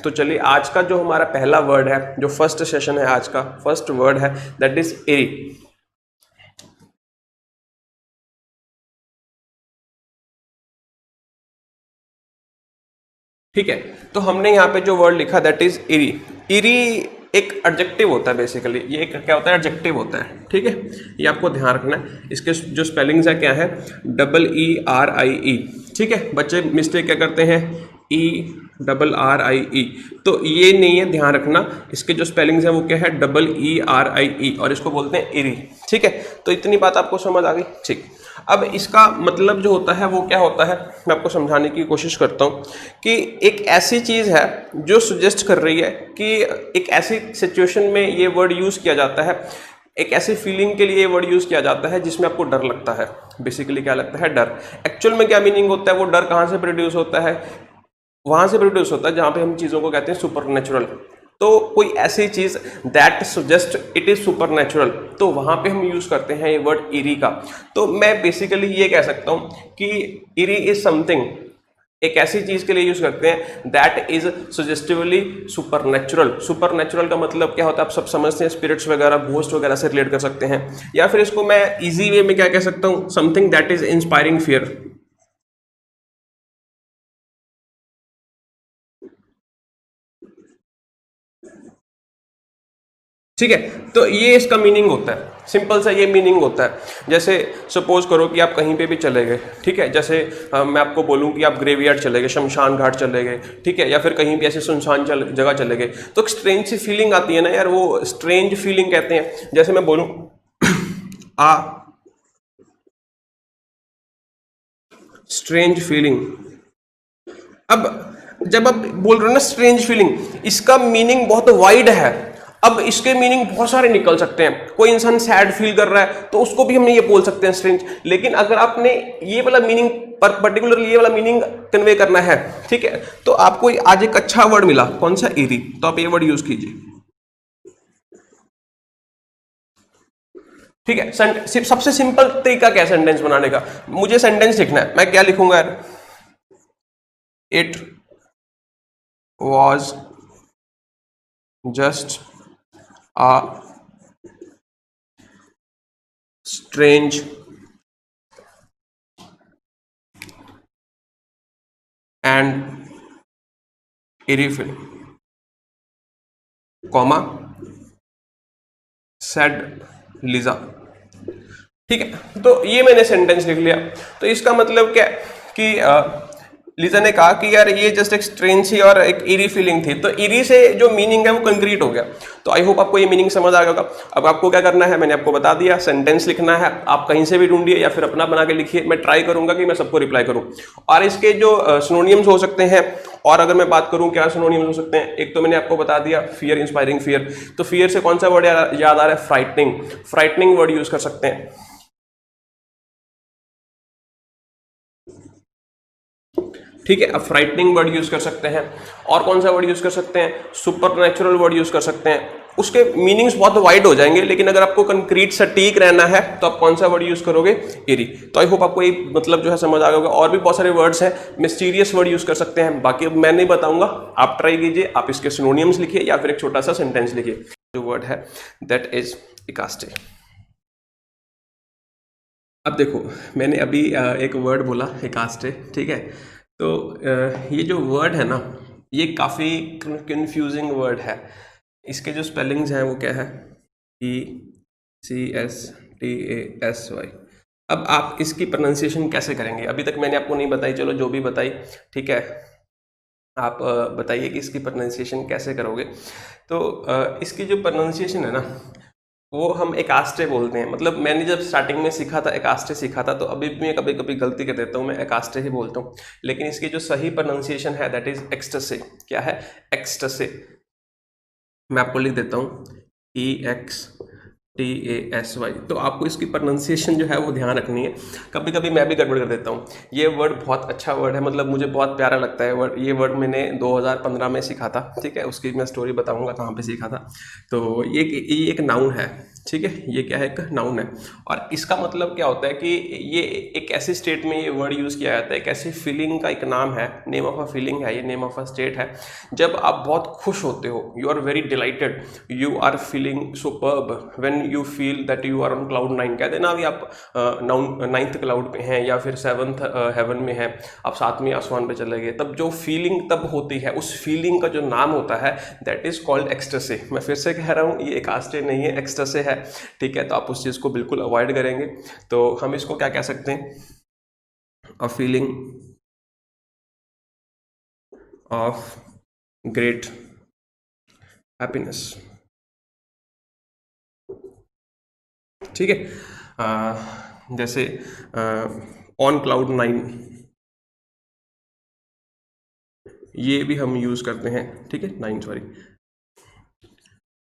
तो चलिए आज का जो हमारा पहला वर्ड है, जो फर्स्ट सेशन है आज का, फर्स्ट वर्ड है दैट इज एरी। ठीक है, तो हमने यहाँ पे जो वर्ड लिखा दैट इज इरी। इरी एक एडजेक्टिव होता है बेसिकली, ये एक क्या होता है, एडजेक्टिव होता है। ठीक है, ये आपको ध्यान रखना है। इसके जो स्पेलिंग्स है क्या है, EERIE। ठीक है, बच्चे मिस्टेक क्या करते हैं, ERRIE, तो ये नहीं है, ध्यान रखना। इसके जो स्पेलिंग्स है वो क्या है, EERIE, और इसको बोलते हैं इरी। ठीक है, तो इतनी बात आपको समझ आ गई। ठीक, अब इसका मतलब जो होता है वो क्या होता है, मैं आपको समझाने की कोशिश करता हूँ कि एक ऐसी चीज़ है जो सुजेस्ट कर रही है कि एक ऐसी सिचुएशन में ये वर्ड यूज़ किया जाता है, एक ऐसी फीलिंग के लिए ये वर्ड यूज़ किया जाता है जिसमें आपको डर लगता है। बेसिकली क्या लगता है, डर। एक्चुअल में क्या मीनिंग होता है, वो डर कहाँ से प्रोड्यूस होता है, वहाँ से प्रोड्यूस होता है जहाँ पे हम चीज़ों को कहते हैं सुपर नेचुरल। तो कोई ऐसी चीज that suggest it is super natural, तो वहां पे हम यूज करते हैं ये वर्ड इरी का। तो मैं बेसिकली ये कह सकता हूं कि इरी इज समथिंग, एक ऐसी चीज के लिए यूज करते हैं that is suggestively supernatural. Supernatural का मतलब क्या होता है, आप सब समझते हैं, स्पिरिट्स वगैरह, घोस्ट वगैरह से रिलेट कर सकते हैं। या फिर इसको मैं इजी वे में क्या कह सकता हूं, something that is inspiring fear. ठीक है, तो ये इसका मीनिंग होता है, सिंपल सा ये मीनिंग होता है। जैसे सपोज करो कि आप कहीं पे भी चले गए, ठीक है, जैसे मैं आपको बोलूं कि आप ग्रेवयार्ड चले गए, शमशान घाट चले गए, ठीक है, या फिर कहीं भी ऐसे सुनसान जगह चले गए, तो एक स्ट्रेंज सी फीलिंग आती है ना यार, वो स्ट्रेंज फीलिंग कहते हैं। जैसे मैं बोलूं आ स्ट्रेंज फीलिंग, अब जब आप बोल रहे हो ना स्ट्रेंज फीलिंग, इसका मीनिंग बहुत वाइड है। अब इसके मीनिंग बहुत सारे निकल सकते हैं। कोई इंसान सैड फील कर रहा है तो उसको भी हम ये बोल सकते हैं स्ट्रेंज। लेकिन अगर आपने ये वाला मीनिंग पर्टिकुलरली ये वाला मीनिंग कन्वे करना है, ठीक है, तो आपको आज एक अच्छा वर्ड मिला, कौन सा, इरी, तो आप ये वर्ड यूज कीजिए। ठीक है, सबसे सिंपल तरीका क्या है सेंटेंस बनाने का, मुझे सेंटेंस लिखना है, मैं क्या लिखूंगा यार, it was just a strange and eerie feeling, comma said Lisa। ठीक है, तो ये मैंने सेंटेंस लिख लिया। तो इसका मतलब क्या है कि लीजा ने कहा कि यार ये जस्ट एक स्ट्रेंज सी और एक इरी फीलिंग थी, तो इरी से जो मीनिंग है वो कंक्रीट हो गया। तो आई होप आपको ये मीनिंग समझ आ गया होगा। अब आपको क्या करना है, मैंने आपको बता दिया, सेंटेंस लिखना है, आप कहीं से भी ढूंढिए या फिर अपना बना के लिखिए, मैं ट्राई करूंगा कि मैं सबको रिप्लाई करूं। और इसके जो सिनोनिम्स हो सकते हैं, और अगर मैं बात करूं क्या सिनोनिम्स हो सकते हैं, एक तो मैंने आपको बता दिया फियर, इंस्पायरिंग फियर, तो फियर से कौन सा वर्ड याद आ रहा है, फ्राइटनिंग, फ्राइटनिंग वर्ड यूज कर सकते हैं। ठीक है, अब फ्राइटनिंग वर्ड यूज कर सकते हैं। और कौन सा वर्ड यूज कर सकते हैं, सुपर नेचुरल वर्ड यूज कर सकते हैं। उसके मीनिंग्स बहुत वाइड हो जाएंगे, लेकिन अगर आपको कंक्रीट सटीक रहना है तो आप कौन सा वर्ड यूज करोगे, इरी। तो आई होप आपको ये मतलब जो है समझ आ गया होगा। और भी बहुत सारे वर्ड्स हैं, मिस्टीरियस वर्ड यूज कर सकते हैं, बाकी अब मैं नहीं बताऊंगा, आप ट्राई कीजिए, आप इसके सिनोनिम्स लिखिए या फिर एक छोटा सा सेंटेंस लिखिए। जो वर्ड है दैट इज इकास्टे। अब देखो, मैंने अभी एक वर्ड बोला इकास्टे, ठीक है, तो ये जो वर्ड है ना, ये काफ़ी कंफ्यूजिंग वर्ड है। इसके जो स्पेलिंग्स हैं वो क्या है, ECSTASY। अब आप इसकी प्रोनाउंसिएशन कैसे करेंगे, अभी तक मैंने आपको नहीं बताई, चलो जो भी बताई, ठीक है, आप बताइए कि इसकी प्रोनाउंसिएशन कैसे करोगे। तो इसकी जो प्रोनाउंसिएशन है ना, वो हम एकास्टे बोलते हैं। मतलब मैंने जब स्टार्टिंग में सीखा था, एकास्टे सीखा था, तो अभी भी मैं कभी कभी गलती कर देता हूँ, मैं एकास्टे ही बोलता हूँ। लेकिन इसकी जो सही प्रोनाउंसिएशन है दैट इज एक्सटसे। क्या है, एक्सटसे। मैं आपको लिख देता हूँ EXTASY। तो आपको इसकी प्रोनाउंसिएशन जो है वो ध्यान रखनी है। कभी कभी मैं भी गड़बड़ कर देता हूँ। ये वर्ड बहुत अच्छा वर्ड है, मतलब मुझे बहुत प्यारा लगता है वर्ड। ये वर्ड मैंने 2015 में सीखा था, ठीक है, उसकी मैं स्टोरी बताऊंगा कहाँ पे सीखा था। तो ये एक नाउन है, ठीक है, ये क्या है, एक नाउन है। और इसका मतलब क्या होता है कि ये एक ऐसी स्टेट में ये वर्ड यूज़ किया जाता है, एक ऐसी फीलिंग का एक नाम है, नेम ऑफ अ फीलिंग है, ये नेम ऑफ अ स्टेट है। जब आप बहुत खुश होते हो, you are very delighted, you are feeling superb when you feel that you are on cloud 9। कहते हैं ना, अभी आप नाइन्थ क्लाउड पे हैं या फिर 7th हेवन में हैं, आप 7वें आसमान पे चले गए, तब जो फीलिंग तब होती है, उस फीलिंग का जो नाम होता है दैट इज कॉल्ड एक्सटेसी। मैं फिर से कह रहा हूँ, ये एक आस्टे नहीं है, एक्सटेसी है। ठीक है, तो आप उस चीज़ को बिल्कुल अवॉइड करेंगे। तो हम इसको क्या कह सकते हैं, a feeling of great happiness. ठीक है, जैसे ऑन क्लाउड 9, ये भी हम यूज़ करते हैं। ठीक है, 9 सॉरी,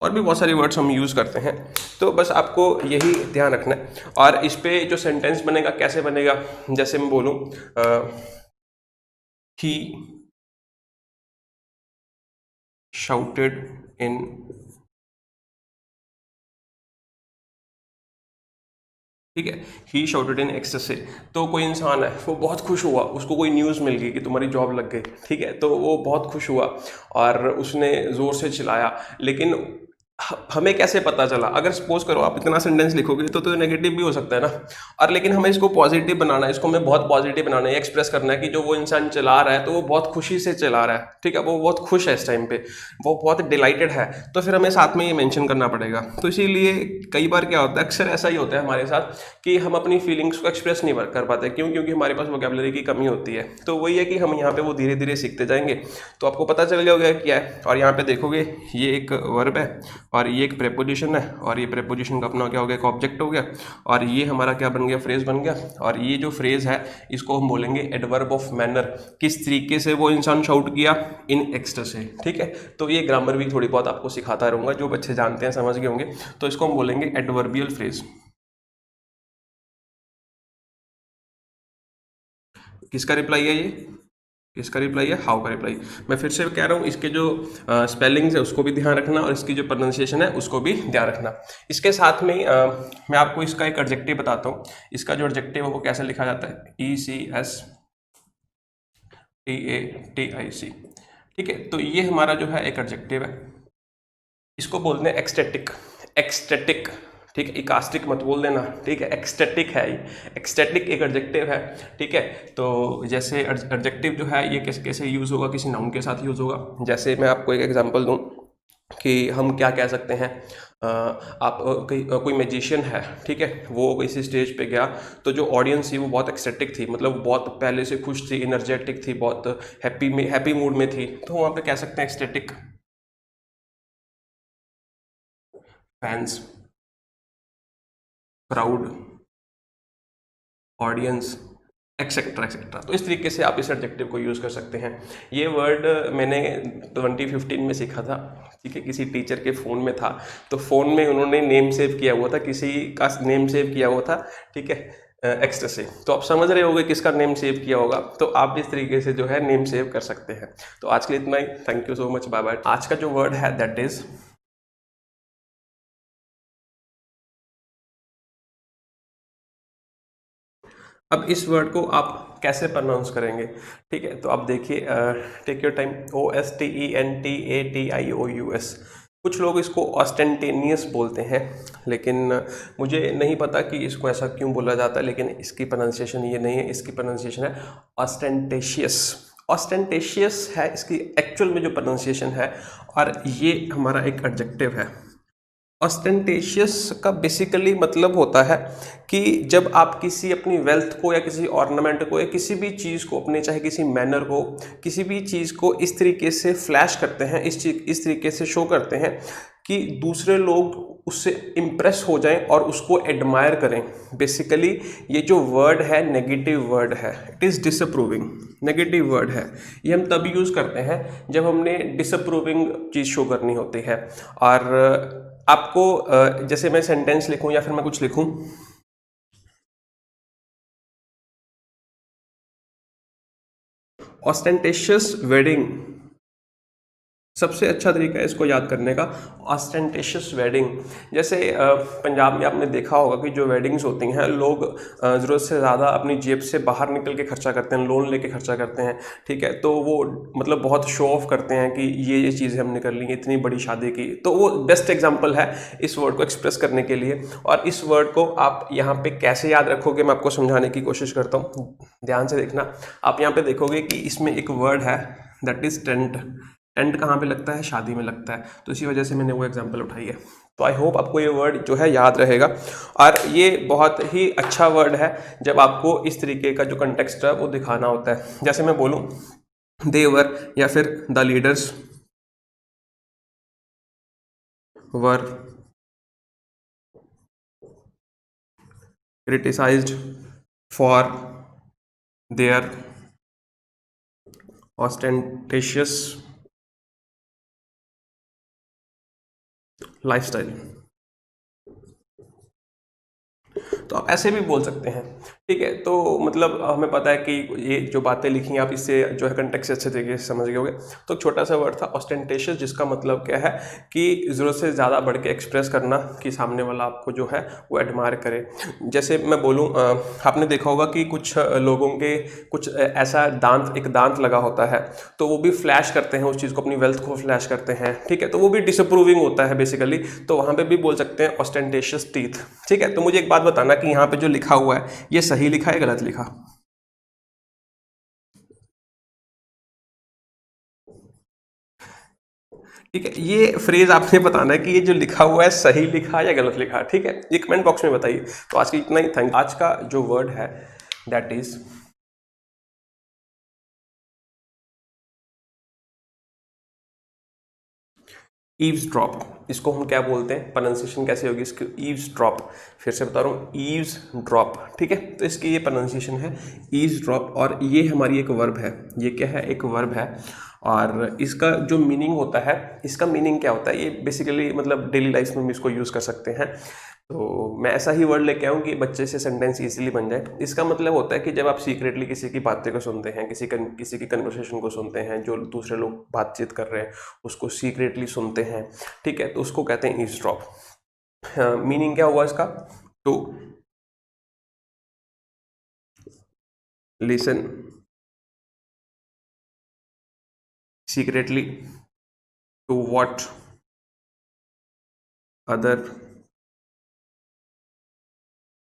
और भी बहुत सारी वर्ड्स हम यूज़ करते हैं। तो बस आपको यही ध्यान रखना है। और इस पे जो सेंटेंस बनेगा कैसे बनेगा, जैसे मैं बोलूँ ही shouted in, ठीक है, ही shouted in ecstasy। तो कोई इंसान है, वो बहुत खुश हुआ, उसको कोई न्यूज़ मिल गई कि तुम्हारी जॉब लग गई। ठीक है, तो वो बहुत खुश हुआ और उसने ज़ोर से चिल्लाया। लेकिन हमें कैसे पता चला, अगर सपोज करो आप इतना सेंटेंस लिखोगे तो नेगेटिव भी हो सकता है ना। और लेकिन हमें इसको पॉजिटिव बनाना है, इसको हमें बहुत पॉजिटिव बनाना है, एक्सप्रेस करना है कि जो वो इंसान चला रहा है तो वो बहुत खुशी से चला रहा है। ठीक है, वो बहुत खुश है इस टाइम पे, वो बहुत डिलाइटेड है, तो फिर हमें साथ में ये मेंशन करना पड़ेगा। तो इसीलिए कई बार क्या होता है, अक्सर ऐसा ही होता है हमारे साथ कि हम अपनी फीलिंग्स को एक्सप्रेस नहीं कर पाते। क्यों? क्योंकि हमारे पास वोकेबलरी की कमी होती है। तो वही है कि हम यहाँ पे वो धीरे धीरे सीखते जाएंगे, तो आपको पता चल जाएगा क्या है। और यहाँ पे देखोगे, ये एक वर्ब है और ये एक प्रेपोजिशन है, और ये प्रेपोजिशन का अपना क्या हो गया, एक ऑब्जेक्ट हो गया, और ये हमारा क्या बन गया, फ्रेज बन गया। और ये जो फ्रेज है इसको हम बोलेंगे एडवर्ब ऑफ मैनर। किस तरीके से वो इंसान शाउट किया, इन एक्सटेसी। ठीक है, तो ये ग्रामर भी थोड़ी बहुत आपको सिखाता रहूंगा, जो बच्चे जानते हैं समझ गए होंगे। तो इसको हम बोलेंगे एडवर्बियल फ्रेज। किसका रिप्लाई है ये, किसका रिप्लाई है, हाउ का रिप्लाई। मैं फिर से कह रहा हूँ, इसके जो स्पेलिंग्स है उसको भी ध्यान रखना, और इसकी जो प्रोनाउंसिएशन है उसको भी ध्यान रखना। इसके साथ में मैं आपको इसका एक एडजेक्टिव बताता हूँ। इसका जो एडजेक्टिव है वो कैसे लिखा जाता है, ECSTATIC। ठीक है, तो ये हमारा जो है एक एडजेक्टिव है, इसको बोलते हैं एक्सटेटिक। एक्सटेटिक, ठीक है, इकास्टिक मत बोल देना। ठीक है, एक्सटेटिक है ये, एक्सटेटिक एक एडजेक्टिव है। ठीक है, तो जैसे एडजेक्टिव जो है ये कैसे कैसे यूज़ होगा, किसी नाउन के साथ यूज़ होगा। जैसे मैं आपको एक एग्जांपल दूं कि हम क्या कह सकते हैं, आप कोई मैजिशियन है, ठीक है, वो किसी स्टेज पे गया, तो जो ऑडियंस थी वो बहुत एक्सटेटिक थी, मतलब बहुत पहले से खुश थी, एनर्जेटिक थी, बहुत हैप्पी मूड में थी, तो वहाँ पे कह सकते हैं ecstatic. Fans, crowd, audience, etcetera etcetera. तो इस तरीके से आप इस एडजेक्टिव को यूज़ कर सकते हैं। ये वर्ड मैंने 2015 में सीखा था। ठीक है, किसी टीचर के फ़ोन में था, तो फ़ोन में उन्होंने नेम सेव किया हुआ था, किसी का नेम सेव किया हुआ था। ठीक है, एक्सटेसी। तो आप समझ रहे होंगे किसका नेम सेव किया होगा, तो आप इस तरीके से जो है नेम सेव कर सकते हैं। तो आज के लिए इतना ही। Thank you so much, bye bye. आज का जो वर्ड है दैट इज़, अब इस वर्ड को आप कैसे प्रोनाउंस करेंगे। ठीक है, तो आप देखिए, टेक योर टाइम, OSTENTATIOUS। कुछ लोग इसको ऑस्टेंटेनियस बोलते हैं, लेकिन मुझे नहीं पता कि इसको ऐसा क्यों बोला जाता है, लेकिन इसकी प्रोनाउंसिएशन ये नहीं है, इसकी प्रोनाउंसिएशन है ऑस्टेंटेशियस। ऑस्टेंटेशियस है इसकी एक्चुअल में जो प्रोनाउंसिएशन है, और ये हमारा एक एडजेक्टिव है। ऑस्टेंटेशियस का बेसिकली मतलब होता है कि जब आप किसी अपनी वेल्थ को या किसी ऑर्नामेंट को या किसी भी चीज़ को अपने, चाहे किसी मैनर को, किसी भी चीज़ को इस तरीके से फ्लैश करते हैं, इस तरीके से शो करते हैं कि दूसरे लोग उससे इम्प्रेस हो जाएं और उसको एडमायर करें। बेसिकली ये जो वर्ड है नेगेटिव वर्ड है, it is disapproving, negative word है। ये हम तब यूज़ करते हैं जब हमने डिसअप्रूविंग चीज़ शो करनी होती है। और आपको जैसे मैं सेंटेंस लिखूं या फिर मैं कुछ लिखूं, ऑस्टेंटेशियस वेडिंग सबसे अच्छा तरीका है इसको याद करने का ऑस्टेंटेशियस वेडिंग। जैसे पंजाब में आपने देखा होगा कि जो वेडिंग्स होती हैं लोग ज़रूरत से ज़्यादा अपनी जेब से बाहर निकल के खर्चा करते हैं, लोन लेके खर्चा करते हैं, ठीक है। तो वो मतलब बहुत शो ऑफ करते हैं कि ये चीज़ें हमने कर ली, इतनी बड़ी शादी की। तो वो बेस्ट एग्जाम्पल है इस वर्ड को एक्सप्रेस करने के लिए। और इस वर्ड को आप यहाँ पे कैसे याद रखोगे मैं आपको समझाने की कोशिश करता हूँ, ध्यान से देखना। आप यहाँ पे देखोगे कि इसमें एक वर्ड है दैट इज टेंट। टेंट कहाँ पे लगता है? शादी में लगता है। तो इसी वजह से मैंने वो एग्जांपल उठाई है। तो आई होप आपको ये वर्ड जो है याद रहेगा। और ये बहुत ही अच्छा वर्ड है जब आपको इस तरीके का जो कंटेक्स्ट है वो दिखाना होता है। जैसे मैं बोलूँ देवर या फिर the leaders were criticised for their ostentatious lifestyle. तो आप ऐसे भी बोल सकते हैं, ठीक है। तो मतलब हमें पता है कि ये जो बातें लिखी हैं आप इससे जो है कंटेक्स्ट अच्छे तरीके से समझ गए होंगे। तो छोटा सा वर्ड था ऑस्टेंटेशियस, जिसका मतलब क्या है कि ज़रूरत से ज़्यादा बढ़ के एक्सप्रेस करना कि सामने वाला आपको जो है वो एडमायर करे। जैसे मैं बोलूँ, आपने देखा होगा कि कुछ लोगों के कुछ ऐसा एक दांत लगा होता है, तो वो भी फ्लैश करते हैं उस चीज़ को, अपनी वेल्थ को फ्लैश करते हैं, ठीक है। तो वो भी डिसअप्रूविंग होता है बेसिकली। तो वहाँ पे भी बोल सकते हैं ऑस्टेंटेशियस टीथ, ठीक है। तो मुझे एक बात बताना कि यहाँ पे जो लिखा हुआ है ये सही लिखा है गलत लिखा? ठीक है, ये फ्रेज आपने बताना है कि ये जो लिखा हुआ है सही लिखा या गलत लिखा, ठीक है। ये कमेंट बॉक्स में बताइए। तो आज की इतना ही, थैंक। आज का जो वर्ड है दैट इज ईव्स ड्रॉप। इसको हम क्या बोलते हैं, प्रोनाउंसिएशन कैसे होगी इसकी? Eaves drop. फिर से बता रहा हूँ, ईव्स ड्रॉप, ठीक है। तो इसकी ये प्रोनाउंसिएशन है ईव्स ड्रॉप। और ये हमारी एक वर्ब है। ये क्या है? एक वर्ब है। और इसका जो मीनिंग होता है, इसका मीनिंग क्या होता है, ये बेसिकली मतलब डेली लाइफ में भी इसको यूज़ कर सकते हैं। तो मैं ऐसा ही वर्ड लेके आऊँ कि बच्चे से सेंटेंस इजीली बन जाए। इसका मतलब होता है कि जब आप सीक्रेटली किसी की बातें को सुनते हैं, किसी की कन्वर्सेशन को सुनते हैं, जो दूसरे लोग बातचीत कर रहे हैं उसको सीक्रेटली सुनते हैं, ठीक है, तो उसको कहते हैं ईव्सड्रॉप। मीनिंग क्या हुआ इसका? To listen secretly to what other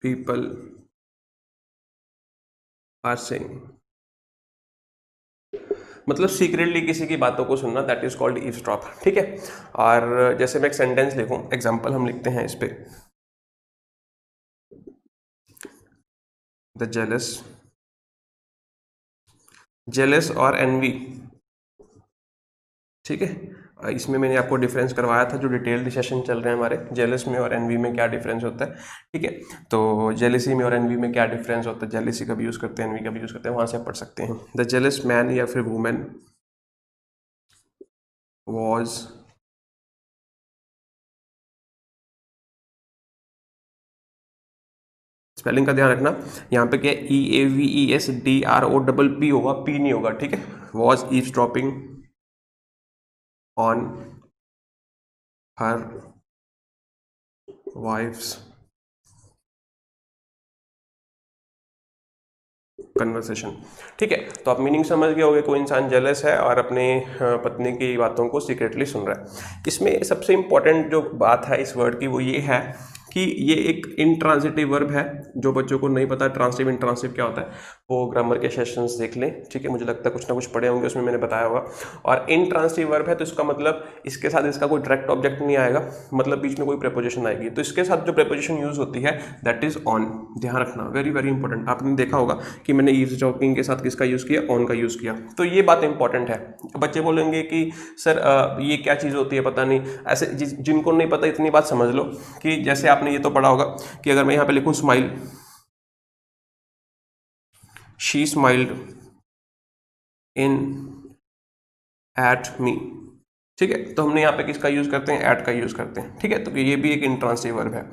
people are saying. मतलब सीक्रेटली किसी की बातों को सुनना, दैट इज कॉल्ड ईव्सड्रॉप, ठीक है। और जैसे मैं एक सेंटेंस लिखूं, एग्जांपल हम लिखते हैं इस पे, द जेलस और एनवी, ठीक है। इसमें मैंने आपको डिफरेंस करवाया था, जो डिटेल्ड सेशन चल रहे हैं हमारे, जेलस में और एनवी में क्या डिफरेंस होता है, ठीक है। तो जेलसी में और एनवी में क्या डिफरेंस होता है, जेलसी का भी यूज़ करते हैं, एनवी का भी यूज़ करते हैं, वहाँ से आप पढ़ सकते हैं। द जेलस मैन या फिर वुमेन वॉज स्पेलिंग का ध्यान रखना, यहाँ पे क्या EAVESDROPP होगा, पी नहीं होगा, ठीक है। Was eavesdropping on her wife's conversation, ठीक है। तो आप मीनिंग समझ गए होंगे, कोई इंसान जेलस है और अपने पत्नी की बातों को सीक्रेटली सुन रहा है। इसमें सबसे इंपॉर्टेंट जो बात है इस वर्ड की वो ये है कि ये एक इंट्रांजिटिव वर्ब है। जो बच्चों को नहीं पता ट्रांसिटिव इंट्रांसिटिव क्या होता है, वो ग्रामर के सेशंस देख लें, ठीक है। मुझे लगता है कुछ ना कुछ पढ़े होंगे, उसमें मैंने बताया होगा। और इंट्रांसिटिव वर्ब है तो इसका मतलब इसके साथ इसका कोई डायरेक्ट ऑब्जेक्ट नहीं आएगा, मतलब बीच में कोई प्रेपोजिशन आएगी, तो इसके साथ जो प्रेपोजिशन यूज होती है दैट इज ऑन। ध्यान रखना, वेरी वेरी इंपॉर्टेंट। आपने देखा होगा कि मैंने ईव्सड्रॉपिंग के साथ किसका यूज़ किया? ऑन का यूज़ किया। तो ये बात इंपॉर्टेंट है। बच्चे बोलेंगे कि सर ये क्या चीज़ होती है, पता नहीं। ऐसे जिनको नहीं पता इतनी बात समझ लो कि जैसे आपने ये तो पढ़ा होगा कि अगर मैं यहाँ पे लिखूँ smile, she smiled in at me, ठीक है। तो हमने यहाँ पे किसका यूज़ करते हैं? एट का यूज़ करते हैं, ठीक है। तो ये भी एक इंट्रांसिटिव वर्ब है।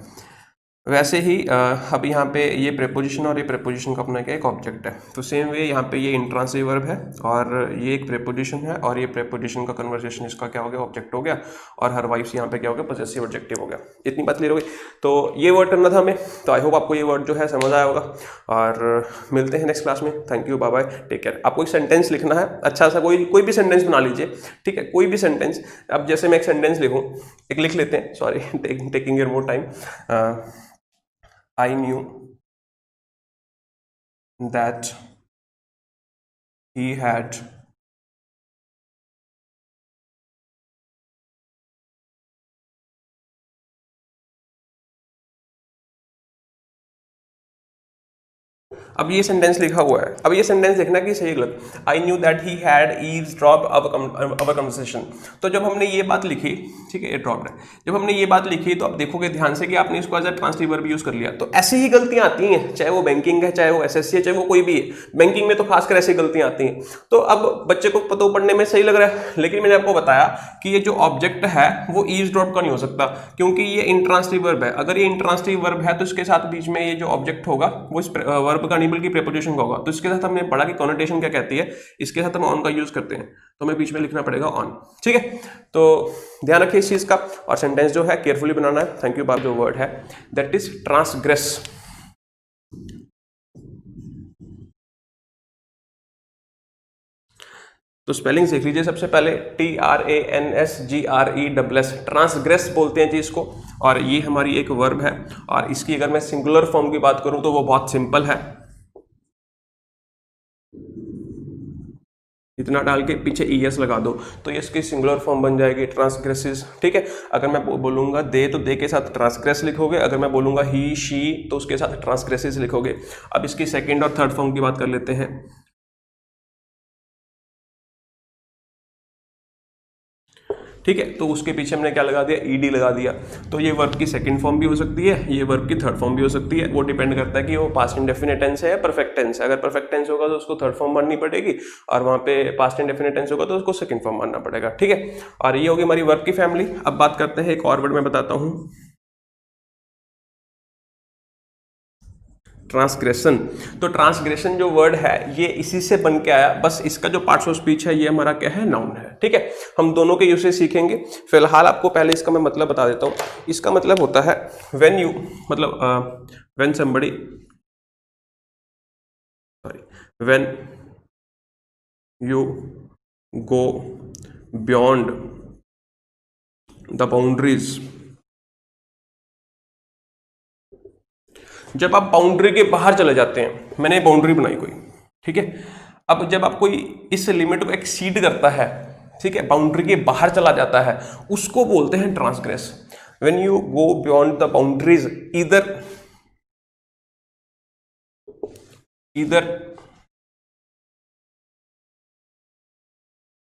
वैसे ही अब यहाँ पे ये प्रेपोजिशन और ये प्रेपोजिशन का अपना क्या एक ऑब्जेक्ट है, तो सेम वे यहाँ पे ये इंट्रांसिटिव वर्ब है और ये एक प्रेपोजिशन है और ये प्रेपोजिशन का कन्वर्सेशन इसका क्या हो गया, ऑब्जेक्ट हो गया, और हर वाइफ यहाँ पे क्या हो गया, पॉसेसिव एडजेक्टिव हो गया। इतनी बात क्लियर हो गई। तो ये वर्ड करना था हमें, तो आई होप आपको ये वर्ड जो है समझ आया होगा और मिलते हैं नेक्स्ट क्लास में। Thank you, bye bye, take care. आपको एक सेंटेंस लिखना है, अच्छा सा कोई भी सेंटेंस बना लीजिए, ठीक है, कोई भी सेंटेंस। अब जैसे मैं एक सेंटेंस लिखूँ, एक लिख लेते हैं, sorry taking your more time. I knew that he had अब ये सेंटेंस लिखा हुआ है, अब ये सेंटेंस देखना कि सही गलत। I knew that he had eavesdropped our conversation. तो जब हमने ये बात लिखी, ठीक है, ये ड्रॉप्ड है, जब हमने ये बात लिखी तो अब देखोगे ध्यान से कि आपने इसको as a transitive verb use कर लिया। तो ऐसी ही गलतियां आती हैं, चाहे वो बैंकिंग है, चाहे वो एसएससी है, चाहे वो कोई भी है। बैंकिंग में तो खासकर ऐसी गलतियां आती हैं। तो अब बच्चे को पता पढ़ने में सही लग रहा है, लेकिन मैंने आपको बताया कि ये जो ऑब्जेक्ट है वो ईव्सड्रॉप का नहीं हो सकता, क्योंकि ये इंट्रांसटिव वर्ब है। अगर ये इंट्रांसटिव वर्ब है तो इसके साथ बीच में ये जो ऑब्जेक्ट होगा वो इस वर्ब का नहीं बल्कि प्रेपोजिशन का होगा। तो इसके साथ हमने पढ़ा कि कॉनोटेशन क्या कहती है, इसके साथ हम ऑन का यूज करते हैं, तो हमें बीच में लिखना पड़ेगा ऑन, ठीक है। तो ध्यान रखिए इस चीज का, और सेंटेंस जो है केयरफुली बनाना है। Thank you. बाप जो वर्ड है दैट इज ट्रांसग्रेस। तो स्पेलिंग सीख लीजिए सबसे पहले, TRANSGRESS, ट्रांसग्रेस बोलते हैं जी इसको, और ये हमारी एक वर्ब है। और इसकी अगर मैं सिंगुलर फॉर्म की बात करूं तो वो बहुत सिंपल है, इतना डाल के पीछे ES लगा दो तो ये इसकी सिंगुलर फॉर्म बन जाएगी, ट्रांसग्रेसेस, ठीक है। अगर मैं बोलूंगा दे तो दे के साथ ट्रांसग्रेस लिखोगे, अगर मैं बोलूंगा ही शी तो उसके साथ ट्रांसग्रेसेस लिखोगे। अब इसकी सेकंड और थर्ड फॉर्म की बात कर लेते हैं। ठीक है, तो उसके पीछे हमने क्या लगा दिया, ED लगा दिया। तो ये वर्ब की सेकंड फॉर्म भी हो सकती है, ये वर्ब की थर्ड फॉर्म भी हो सकती है। वो डिपेंड करता है कि वो पास्ट इंडेफिनिट टेंस है या परफेक्ट टेंस है। अगर परफेक्ट टेंस होगा तो उसको थर्ड फॉर्म माननी पड़ेगी, और वहां पे पास्ट इंडेफिनिट टेंस होगा तो उसको सेकंड फॉर्म मानना पड़ेगा, ठीक है। और ये होगी हमारी वर्ब की फैमिली। अब बात करते हैं एक और वर्ड मैं बताता हूं, ट्रांसग्रेशन। तो ट्रांसग्रेशन जो वर्ड है ये इसी से बन के आया, बस इसका जो पार्ट्स ऑफ स्पीच है ये हमारा क्या है, नाउन है, ठीक है। हम दोनों के यूसेज सीखेंगे। फिलहाल आपको पहले इसका मैं मतलब बता देता हूँ। इसका मतलब होता है व्हेन यू, मतलब when somebody, sorry, when you go beyond the boundaries, जब आप बाउंड्री के बाहर चले जाते हैं, मैंने बाउंड्री बनाई कोई, ठीक है। अब जब आप कोई इस लिमिट को एक्सीड करता है, ठीक है, बाउंड्री के बाहर चला जाता है, उसको बोलते हैं transgress. When you go beyond the boundaries इधर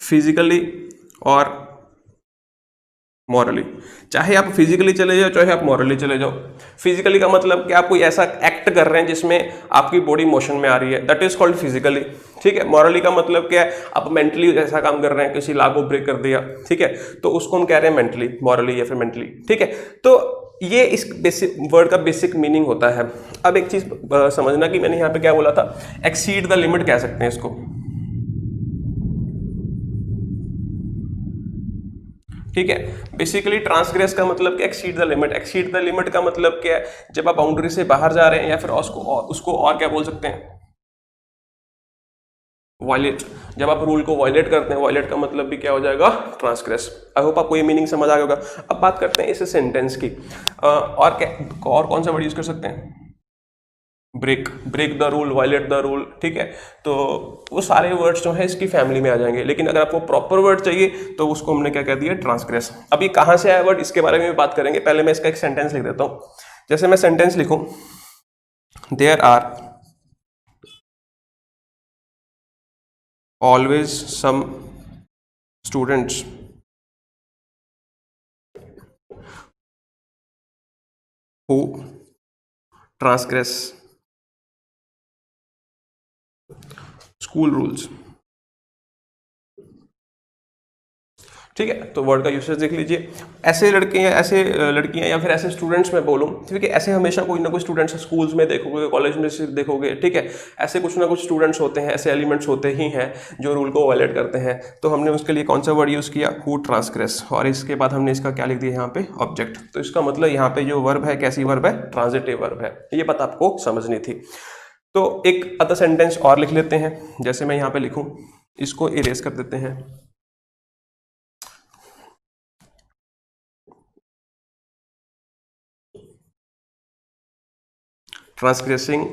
फिजिकली और मॉरली, चाहे आप फिजिकली चले जाओ चाहे आप मॉरली चले जाओ। फिजिकली का मतलब कि आप कोई ऐसा एक्ट कर रहे हैं जिसमें आपकी बॉडी मोशन में आ रही है, दैट इज कॉल्ड फिजिकली, ठीक है। मॉरली का मतलब क्या है, आप मेंटली ऐसा काम कर रहे हैं, किसी लॉ को ब्रेक कर दिया, ठीक है, तो उसको हम कह रहे हैं मेंटली, मॉरली या फिर मेंटली, ठीक है। तो ये इस बेसिक वर्ड का बेसिक मीनिंग होता है। अब एक चीज समझना कि मैंने यहाँ पे क्या बोला था, एक्सीड द लिमिट कह सकते हैं इसको, ठीक है। बेसिकली ट्रांसग्रेस का मतलब क्या, exceed the limit. Exceed the limit का मतलब क्या है, जब आप बाउंड्री से बाहर जा रहे हैं, या फिर उसको और क्या बोल सकते हैं, वायलेट। जब आप रूल को वायलेट करते हैं, वायलेट का मतलब भी क्या हो जाएगा, ट्रांसग्रेस। आई होप आपको ये मीनिंग समझ आ गया होगा। अब बात करते हैं इस सेंटेंस की, और क्या, और कौन सा वर्ड यूज कर सकते हैं, break, break the rule, violate the rule, ठीक है। तो वो सारे वर्ड्स जो है इसकी फैमिली में आ जाएंगे, लेकिन अगर आपको प्रॉपर वर्ड चाहिए तो उसको हमने क्या कह दिया, ट्रांसग्रेस। अब ये कहां से आया वर्ड, इसके बारे में भी बात करेंगे। पहले मैं इसका एक सेंटेंस लिख देता हूं। जैसे मैं सेंटेंस लिखूं, there are always some students who transgress school rules. ठीक है, तो वर्ड का यूसेज देख लीजिए। ऐसे लड़के या ऐसे लड़कियां या फिर ऐसे स्टूडेंट्स मैं बोलूँ, ठीक है, ऐसे हमेशा कोई ना कोई स्टूडेंट्स स्कूल्स में देखोगे, कॉलेज में देखोगे, ठीक है, ऐसे कुछ ना कुछ स्टूडेंट्स होते हैं, ऐसे एलिमेंट्स होते ही हैं जो रूल को वायलेट करते हैं। तो हमने उसके लिए कौन सा वर्ड यूज़ किया, हु ट्रांसग्रेस, और इसके बाद हमने इसका क्या लिख दिया यहाँ पे, ऑब्जेक्ट। तो इसका मतलब यहाँ पे जो वर्ब है कैसी वर्ब है, ट्रांजिटिव वर्ब है। ये बात आपको समझनी थी। तो एक अदर सेंटेंस और लिख लेते हैं, जैसे मैं यहाँ पे लिखूं, इसको इरेज कर देते हैं। Transgressing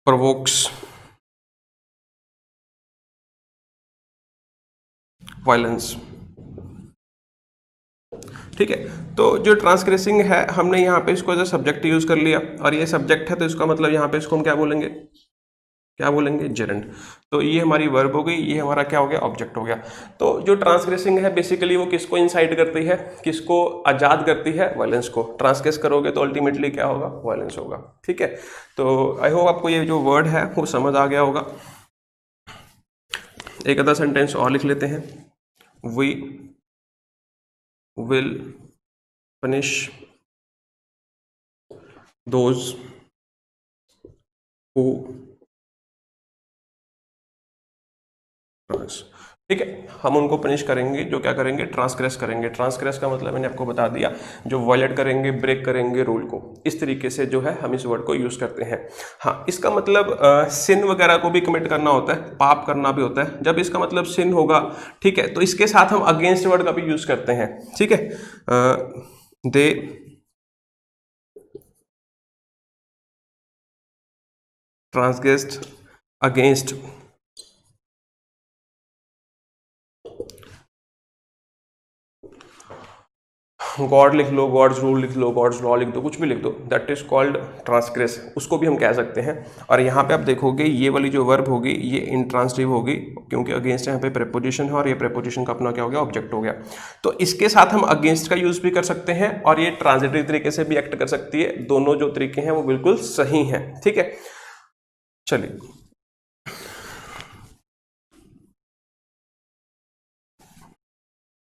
provokes violence. ठीक है, तो जो ट्रांसग्रेसिंग है हमने यहाँ पे इसको एज अ सब्जेक्ट यूज कर लिया, और ये सब्जेक्ट है तो इसका मतलब यहाँ पे इसको हम क्या बोलेंगे, क्या बोलेंगे, जेरेंट। तो ये हमारी वर्ब हो गई, ये हमारा क्या हो गया, ऑब्जेक्ट हो गया। तो जो ट्रांसग्रेसिंग है बेसिकली वो किसको इंसाइट करती है, किसको आजाद करती है, वायलेंस को। ट्रांसग्रेस करोगे तो अल्टीमेटली क्या होगा, वायलेंस होगा। ठीक है, तो आई होप आपको ये जो वर्ड है वो समझ आ गया होगा। एक अदर सेंटेंस और लिख लेते हैं, we will punish those who. ठीक है, हम उनको पनिश करेंगे जो क्या करेंगे, ट्रांसग्रेस करेंगे। ट्रांसग्रेस का मतलब मैंने आपको बता दिया, जो वायलेट करेंगे, ब्रेक करेंगे रूल को। इस तरीके से जो है हम इस वर्ड को यूज करते हैं। हाँ, इसका मतलब सिन वगैरह को भी कमिट करना होता है, पाप करना भी होता है। जब इसका मतलब सिन होगा, ठीक है, तो इसके साथ हम अगेंस्ट वर्ड का भी यूज करते हैं। ठीक है, दे ट्रांसग्रेस्ड अगेंस्ट गॉड लिख लो, गॉड्स रूल लिख लो, गॉड्स लॉ लिख दो, कुछ भी लिख दो, दैट इज कॉल्ड ट्रांसग्रेस, उसको भी हम कह सकते हैं। और यहाँ पे आप देखोगे ये वाली जो वर्ब होगी ये इंट्रांसिटिव होगी, क्योंकि अगेंस्ट यहाँ पे प्रेपोजिशन है, और ये प्रेपोजिशन का अपना क्या हो गया, ऑब्जेक्ट हो गया। तो इसके साथ हम अगेंस्ट का यूज भी कर सकते हैं, और ये ट्रांजिटिव तरीके से भी एक्ट कर सकती है। दोनों जो तरीके हैं वो बिल्कुल सही हैं। ठीक है, चलिए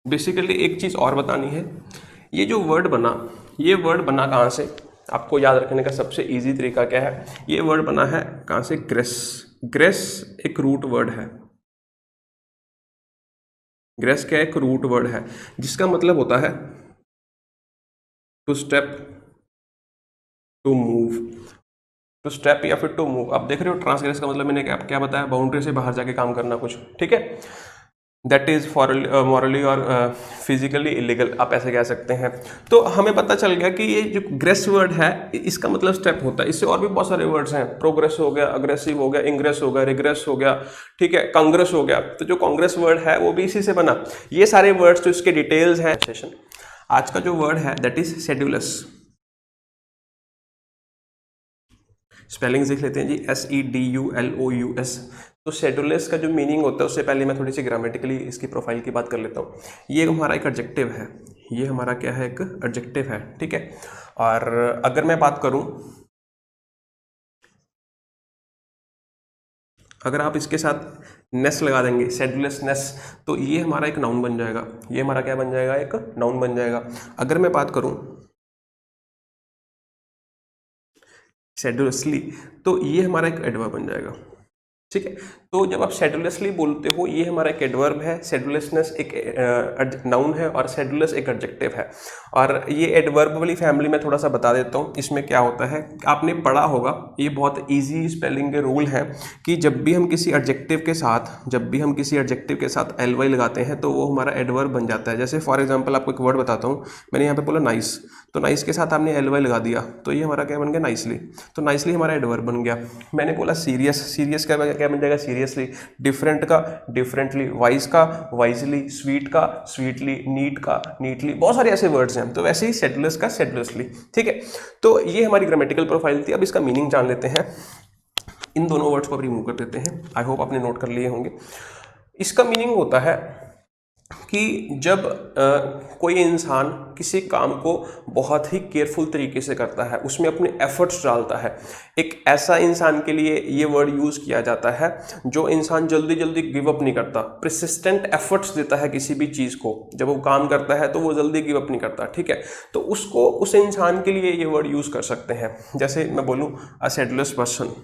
बेसिकली एक चीज और बतानी है, ये जो वर्ड बना, ये वर्ड बना कहाँ से, आपको याद रखने का सबसे इजी तरीका क्या है, ये वर्ड बना है कहाँ से, ग्रेस। ग्रेस एक रूट वर्ड है। ग्रेस क्या, एक रूट वर्ड है, जिसका मतलब होता है to step, to move, to step या फिर टू मूव। आप देख रहे हो ट्रांसग्रेस का मतलब मैंने क्या बताया, बाउंड्री से बाहर जाके काम करना कुछ। ठीक है, दैट इज मॉरली और फिजिकली इलीगल, आप ऐसे कह सकते हैं। तो हमें पता चल गया कि ये जो ग्रेस वर्ड है इसका मतलब स्टेप होता है। इससे और भी बहुत सारे वर्ड्स हैं, प्रोग्रेस हो गया, अग्रेसिव हो गया, इंग्रेस हो गया, रिग्रेस हो गया, ठीक है, कांग्रेस हो गया। तो जो कांग्रेस वर्ड है वो भी इसी से बना। ये सारे वर्ड्स तो इसके डिटेल्स हैं। सेशन आज का जो वर्ड है दैट इज शेड्यूलस। स्पेलिंग देख लेते हैं जी, SEDULOUS। तो शेड्यूलस का जो मीनिंग होता है उससे पहले मैं थोड़ी सी ग्रामेटिकली इसकी प्रोफाइल की बात कर लेता हूँ। ये हमारा एक एडजेक्टिव है, ये हमारा क्या है, एक एडजेक्टिव है। ठीक है, और अगर मैं बात करूँ, अगर आप इसके साथ नेस लगा देंगे, शेड्यूलसनेस, तो ये हमारा एक नाउन बन जाएगा। ये हमारा क्या बन जाएगा, एक नाउन बन जाएगा। अगर मैं बात करूँ शेड्यूलसली, तो ये हमारा एक एडवर्ब बन जाएगा। ठीक है, तो जब आप शेड्यूलसली बोलते हो, ये हमारा एक एडवर्ब है, शेड्यूलसनेस एक नाउन है, और शेड्यूलस एक एडजेक्टिव है। और ये एडवर्ब वाली फैमिली में थोड़ा सा बता देता हूँ। इसमें क्या होता है, आपने पढ़ा होगा, ये बहुत इजी स्पेलिंग के रूल है कि जब भी हम किसी एडजेक्टिव के साथ ly लगाते हैं तो वो हमारा एडवर्ब बन जाता है। जैसे फॉर एग्जाम्पल आपको एक वर्ड बताता हूँ, मैंने यहाँ पे बोला नाइस, तो नाइस के साथ आपने ly लगा दिया, तो ये हमारा क्या बन गया, नाइसली। तो नाइसली हमारा एडवर्ब बन गया। मैंने बोला सीरियस, सीरियस का क्या बन जाएगा, सीरियसली। डिफरेंट का डिफरेंटली, वाइज का वाइजली, स्वीट का स्वीटली, नीट का नीटली, बहुत सारे ऐसे वर्ड्स हैं। तो वैसे ही शेड्यूलस का शेड्यूलसली। ठीक है, तो ये हमारी ग्रामेटिकल प्रोफाइल थी। अब इसका मीनिंग जान लेते हैं। इन दोनों वर्ड्स को अब रिमूव कर देते हैं। आई होप आपने नोट कर लिए होंगे। इसका मीनिंग होता है कि जब कोई इंसान किसी काम को बहुत ही केयरफुल तरीके से करता है, उसमें अपने एफर्ट्स डालता है, एक ऐसा इंसान के लिए ये वर्ड यूज़ किया जाता है जो इंसान जल्दी जल्दी गिव अप नहीं करता, प्रिसिस्टेंट एफर्ट्स देता है किसी भी चीज़ को, जब वो काम करता है तो वो जल्दी गिव अप नहीं करता, ठीक है। तो उसको, उस इंसान के लिए ये वर्ड यूज़ कर सकते हैं। जैसे मैं बोलूँ अ सेडलेस पर्सन,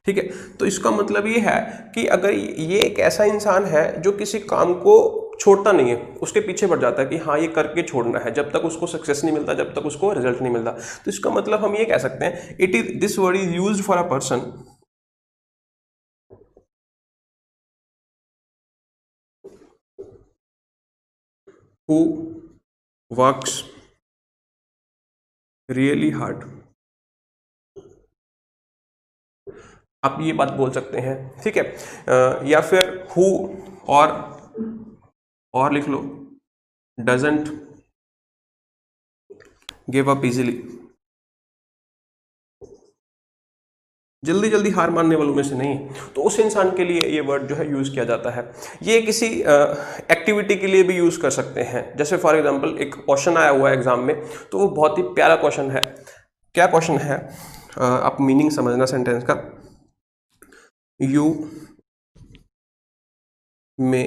ठीक है। तो इसका मतलब ये है कि अगर ये एक ऐसा इंसान है जो किसी काम को छोड़ता नहीं है, उसके पीछे बढ़ जाता है कि हाँ ये करके छोड़ना है, जब तक उसको सक्सेस नहीं मिलता, जब तक उसको रिजल्ट नहीं मिलता। तो इसका मतलब हम ये कह सकते हैं, it is, this word is used for a person who works really hard. आप ये बात बोल सकते हैं, ठीक है। या फिर हु, और लिख लो, डजंट गिव अप इजीली, जल्दी जल्दी हार मानने वालों में से नहीं है। तो उस इंसान के लिए ये वर्ड जो है यूज़ किया जाता है। ये किसी एक्टिविटी के लिए भी यूज़ कर सकते हैं। जैसे फॉर एग्जांपल एक क्वेश्चन आया हुआ है एग्जाम में, तो वो बहुत ही प्यारा क्वेश्चन है। क्या क्वेश्चन है, आप मीनिंग समझना सेंटेंस का। यू मे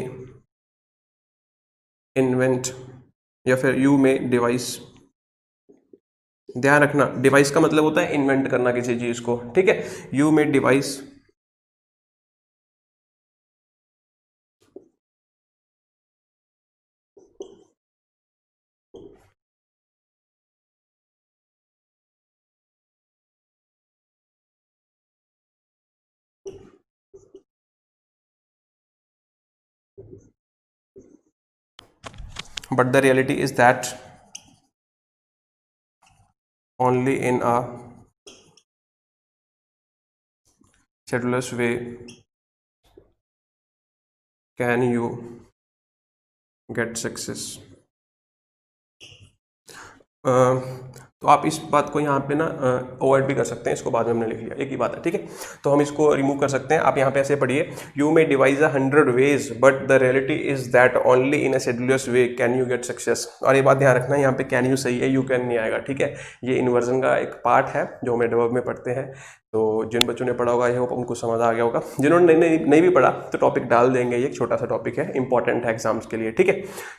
इन्वेंट, या फिर यू मे डिवाइस। ध्यान रखना, डिवाइस का मतलब होता है इन्वेंट करना किसी चीज को, ठीक है। You may device but the reality is that only in a scheduled way can you get success। तो आप इस बात को यहाँ पे ना अवॉइड भी कर सकते हैं, इसको बाद में हमने लिख लिया, एक ही बात है, ठीक है। तो हम इसको रिमूव कर सकते हैं। आप यहाँ पे ऐसे पढ़िए, you may devise 100 ways but the reality is that only in a schedulers way can you get success. और ये बात ध्यान रखना, यहाँ पे कैन यू सही है, यू कैन नहीं आएगा, ठीक है। ये इन्वर्जन का एक पार्ट है जो हम एडवर्ब में पढ़ते हैं। तो जिन बच्चों ने पढ़ा होगा ये उनको समझ आ गया होगा, जिन्होंने नहीं भी पढ़ा तो टॉपिक डाल देंगे, ये एक छोटा सा टॉपिक है, इंपॉर्टेंट है एग्जाम्स के लिए, ठीक है।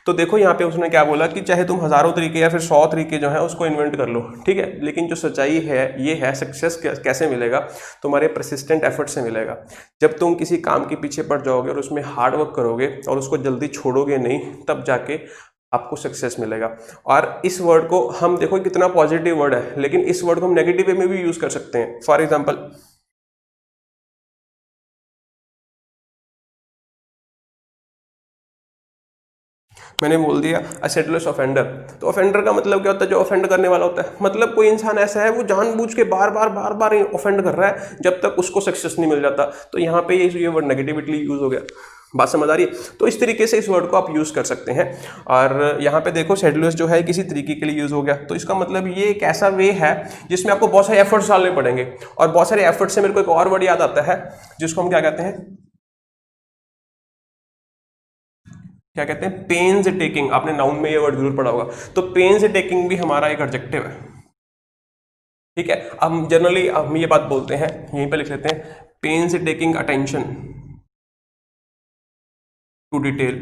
तो देखो यहाँ पे उसने क्या बोला कि चाहे तुम हजारों तरीके या फिर 100 तरीके जो है उसको इन्वेंट कर लो, ठीक है, लेकिन जो सच्चाई है ये है, सक्सेस कैसे मिलेगा, तुम्हारे परसिस्टेंट एफर्ट से मिलेगा। जब तुम किसी काम के पीछे पड़ जाओगे और उसमें हार्ड वर्क करोगे और उसको जल्दी छोड़ोगे नहीं, तब जाके आपको सक्सेस मिलेगा। और इस वर्ड को हम देखो कितना पॉजिटिव वर्ड है, लेकिन इस वर्ड को हम नेगेटिव वे में भी यूज कर सकते हैं। फॉर एग्जाम्पल, मैंने बोल दिया अ सेडलेस ऑफेंडर, तो ऑफेंडर का मतलब क्या होता है, जो ऑफेंड करने वाला होता है। मतलब कोई इंसान ऐसा है वो जानबूझ के बार बार ऑफेंड कर रहा है जब तक उसको सक्सेस नहीं मिल जाता। तो यहाँ पे ये वर्ड नेगेटिविटी यूज हो गया। बात समझ आ रही है? तो इस तरीके से इस वर्ड को आप यूज कर सकते हैं। और यहाँ पे देखो शेड्यूलर्स जो है किसी तरीके के लिए यूज हो गया, तो इसका मतलब ये एक ऐसा वे है जिसमें आपको बहुत सारे एफर्ट्स डालने पड़ेंगे। और बहुत सारे एफर्ट से मेरे को एक और वर्ड याद आता है जिसको हम क्या कहते हैं, क्या कहते हैं, पेन्स टेकिंग। आपने नाउन में ये वर्ड जरूर पढ़ा होगा। तो पेन्स टेकिंग भी हमारा एक एडजेक्टिव है, ठीक है। हम जनरली हम ये बात बोलते हैं, यहीं पे लिख लेते हैं, painstaking attention to detail,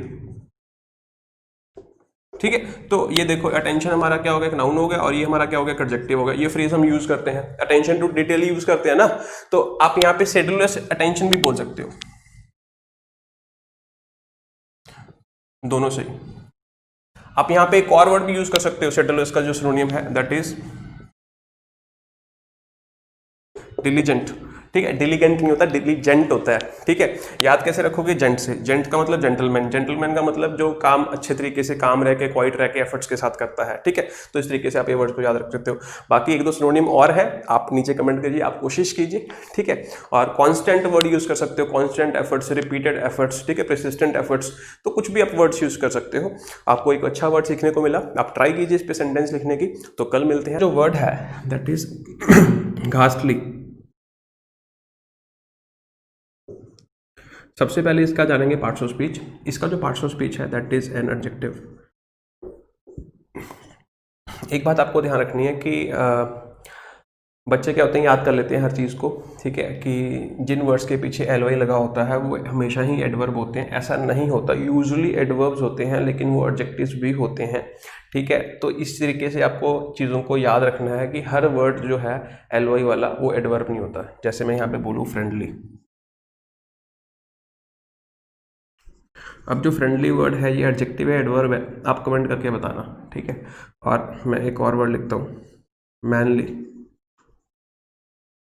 ठीक है। तो ये देखो अटेंशन हमारा क्या हो गया, एक नाउन हो गया, और ये हमारा क्या हो गया, एडजेक्टिव हो गया। ये फ्रेज हम यूज करते हैं, अटेंशन टू डिटेल यूज करते हैं ना। तो आप यहाँ पे शेड्यूलर्स अटेंशन भी बोल सकते हो, दोनों सही। आप यहाँ पे एक और वर्ड भी यूज कर सकते हो शेड्यूलर्स का जो सिनोनिम है, दैट इज डिलीजेंट, ठीक है। डिलीजेंट नहीं होता, डिलीजेंट होता है, ठीक है। याद कैसे रखोगे, जेंट से। जेंट का मतलब जेंटलमैन, जेंटलमैन का मतलब जो काम अच्छे तरीके से काम रह के क्वाइट रह के एफर्ट्स के साथ करता है, ठीक है। तो इस तरीके से आप ये वर्ड को याद रख सकते हो। बाकी एक दो सिनोनिम और है, आप नीचे कमेंट कीजिए, आप कोशिश कीजिए, ठीक है। और कांस्टेंट वर्ड यूज कर सकते हो, कांस्टेंट एफर्ट्स, रिपीटेड एफर्ट्स, ठीक है, परसिस्टेंट एफर्ट्स। तो कुछ भी आप वर्ड्स यूज कर सकते हो। आपको एक अच्छा वर्ड सीखने को मिला, आप ट्राई कीजिए इस पे सेंटेंस लिखने की। तो कल मिलते हैं। जो वर्ड है दैट इज घासली, सबसे पहले इसका जानेंगे पार्ट्स ऑफ स्पीच। इसका जो पार्ट्स ऑफ स्पीच है दैट इज एन एडजेक्टिव। एक बात आपको ध्यान रखनी है कि बच्चे क्या होते हैं, याद कर लेते हैं हर चीज़ को, ठीक है, कि जिन वर्ड्स के पीछे एल लगा होता है वो हमेशा ही एडवर्ब होते हैं। ऐसा नहीं होता, यूजुअली एडवर्ब्स होते हैं लेकिन वो एडजेक्टिव्स भी होते हैं, ठीक है। तो इस तरीके से आपको चीज़ों को याद रखना है कि हर वर्ड जो है एल वाला वो एडवर्ब नहीं होता। जैसे मैं यहाँ पे बोलूँ फ्रेंडली, अब जो फ्रेंडली वर्ड है ये एडजेक्टिव है एडवर्ब है, आप कमेंट करके बताना, ठीक है। और मैं एक और वर्ड लिखता हूँ मैनली,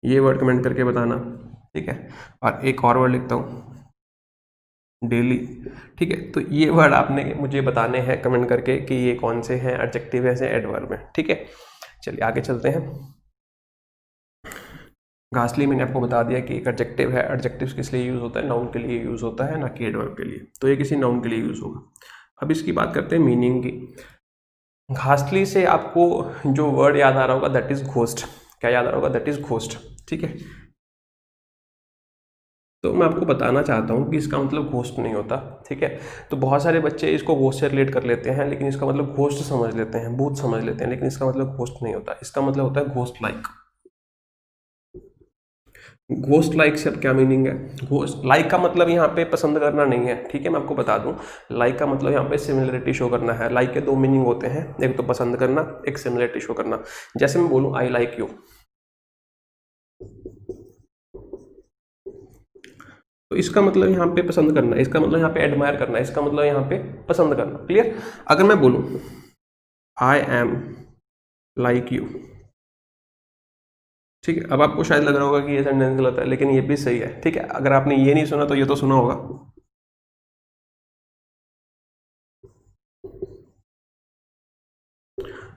ये वर्ड कमेंट करके बताना, ठीक है। और एक और वर्ड लिखता हूँ डेली, ठीक है। तो ये वर्ड आपने मुझे बताने हैं कमेंट करके कि ये कौन से हैं, एडजेक्टिव है, एडवर्ब है, ठीक है। चलिए आगे चलते हैं। घासली मैंने आपको बता दिया कि एक एडजेक्टिव है। एडजेक्टिव किस लिए यूज़ होता है, नाउन के लिए यूज़ होता है, ना कि एडवर्ब के लिए। तो ये किसी नाउन के लिए यूज़ होगा। अब इसकी बात करते हैं मीनिंग की। घासली से आपको जो वर्ड याद आ रहा होगा दैट इज घोस्ट। क्या याद आ रहा होगा, दैट इज घोस्ट, ठीक है। तो मैं आपको बताना चाहता हूँ कि इसका मतलब घोस्ट नहीं होता, ठीक है। तो बहुत सारे बच्चे इसको घोस्ट से रिलेट कर लेते हैं, लेकिन इसका मतलब घोस्ट समझ लेते हैं, भूत समझ लेते हैं, लेकिन इसका मतलब घोस्ट नहीं होता। इसका मतलब होता है घोस्ट लाइक। घोस्ट लाइक से अब क्या मीनिंग है, घोस्ट लाइक का मतलब यहाँ पे पसंद करना नहीं है, ठीक है। मैं आपको बता दूं, लाइक का मतलब यहाँ पे सिमिलरिटी शो करना है। लाइक के दो मीनिंग होते हैं, एक तो पसंद करना, एक सिमिलरिटी शो करना। जैसे मैं बोलूँ आई लाइक यू, तो इसका मतलब यहाँ पे पसंद करना, इसका मतलब यहाँ पे एडमायर करना, इसका मतलब यहाँ पे पसंद करना। क्लियर। अगर मैं बोलूँ आई एम लाइक यू, ठीक है। अब आपको शायद लग रहा होगा कि ये सेंटेंस गलत है, लेकिन ये भी सही है, ठीक है। अगर आपने ये नहीं सुना तो ये तो सुना होगा।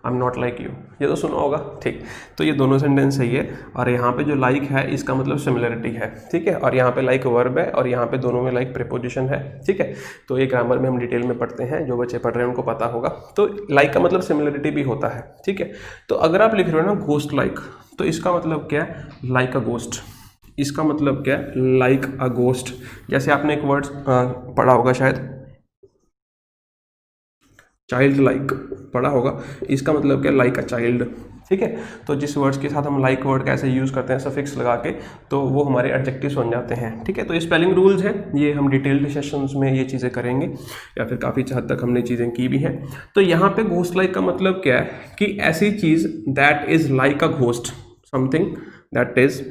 I am not like you, ये तो सुना होगा, ठीक। तो ये दोनों सेंटेंस सही है। और यहाँ पे जो लाइक है इसका मतलब सिमिलरिटी है, ठीक है। और यहाँ पे लाइक वर्ब है और यहाँ पे दोनों में लाइक प्रीपोजिशन है, ठीक है। तो ये ग्रामर में हम डिटेल में पढ़ते हैं, जो बच्चे पढ़ रहे हैं उनको पता होगा। तो लाइक का मतलब सिमिलरिटी भी होता है, ठीक है। तो अगर आप लिख रहे हो ना घोस्ट लाइक, तो इसका मतलब क्या है, लाइक अ घोस्ट। इसका मतलब क्या है, लाइक अ घोस्ट। जैसे आपने एक वर्ड पढ़ा होगा शायद, चाइल्ड लाइक पढ़ा होगा, इसका मतलब क्या, लाइक अ चाइल्ड, ठीक है। तो जिस वर्ड्स के साथ हम लाइक वर्ड कैसे यूज़ करते हैं सफिक्स लगा के, तो वो हमारे एडजेक्टिव्स बन जाते हैं, ठीक है। तो ये स्पेलिंग रूल्स हैं, ये हम डिटेल्ड सेशंस में ये चीज़ें करेंगे, या फिर काफ़ी हद तक हमने चीज़ें की भी हैं। तो यहाँ पे घोस्ट लाइक का मतलब क्या है कि ऐसी चीज़ that is like a ghost, something that is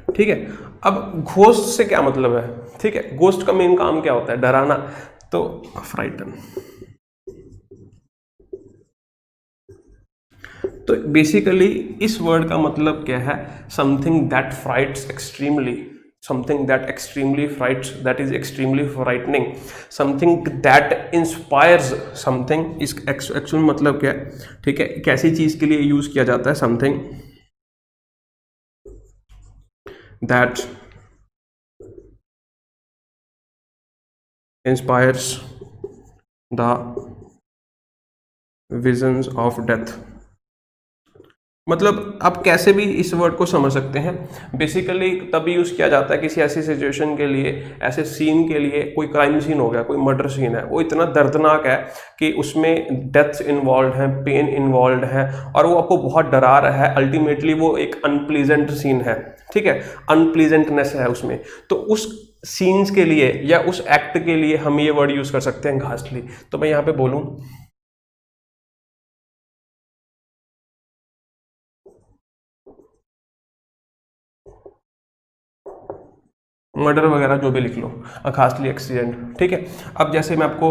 ठीक है। अब घोस्ट से क्या मतलब है, ठीक है। घोस्ट का मेन काम क्या होता है, डराना। तो फ्राइटन, तो बेसिकली इस वर्ड का मतलब क्या है, something that frights extremely, something that extremely frights, that is extremely frightening, something that inspires something. इस एक्चुअल मतलब क्या है, ठीक है, कैसी चीज के लिए यूज किया जाता है, something that inspires the visions of death। मतलब आप कैसे भी इस वर्ड को समझ सकते हैं। बेसिकली तभी यूज़ किया जाता है किसी ऐसी सिचुएशन के लिए, ऐसे सीन के लिए। कोई क्राइम सीन हो गया, कोई मर्डर सीन है, वो इतना दर्दनाक है कि उसमें डेथ इन्वॉल्व है, पेन इन्वॉल्व है, और वो आपको बहुत डरा रहा है। अल्टीमेटली वो एक अनप्लीजेंट सीन है, ठीक है, अनप्लीजेंटनेस है उसमें। तो उस सीन्स के लिए या उस एक्ट के लिए हम ये वर्ड यूज़ कर सकते हैं घासली। तो मैं यहाँ पे बोलूँ मर्डर वगैरह जो भी लिख लो, घासली एक्सीडेंट, ठीक है। अब जैसे मैं आपको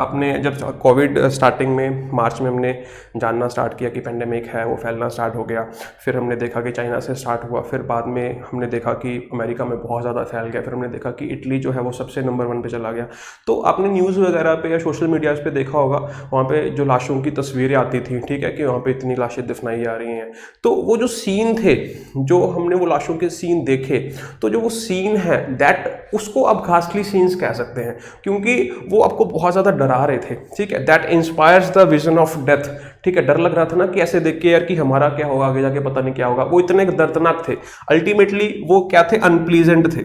आपने जब कोविड स्टार्टिंग में मार्च में हमने जानना स्टार्ट किया कि पेंडेमिक है, वो फैलना स्टार्ट हो गया। फिर हमने देखा कि चाइना से स्टार्ट हुआ, फिर बाद में हमने देखा कि अमेरिका में बहुत ज़्यादा फैल गया, फिर हमने देखा कि इटली जो है वो सबसे नंबर 1 पे चला गया। तो आपने न्यूज़ वगैरह पे या सोशल मीडियाज़ पे देखा होगा, वहाँ पे जो लाशों की तस्वीरें आती थी, ठीक है, कि वहाँ पे इतनी लाशें दफनाई जा रही हैं। तो वो जो सीन थे, जो हमने वो लाशों के सीन देखे, तो जो वो सीन है हैं दैट, उसको आप घास्टली सीन्स कह सकते हैं क्योंकि वो आपको बहुत ज़्यादा डरा रहे थे, ठीक है। That inspires the vision of death, ठीक है। डर लग रहा था ना कि ऐसे देख के यार कि हमारा क्या होगा आगे जाके, पता नहीं क्या होगा। वो इतने दर्दनाक थे, अल्टीमेटली वो क्या थे, अनप्लीजेंट थे,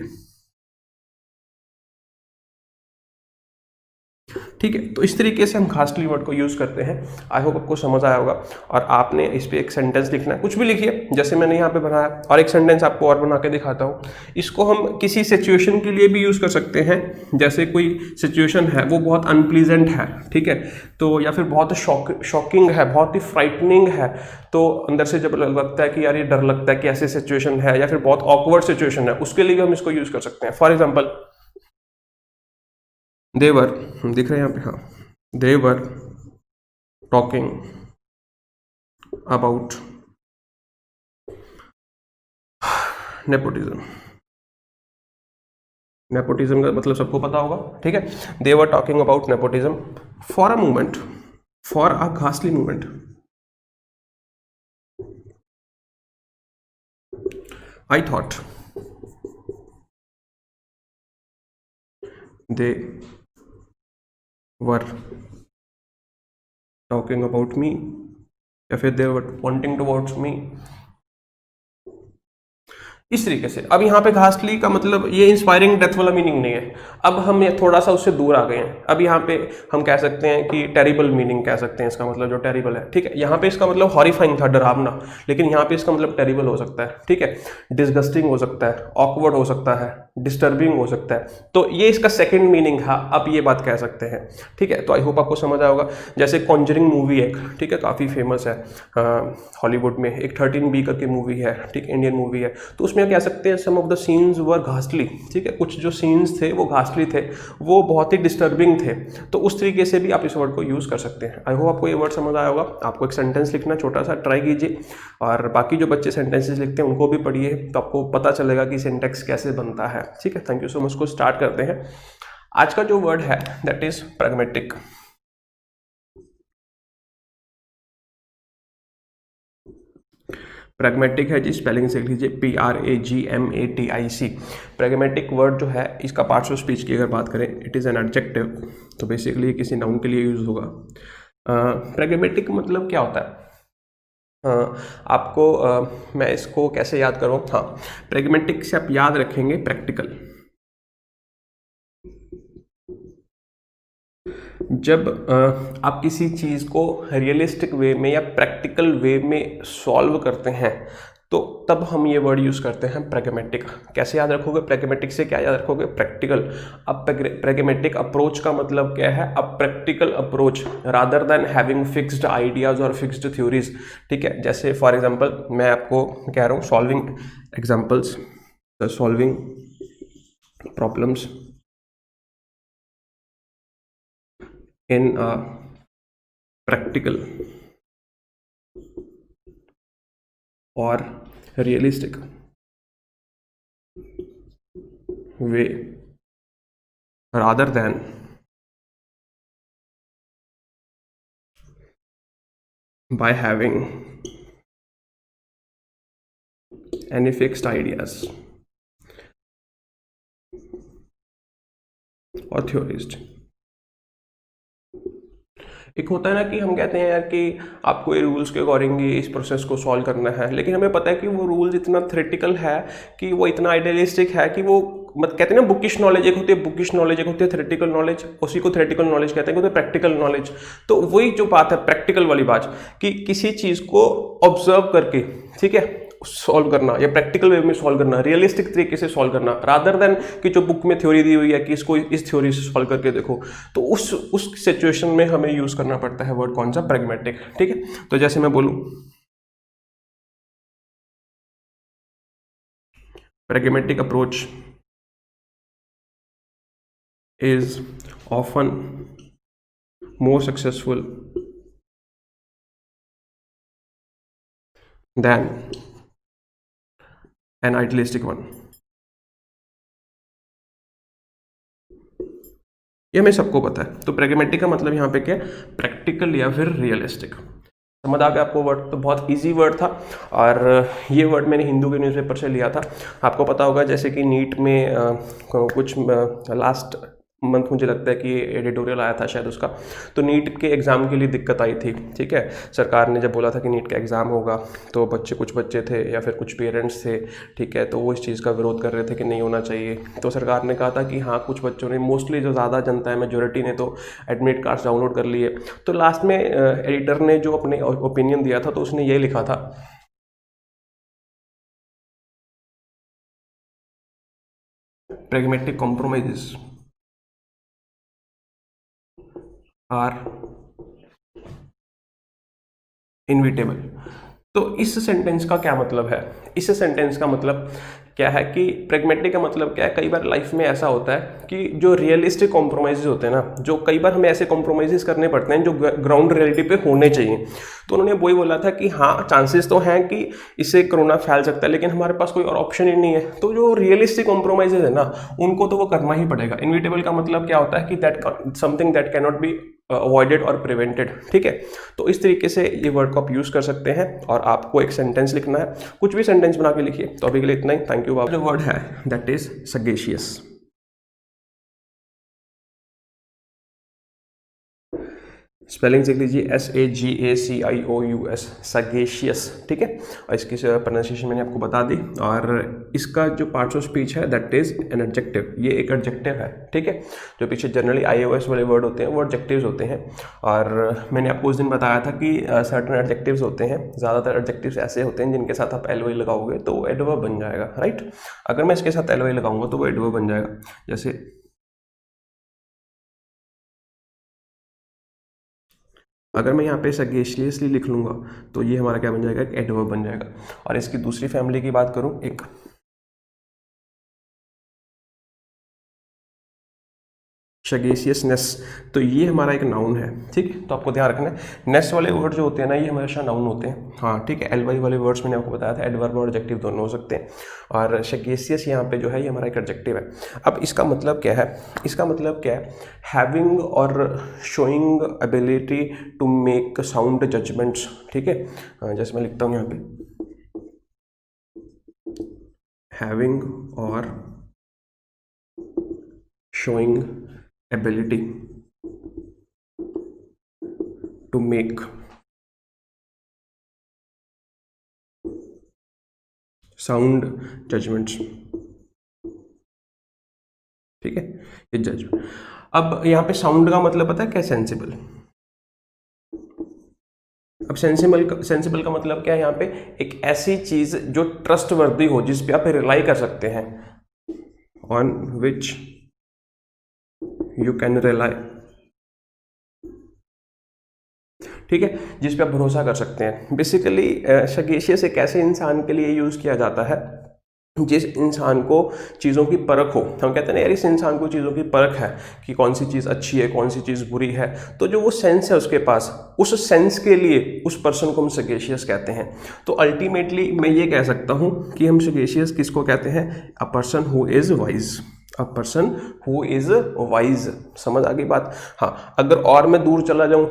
ठीक है। तो इस तरीके से हम घास्टली वर्ड को यूज़ करते हैं। आई होप आपको समझ आया होगा। और आपने इस पे एक सेंटेंस लिखना है, कुछ भी लिखिए जैसे मैंने यहाँ पे बनाया, और एक सेंटेंस आपको और बना के दिखाता हूँ। इसको हम किसी सिचुएशन के लिए भी यूज़ कर सकते हैं, जैसे कोई सिचुएशन है वो बहुत अनप्लीजेंट है, ठीक है, तो या फिर बहुत शॉकिंग है, बहुत ही फ्राइटनिंग है, तो अंदर से जब लगता है कि यार ये डर लगता है कि ऐसी सिचुएशन है, या फिर बहुत ऑकवर्ड सिचुएशन है, उसके लिए भी हम इसको यूज़ कर सकते हैं। फॉर एग्जाम्पल, देवर, दिख रहे हैं यहाँ पे, हाँ, they were talking about nepotism. Nepotism का मतलब सबको पता होगा, ठीक है। They were talking about nepotism for a movement, for a ghastly movement. I thought they were talking about me, या फिर दे वर वॉन्टिंग टुवर्ड्स मी, इस तरीके से। अब यहाँ पे घास्टली का मतलब ये इंस्पायरिंग डेथ वाला मीनिंग नहीं है, अब हम ये थोड़ा सा उससे दूर आ गए हैं। अब यहाँ पे हम कह सकते हैं कि टेरिबल मीनिंग कह सकते हैं इसका, मतलब जो टेरिबल है, ठीक है। यहाँ पे इसका मतलब हॉरिफाइंग था, डरावना, लेकिन यहाँ पे इसका मतलब टेरिबल हो सकता है, ठीक है। डिस्गस्टिंग हो सकता है, ऑकवर्ड हो सकता है, डिस्टर्बिंग हो सकता है, तो ये इसका सेकेंड मीनिंग था, आप ये बात कह सकते हैं, ठीक है। तो आई होप आपको समझ आया होगा। जैसे कॉन्जरिंग मूवी है, ठीक है, काफ़ी फेमस है हॉलीवुड में, एक 13B करके मूवी है, ठीक, इंडियन मूवी है, तो उसमें कह सकते हैं सम ऑफ द सीन्स वर घास्टली, ठीक है, कुछ जो सीन्स थे वो घास्टली थे, वो बहुत ही डिस्टर्बिंग थे, तो उस तरीके से भी आप इस वर्ड को यूज़ कर सकते हैं। आई होप आपको ये वर्ड समझ आया होगा। आपको एक सेंटेंस लिखना छोटा सा ट्राई कीजिए, और बाकी जो बच्चे सेंटेंसेस लिखते हैं उनको भी पढ़िए, तो आपको पता चलेगा कि सिंटैक्स कैसे बनता है, ठीक है। Thank you so much. को स्टार्ट करते हैं। आज का जो वर्ड है दैट इज प्रैग्मेटिक। प्रैग्मेटिक है जी, स्पेलिंग से लीजिए PRAGMATIC। प्रैग्मेटिक वर्ड जो है, इसका पार्ट्स ऑफ स्पीच की अगर बात करें, इट इज़ एन एडजेक्टिव, तो बेसिकली किसी नाउन के लिए यूज होगा। प्रैग्मेटिक मतलब क्या होता है, आपको मैं इसको कैसे याद करूँ, हाँ, प्रैग्मेटिक से आप याद रखेंगे प्रैक्टिकल। जब आप किसी चीज़ को रियलिस्टिक वे में या प्रैक्टिकल वे में सॉल्व करते हैं, तो तब हम ये वर्ड यूज़ करते हैं प्रैग्मेटिक। कैसे याद रखोगे, प्रैग्मेटिक से क्या याद रखोगे, प्रैक्टिकल। अब प्रैग्मेटिक अप्रोच का मतलब क्या है, a practical approach rather than having fixed ideas और फिक्स्ड थ्योरीज, ठीक है। जैसे फॉर एग्जांपल मैं आपको कह रहा हूँ, solving examples, solving problems in a practical or realistic way rather than by having any fixed ideas or theories। एक होता है ना कि हम कहते हैं यार कि आपको ये रूल्स के अकॉर्डिंग इस प्रोसेस को सॉल्व करना है, लेकिन हमें पता है कि वो रूल्स इतना थ्योरेटिकल है, कि वो इतना आइडियलिस्टिक है, कि वो मत कहते हैं ना बुकिश नॉलेज, एक होती है बुकिश नॉलेज, एक होती है थ्योरेटिकल नॉलेज, उसी को थ्योरेटिकल नॉलेज कहते हैं, प्रैक्टिकल नॉलेज। तो वही जो बात है प्रैक्टिकल वाली बात, कि किसी चीज़ को ऑब्जर्व करके, ठीक है, सॉल्व करना, या प्रैक्टिकल वे में सॉल्व करना, रियलिस्टिक तरीके से सॉल्व करना, रादर देन कि जो बुक में थ्योरी दी हुई है कि इसको इस थ्योरी से सॉल्व करके देखो, तो उस सिचुएशन में हमें यूज करना पड़ता है वर्ड कौन सा, प्रैग्मेटिक, ठीक है। तो जैसे मैं बोलूं, pragmatic approach is often more successful than an idealistic one. ये हमें सबको पता है। तो प्रैग्मेटिक का मतलब यहाँ पे क्या है, प्रैक्टिकल या फिर रियलिस्टिक। समझ आ गया आपको वर्ड? तो बहुत इजी वर्ड था, और ये वर्ड मैंने हिंदू के न्यूज़पेपर से लिया था। आपको पता होगा जैसे कि नीट में कुछ लास्ट मंथ मुझे लगता है कि एडिटोरियल आया था शायद उसका, तो नीट के एग्ज़ाम के लिए दिक्कत आई थी। ठीक है, सरकार ने जब बोला था कि नीट का एग्ज़ाम होगा, तो कुछ बच्चे थे या फिर कुछ पेरेंट्स थे, ठीक है, तो वो इस चीज़ का विरोध कर रहे थे कि नहीं होना चाहिए। तो सरकार ने कहा था कि हाँ, कुछ बच्चों ने, मोस्टली जो ज़्यादा जनता है, मेजोरिटी ने तो एडमिट कार्ड्स डाउनलोड कर लिए। तो लास्ट में एडिटर ने जो अपने ओपिनियन दिया था, तो उसने ये लिखा था, pragmatic compromises are inevitable। तो इस सेंटेंस का क्या मतलब है? इस सेंटेंस का मतलब क्या है कि प्रेगमेटिक का मतलब क्या है, कई बार लाइफ में ऐसा होता है कि जो रियलिस्टिक कॉम्प्रोमाइज़ होते हैं ना, जो कई बार हमें ऐसे कॉम्प्रोमाइज़ करने पड़ते हैं जो ग्राउंड रियलिटी पे होने चाहिए। तो उन्होंने वही बोला था कि हाँ, चांसेस तो हैं कि इससे कोरोना फैल सकता है, लेकिन हमारे पास कोई और ऑप्शन ही नहीं है। तो जो रियलिस्टिक कॉम्प्रोमाइज़ है ना, उनको तो वो करना ही पड़ेगा। इनविटेबल का मतलब क्या होता है कि that something that can not be avoided और प्रिवेंटेड। ठीक है, तो इस तरीके से ये वर्ड को आप यूज़ कर सकते हैं। और आपको एक सेंटेंस लिखना है, कुछ भी सेंटेंस बना के लिखिए। तो अभी के लिए इतना ही, थैंक यू। जो वर्ड है दैट इज सगेशियस। स्पेलिंग देख लीजिए, SAGACIOUS, सगेशियस। ठीक है, और इसकी प्रोनाउंसिएशन मैंने आपको बता दी। और इसका जो पार्ट्स ऑफ स्पीच है दैट इज एन एडजेक्टिव, ये एक एडजेक्टिव है। ठीक है, जो पीछे जनरली IOS वाले वर्ड होते हैं वो एडजेक्टिव्स होते हैं। और मैंने आपको उस दिन बताया था कि सर्टेन एडजेक्टिव्स होते हैं, ज़्यादातर एडजेक्टिव्स ऐसे होते हैं जिनके साथ आप LY लगाओगे तो वो एडवर्ब बन जाएगा, राइट। अगर मैं इसके साथ LY लगाऊंगा तो वो एडवर्ब बन जाएगा। जैसे अगर मैं यहाँ पे सगेशियसली लिख लूँगा तो ये हमारा क्या बन जाएगा, एक एडवर्ब बन जाएगा। और इसकी दूसरी फैमिली की बात करूँ, एक शगेशियसनेस, तो ये हमारा एक नाउन है। ठीक है, तो आपको ध्यान रखना है, नेस वाले वर्ड जो होते हैं ना, ये हमेशा नाउन होते हैं। हाँ ठीक है, LY वाले वर्ड्स मैंने आपको बताया था एडवर्ब और एडजेक्टिव दोनों हो सकते हैं। और शगेशियस यहाँ पे जो है ये हमारा एक एडजेक्टिव है। अब इसका मतलब क्या है? इसका मतलब क्या है? Having or showing ability to make sound judgements. ठीक है, जैसे मैं लिखता हूँ यहाँ पे, हैविंग और showing ability to make sound judgments। ठीक है, ये जजमेंट। अब यहाँ पे साउंड का मतलब पता है क्या? सेंसिबल। अब सेंसिबल का मतलब क्या है? यहाँ पे एक ऐसी चीज जो ट्रस्ट वर्दी हो, जिस पे आप रिलाई कर सकते हैं, on which you can rely. ठीक है, जिस पे आप भरोसा कर सकते हैं। बेसिकली सगेशियस एक ऐसे इंसान के लिए यूज किया जाता है जिस इंसान को चीज़ों की परख हो। हम कहते हैं ना यार, इस इंसान को चीज़ों की परख है कि कौन सी चीज़ अच्छी है, कौन सी चीज़ बुरी है। तो जो वो सेंस है उसके पास, उस सेंस के लिए उस पर्सन को हम सगेशियस कहते हैं। तो अल्टीमेटली मैं ये कह सकता हूँ कि हम सगेशियस किसको कहते हैं? A person who is wise. A person who is wise. समझ आ गई बात? हाँ, अगर और मैं दूर चला जाऊँ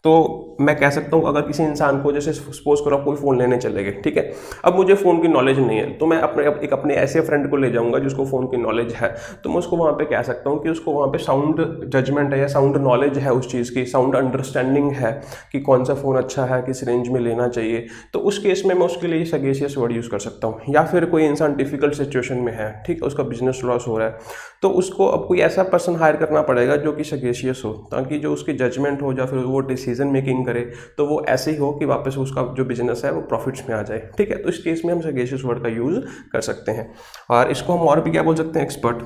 तो मैं कह सकता हूँ, अगर किसी इंसान को, जैसे सपोज करो कोई फ़ोन लेने चले गए, ठीक है, अब मुझे फ़ोन की नॉलेज नहीं है, तो मैं अपने ऐसे फ्रेंड को ले जाऊंगा जिसको फ़ोन की नॉलेज है। तो मैं उसको वहाँ पे कह सकता हूँ कि उसको वहाँ पे साउंड जजमेंट है या साउंड नॉलेज है उस चीज़ की, साउंड अंडरस्टैंडिंग है कि कौन सा फ़ोन अच्छा है, किस रेंज में लेना चाहिए। तो उस केस में मैं उसके लिए सगेशियस वर्ड यूज़ कर सकता हूँ। या फिर कोई इंसान डिफिकल्ट सिचुएशन में है, ठीक है, उसका बिजनेस लॉस हो रहा है, तो उसको अब कोई ऐसा पर्सन हायर करना पड़ेगा जो कि सगेशियस हो, ताकि जो उसकी जजमेंट हो या फिर वो डिसीजन मेकिंग करे तो वो ऐसे ही हो कि वापस उसका जो बिजनेस है वो प्रॉफिट्स में आ जाए। ठीक है, तो इस केस में हम सगेशियस वर्ड का यूज कर सकते हैं। और इसको हम और भी क्या बोल सकते हैं? Expert.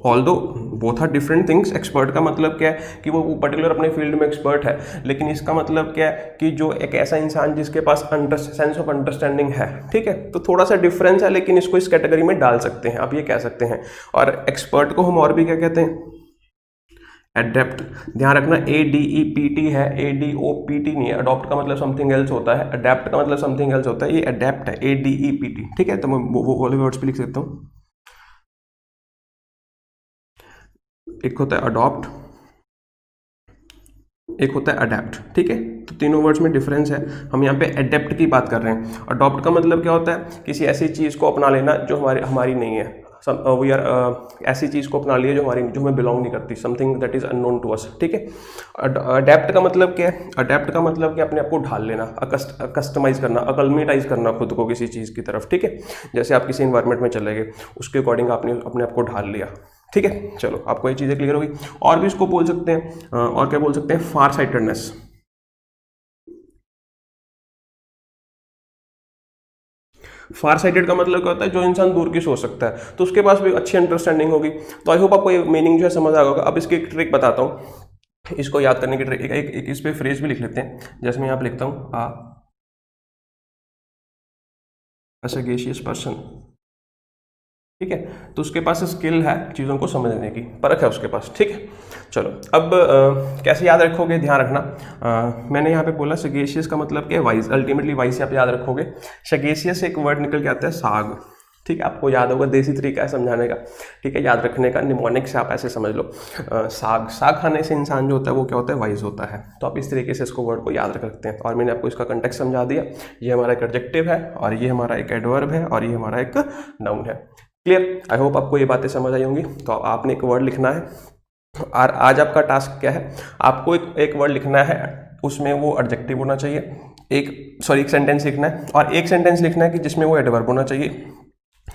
Although both are different things. Expert का मतलब क्या है कि वो पर्टिकुलर अपने फील्ड में एक्सपर्ट है, लेकिन इसका मतलब क्या है कि जो एक ऐसा इंसान जिसके पास सेंस ऑफ अंडरस्टैंडिंग है। ठीक है, तो थोड़ा सा डिफरेंस है, लेकिन इसको इस कैटेगरी में डाल सकते हैं, आप ये कह सकते हैं। और एक्सपर्ट को हम और भी क्या कहते हैं? एडेप्ट। ध्यान रखना, ADEPT है, ADOPT नहीं है। अडॉप्ट का मतलब समथिंग एल्स होता है, अडेप्ट का मतलब समथिंग एल्स होता है, ये अडेप्ट है, ADEPT। ठीक है, तो मैं वो वाले वर्ड्स भी लिख सकता हूँ। एक होता है अडॉप्ट, एक होता है अडेप्ट। ठीक है, तो तीनों वर्ड्स में डिफरेंस है। हम यहाँ पे अडेप्ट की बात कर रहे हैं। अडॉप्ट का मतलब क्या होता है, किसी ऐसी चीज़ को अपना लेना जो हमारी नहीं है। वी आर ऐसी चीज़ को अपना लिया जो हमें बिलोंग नहीं करती, something that is unknown to us. ठीक है, अडेप्ट का मतलब क्या है, अडेप्ट का मतलब क्या, अपने आप को ढाल लेना, कस्टमाइज करना, अकलमेटाइज करना खुद को किसी चीज़ की तरफ। ठीक है, जैसे आप किसी इन्वायरमेंट में चले गए, उसके अकॉर्डिंग आपने अपने आप को ढाल लिया। ठीक है, चलो आपको ये चीज़ें क्लियर होगी। और भी इसको बोल सकते हैं, और क्या बोल सकते हैं, फार साइटेडनेस। फार साइटेड का मतलब क्या होता है, जो इंसान दूर की सोच सकता है, तो उसके पास भी अच्छी अंडरस्टैंडिंग होगी। तो आई होप आपको ये मीनिंग जो है समझ आ होगा। अब इसकी एक ट्रिक बताता हूँ, इसको याद करने की ट्रिक। एक इस पे फ्रेज भी लिख लेते हैं, जैसे मैं यहाँ पे लिखता हूँ अ सगेशियस पर्सन। ठीक है, तो उसके पास स्किल है चीज़ों को समझने की, परख है उसके पास। ठीक है, चलो अब कैसे याद रखोगे, ध्यान रखना। मैंने यहाँ पे बोला सगेशियस का मतलब क्या है, वाइज, अल्टीमेटली वाइज से आप याद रखोगे। सगेशियस से एक वर्ड निकल के आता है साग। ठीक है, आपको याद होगा, देसी तरीका है समझाने का। ठीक है, याद रखने का, निमोनिक से आप ऐसे समझ लो। साग खाने से इंसान जो होता है वो क्या होता है, वाइज होता है। तो आप इस तरीके से इसको वर्ड को याद रख सकते हैं। और मैंने आपको इसका कंटेक्स्ट समझा दिया। ये हमारा एक एडजेक्टिव है, और ये हमारा एक एडवर्ब है, और ये हमारा एक नाउन है। क्लियर, आई होप आपको ये बातें समझ आई होंगी। तो आपने एक वर्ड लिखना है, और आज आपका टास्क क्या है, आपको एक वर्ड लिखना है, उसमें वो एडजेक्टिव होना चाहिए, एक सेंटेंस लिखना है, और एक सेंटेंस लिखना है कि जिसमें वो एडवर्ब होना चाहिए,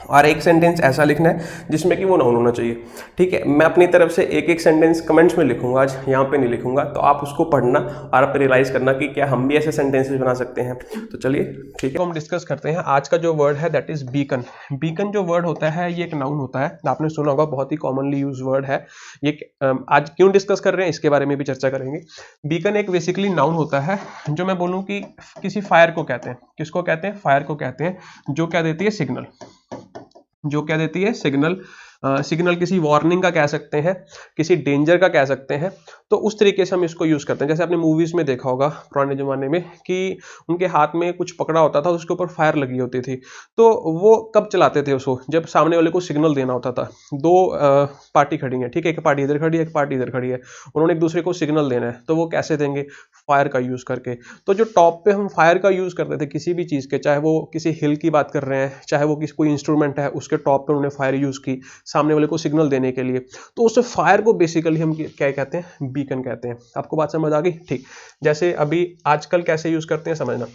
और एक सेंटेंस ऐसा लिखना है जिसमें कि वो नाउन होना चाहिए। ठीक है, मैं अपनी तरफ से एक एक सेंटेंस कमेंट्स में लिखूंगा, आज यहाँ पे नहीं लिखूंगा, तो आप उसको पढ़ना और आप रियलाइज करना कि क्या हम भी ऐसे सेंटेंसेस बना सकते हैं। तो चलिए ठीक है, तो हम डिस्कस करते हैं। आज का जो वर्ड है दैट इज बीकन। बीकन जो वर्ड होता है ये एक नाउन होता है, आपने सुना होगा, बहुत ही कॉमनली यूज वर्ड है ये। आज क्यों डिस्कस कर रहे हैं इसके बारे में भी चर्चा करेंगे। बीकन एक बेसिकली नाउन होता है, जो मैं बोलूँ कि किसी फायर को कहते हैं, किसको कहते हैं, फायर को कहते हैं, जो क्या देती है, सिग्नल। जो क्या देती है, सिग्नल। सिग्नल किसी वार्निंग का कह सकते हैं, किसी डेंजर का कह सकते हैं। तो उस तरीके से हम इसको यूज करते हैं। जैसे आपने मूवीज में देखा होगा पुराने जमाने में कि उनके हाथ में कुछ पकड़ा होता था, उसके ऊपर फायर लगी होती थी। तो वो कब चलाते थे उसको, जब सामने वाले को सिग्नल देना होता था। दो पार्टी खड़ी है, ठीक है, एक पार्टी इधर खड़ी है, एक पार्टी इधर खड़ी है, उन्होंने एक दूसरे को सिग्नल देना है, तो वो कैसे देंगे, फायर का यूज करके। तो जो टॉप पे हम फायर का यूज करते थे किसी भी चीज के, चाहे वो किसी हिल की बात कर रहे हैं, चाहे वो किसी कोई इंस्ट्रूमेंट है, उसके टॉप पे उन्होंने फायर यूज की सामने वाले को सिग्नल देने के लिए, तो उस फायर को बेसिकली हम क्या कहते हैं, बीकन कहते हैं। आपको बात समझ आ गई, ठीक। जैसे अभी आजकल कैसे यूज करते हैं समझना।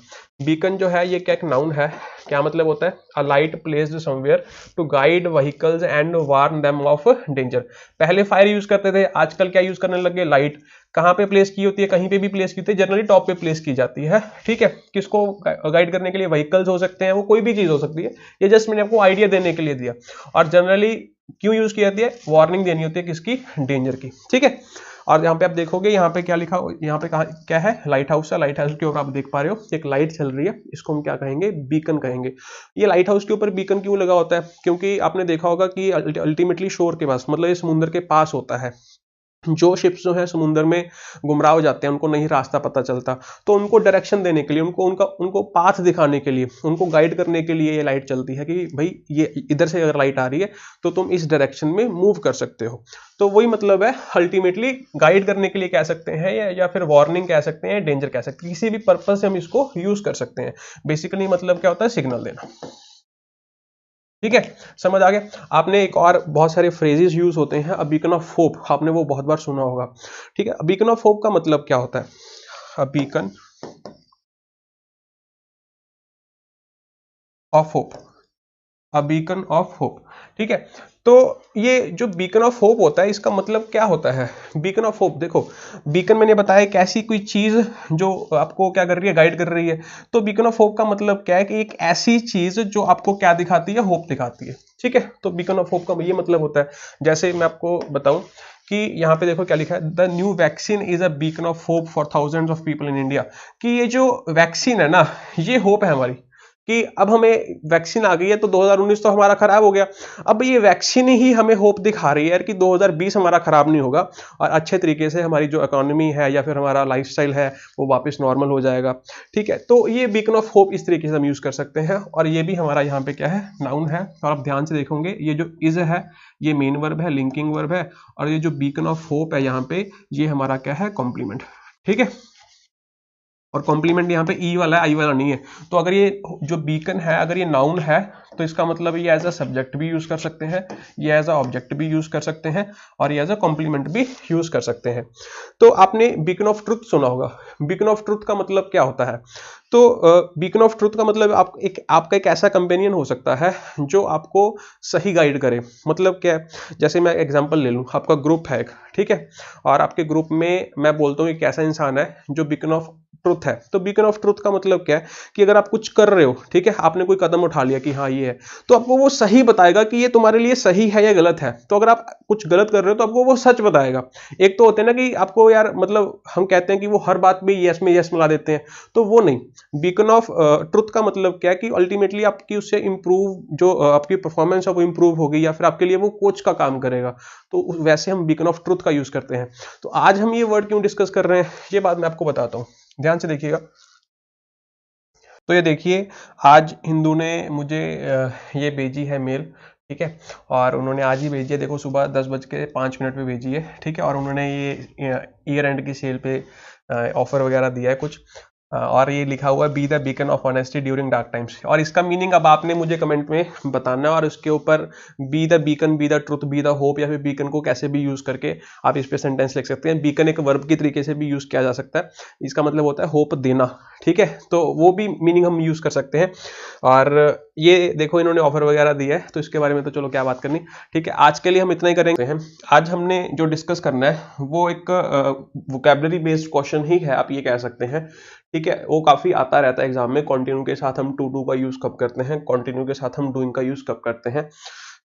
बीकन जो है ये क्या एक नाउन है, क्या मतलब होता है, a light placed somewhere to guide vehicles and warn them of danger. पहले फायर यूज करते थे, आजकल क्या यूज करने लगे, लाइट। कहाँ पे प्लेस की होती है, कहीं पे भी प्लेस की होती है, जनरली टॉप पे प्लेस की जाती है। ठीक है, किसको गाइड करने के लिए, व्हीकल्स हो सकते हैं, वो कोई भी चीज हो सकती है, ये जस्ट मैंने आपको आइडिया देने के लिए दिया। और जनरली क्यों यूज की जाती है, वार्निंग देनी होती है किसकी, डेंजर की। ठीक है, और यहाँ पे आप देखोगे, यहाँ पे क्या लिखा, यहाँ पे कहा क्या है, लाइट हाउस है। लाइट हाउस के ऊपर आप देख पा रहे हो एक लाइट चल रही है, इसको हम क्या कहेंगे, बीकन कहेंगे। ये लाइट हाउस के ऊपर बीकन क्यों लगा होता है, क्योंकि आपने देखा होगा कि अल्टीमेटली शोर के पास, मतलब ये समुद्र के पास होता है। जो शिप्स जो है समुद्र में गुमराह हो जाते हैं, उनको नहीं रास्ता पता चलता, तो उनको डायरेक्शन देने के लिए, उनको पाथ दिखाने के लिए, उनको गाइड करने के लिए ये लाइट चलती है कि भाई ये इधर से अगर लाइट आ रही है तो तुम इस डायरेक्शन में मूव कर सकते हो। तो वही मतलब है, अल्टीमेटली गाइड करने के लिए कह सकते हैं, या फिर वार्निंग कह सकते हैं, डेंजर कह सकते हैं, किसी भी पर्पज से हम इसको यूज कर सकते हैं। बेसिकली मतलब क्या होता है, सिग्नल देना। ठीक है, समझ आ गया। आपने एक और बहुत सारे फ्रेजेस यूज होते हैं, अ बीकन ऑफ होप, आपने वो बहुत बार सुना होगा। ठीक है, अ बीकन ऑफ होप का मतलब क्या होता है, a beacon of hope, a beacon of hope. ठीक है, तो ये जो बीकन ऑफ होप होता है, इसका मतलब क्या होता है, बीकन ऑफ होप। देखो, बीकन मैंने बताया कि ऐसी कोई चीज जो आपको क्या कर रही है, गाइड कर रही है। तो बीकन ऑफ होप का मतलब क्या है, कि एक ऐसी चीज जो आपको क्या दिखाती है, होप दिखाती है। ठीक है, तो बीकन ऑफ होप का ये मतलब होता है। जैसे मैं आपको बताऊं कि यहाँ पे देखो क्या लिखा है, the new vaccine is a beacon of hope for thousands of people in India. कि ये जो वैक्सीन है ना, ये होप है हमारी, कि अब हमें वैक्सीन आ गई है, तो 2019 तो हमारा खराब हो गया, अब ये वैक्सीन ही हमें होप दिखा रही है यार कि 2020 हमारा खराब नहीं होगा, और अच्छे तरीके से हमारी जो इकोनॉमी है या फिर हमारा लाइफस्टाइल है वो वापस नॉर्मल हो जाएगा। ठीक है, तो ये बीकन ऑफ होप इस तरीके से हम यूज कर सकते हैं। और ये भी हमारा यहाँ पे क्या है, नाउन है। और आप ध्यान से देखोगे, ये जो इज है ये मेन वर्ब है, लिंकिंग वर्ब है, और ये जो बीकन ऑफ होप है यहाँ पे, ये हमारा क्या है, कॉम्प्लीमेंट। ठीक है, और कॉम्प्लीमेंट यहाँ पे ई वाला है, आई वाला नहीं है। तो अगर ये जो बीकन है अगर ये नाउन है तो इसका मतलब ये एज अ सब्जेक्ट भी यूज कर सकते हैं, ये एज अ ऑब्जेक्ट भी यूज कर सकते हैं, और ये एज अ कॉम्प्लीमेंट भी यूज कर सकते हैं। तो आपने बीकन ऑफ ट्रुथ सुना होगा। बीकन ऑफ ट्रुथ का मतलब क्या होता है? तो बीकन ऑफ ट्रुथ का मतलब आपका एक ऐसा कंपेनियन हो सकता है जो आपको सही गाइड करे। मतलब क्या है, जैसे मैं एग्जांपल ले लूं, आपका ग्रुप है एक, ठीक है, और आपके ग्रुप में मैं बोलता हूँ एक ऐसा इंसान है जो बीकन ऑफ ट्रुथ है। तो बीकन ऑफ ट्रुथ का मतलब क्या है कि अगर आप कुछ कर रहे हो, ठीक है, आपने कोई कदम उठा लिया कि हाँ ये है, तो आपको वो सही बताएगा कि ये तुम्हारे लिए सही है या गलत है। तो अगर आप कुछ गलत कर रहे हो तो आपको वो सच बताएगा। एक तो होते हैं ना कि आपको यार मतलब हम कहते हैं कि वो हर बात में यस मिला देते हैं, तो वो नहीं। बीकन ऑफ ट्रुथ का मतलब क्या है कि अल्टीमेटली आपकी उससे इंप्रूव जो आपकी परफॉर्मेंस है वो इंप्रूव होगी, या फिर आपके लिए वो कोच का काम करेगा। तो वैसे हम बीकन ऑफ ट्रुथ का यूज करते हैं। तो आज हम ये वर्ड क्यों डिस्कस कर रहे हैं ये बात मैं आपको बताता हूं, ध्यान से देखिएगा। तो ये देखिए, आज हिंदू ने मुझे ये भेजी है मेल, ठीक है, और उन्होंने आज ही भेजी है, देखो सुबह 10:05 पे भेजी है, ठीक है, और उन्होंने ये ईयर एंड की सेल पे ऑफर वगैरह दिया है कुछ, और ये लिखा हुआ है be the beacon of honesty during dark times. और इसका मीनिंग अब आपने मुझे कमेंट में बताना है, और उसके ऊपर be the beacon, be the truth, be the hope, या फिर बीकन को कैसे भी यूज करके आप इस पे सेंटेंस लिख सकते हैं। बीकन एक वर्ब की तरीके से भी यूज किया जा सकता है, इसका मतलब होता है होप देना, ठीक है, तो वो भी मीनिंग हम यूज कर सकते हैं। और ये देखो इन्होंने ऑफर वगैरह दिया है, तो इसके बारे में तो चलो क्या बात करनी, ठीक है, आज के लिए हम इतना ही करेंगे। आज हमने जो डिस्कस करना है वो एक वोकैबुलरी बेस्ड क्वेश्चन ही है, आप ये कह सकते हैं, ठीक है, वो काफी आता रहता है एग्जाम में। कंटिन्यू के साथ हम टू डू का यूज कब करते हैं, कंटिन्यू के साथ हम डूइंग का यूज कब करते हैं,